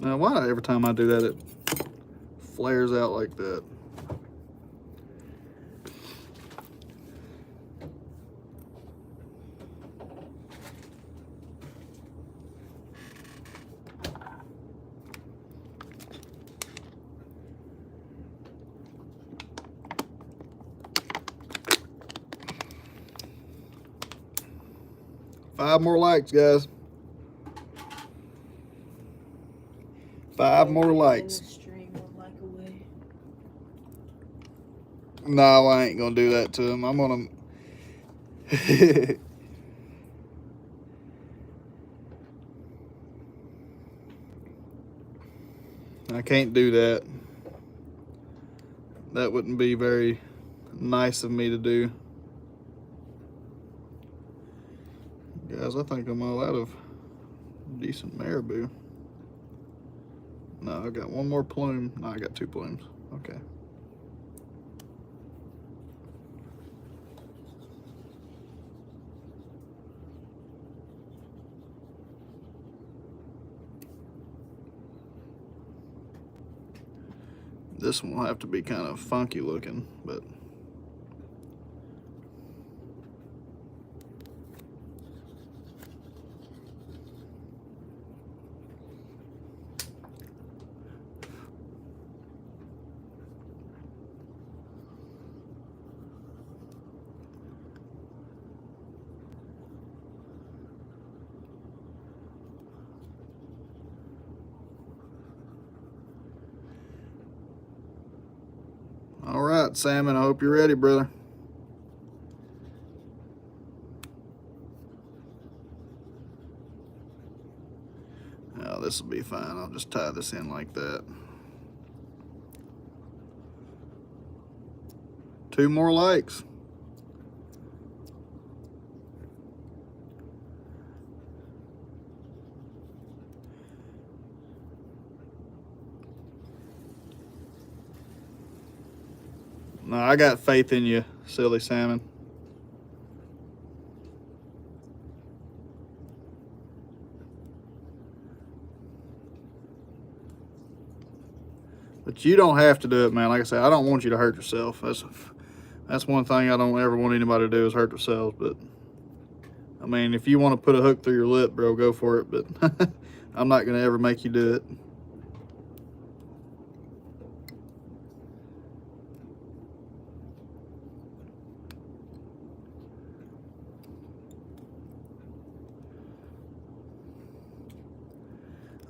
Now, why every time I do that, it flares out like that? Five more likes, guys. 5 more likes. No, I ain't gonna do that to him. I'm gonna. I can't do that. That wouldn't be very nice of me to do. Guys, I think I'm all out of decent marabou. No, I got one more plume. No, I got 2 plumes. Okay. This one will have to be kind of funky looking, but all right, Salmon, I hope you're ready, brother. Oh, this will be fine. I'll just tie this in like that. 2 more likes. No, I got faith in you, silly salmon. But you don't have to do it, man. Like I said, I don't want you to hurt yourself. That's one thing I don't ever want anybody to do is hurt themselves. But I mean, if you want to put a hook through your lip, bro, go for it. But I'm not gonna ever make you do it.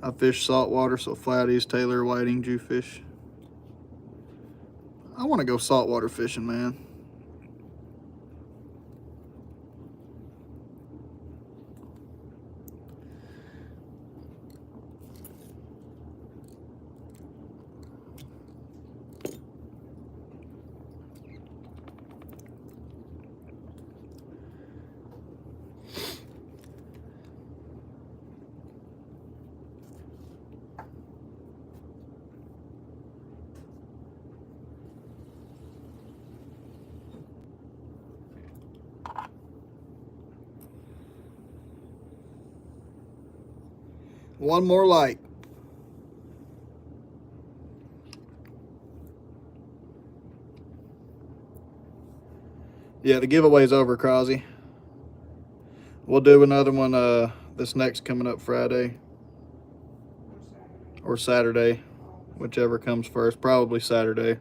I fish saltwater, so flaties, tailor, whiting, jewfish. I want to go saltwater fishing, man. One more like. Yeah, the giveaway's over, Crosby. We'll do another one this next coming up Friday or Saturday, whichever comes first. Probably Saturday.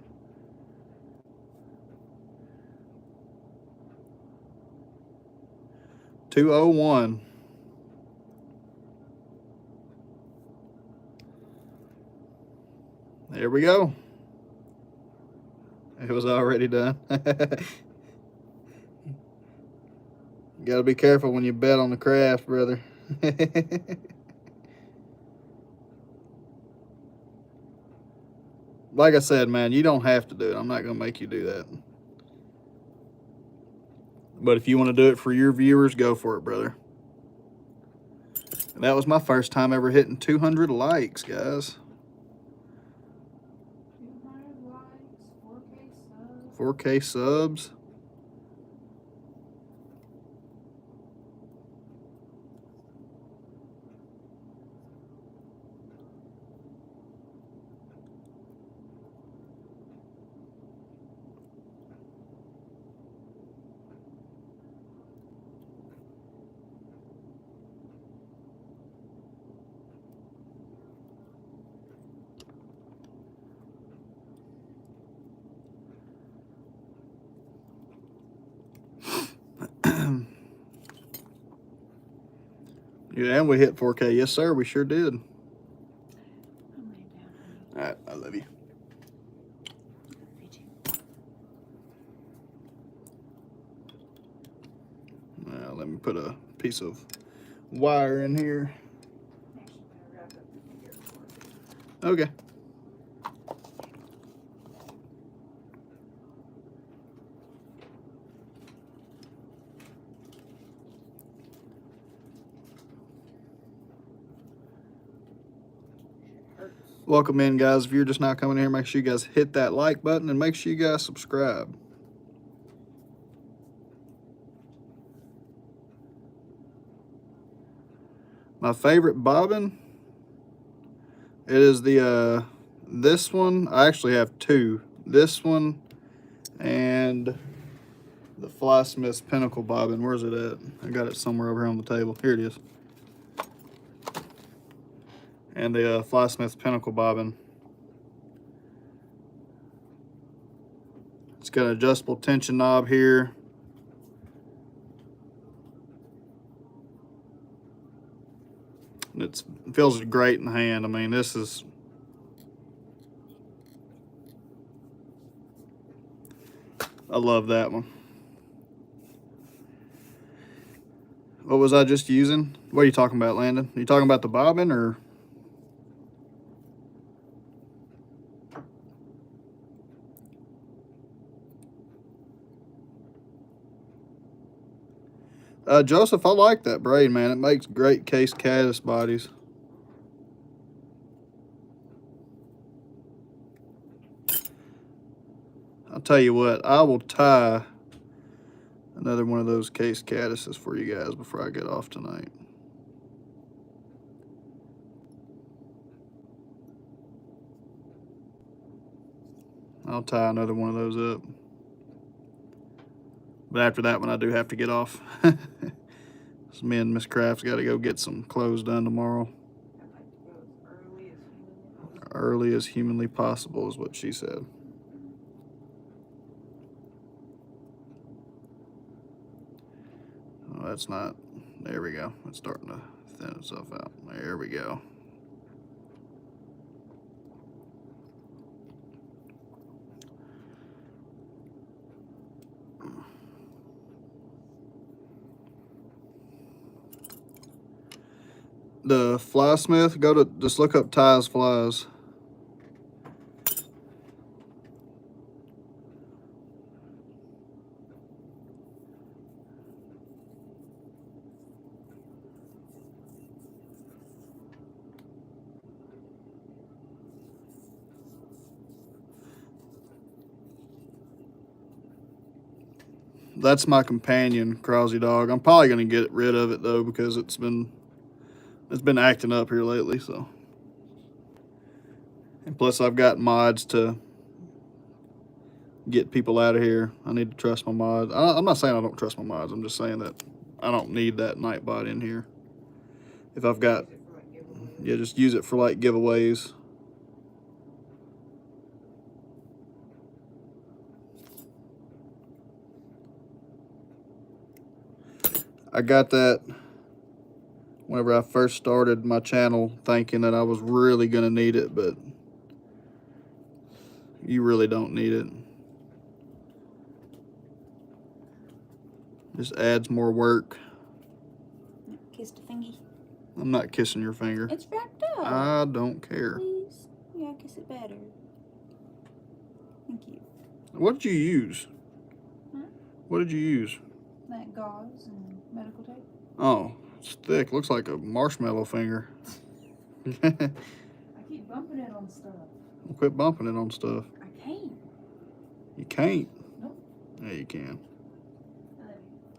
$201. There we go. It was already done. You gotta be careful when you bet on the craft, brother. Like I said, man, you don't have to do it. I'm not gonna make you do that. But if you want to do it for your viewers, go for it, brother. And that was my first time ever hitting 200 likes, guys. 200 likes, 4K subs. 4K subs. Yeah, and we hit 4K. Yes, sir, we sure did. I'm laying down, honey. All right, I love you. Me too. Now, let me put a piece of wire in here. Actually, I'm gonna wrap up the video for you. Okay. Welcome in, guys. If you're just now coming here, make sure you guys hit that like button and make sure you guys subscribe. My favorite bobbin, it is the this one. I actually have two. This one and the Flysmith's Pinnacle bobbin. Where's it at? I got it somewhere over here on the table. Here it is. And the Flysmith's Pinnacle bobbin. It's got an adjustable tension knob here. It feels great in the hand. I mean, this is... I love that one. What was I just using? What are you talking about, Landon? Are you talking about the bobbin or... Joseph, I like that braid, man. It makes great case caddis bodies. I'll tell you what, I will tie another one of those case caddises for you guys before I get off tonight. I'll tie another one of those up. But after that one, I do have to get off. So me and Miss Crafts got to go get some clothes done tomorrow. Early as humanly possible is what she said. Oh, that's not. There we go. It's starting to thin itself out. There we go. The flysmith, go to just look up Ty's Flies. That's my companion, Krause Dog. I'm probably gonna get rid of it though because it's been acting up here lately. So, and plus I've got mods to get people out of here. I need to trust my mods. I'm not saying I don't trust my mods. I'm just saying that I don't need that Nightbot in here. If I've got, yeah, just use it for like giveaways. I got that whenever I first started my channel, thinking that I was really going to need it, but you really don't need it. Just adds more work. Kiss the fingy. I'm not kissing your finger. It's wrapped up. I don't care. Please. Yeah, kiss it better. Thank you. What did you use? Huh? What did you use? That gauze and medical tape. Oh, it's thick. Looks like a marshmallow finger. I keep bumping it on stuff. Quit bumping it on stuff. I can't. You can't? Nope. Yeah, you can.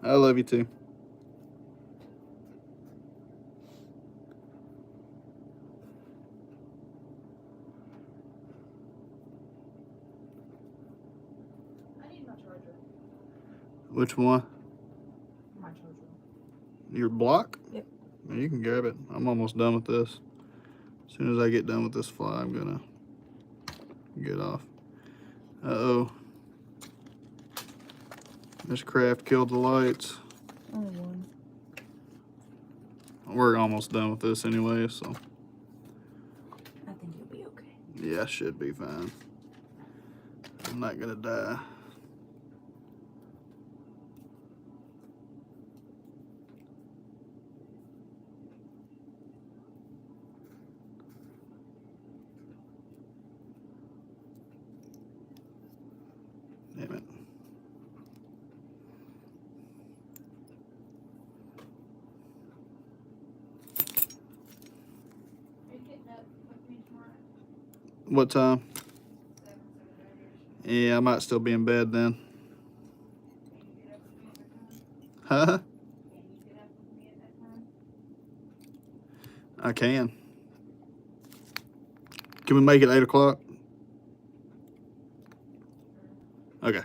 I love you. I love you too. I need my charger. Which one? My charger. Your block? Yep. Yeah, you can grab it. I'm almost done with this. As soon as I get done with this fly, I'm gonna get off. Uh-oh. Miss Craft killed the lights. Only one. We're almost done with this anyway, so. I think you'll be okay. Yeah, should be fine. I'm not gonna die. Damn it. Are you getting up with me tomorrow? What time? 7:30. Yeah, I might still be in bed then. Can you get up with me at that time? Huh? Can you get up with me at that time? I can. Can we make it 8 o'clock? Okay.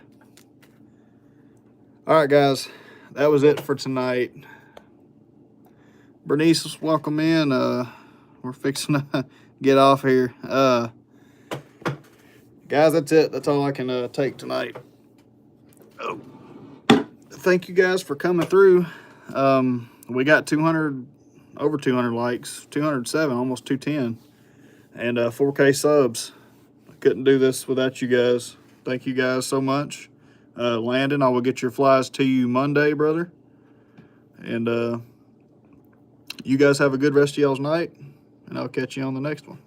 All right, guys. That was it for tonight. Bernice, welcome in. We're fixing to get off here. Guys, that's it. That's all I can take tonight. Oh. Thank you guys for coming through. We got 200, over 200 likes, 207, almost 210, and 4K subs. I couldn't do this without you guys. Thank you guys so much. Landon, I will get your flies to you Monday, brother. And you guys have a good rest of y'all's night, and I'll catch you on the next one.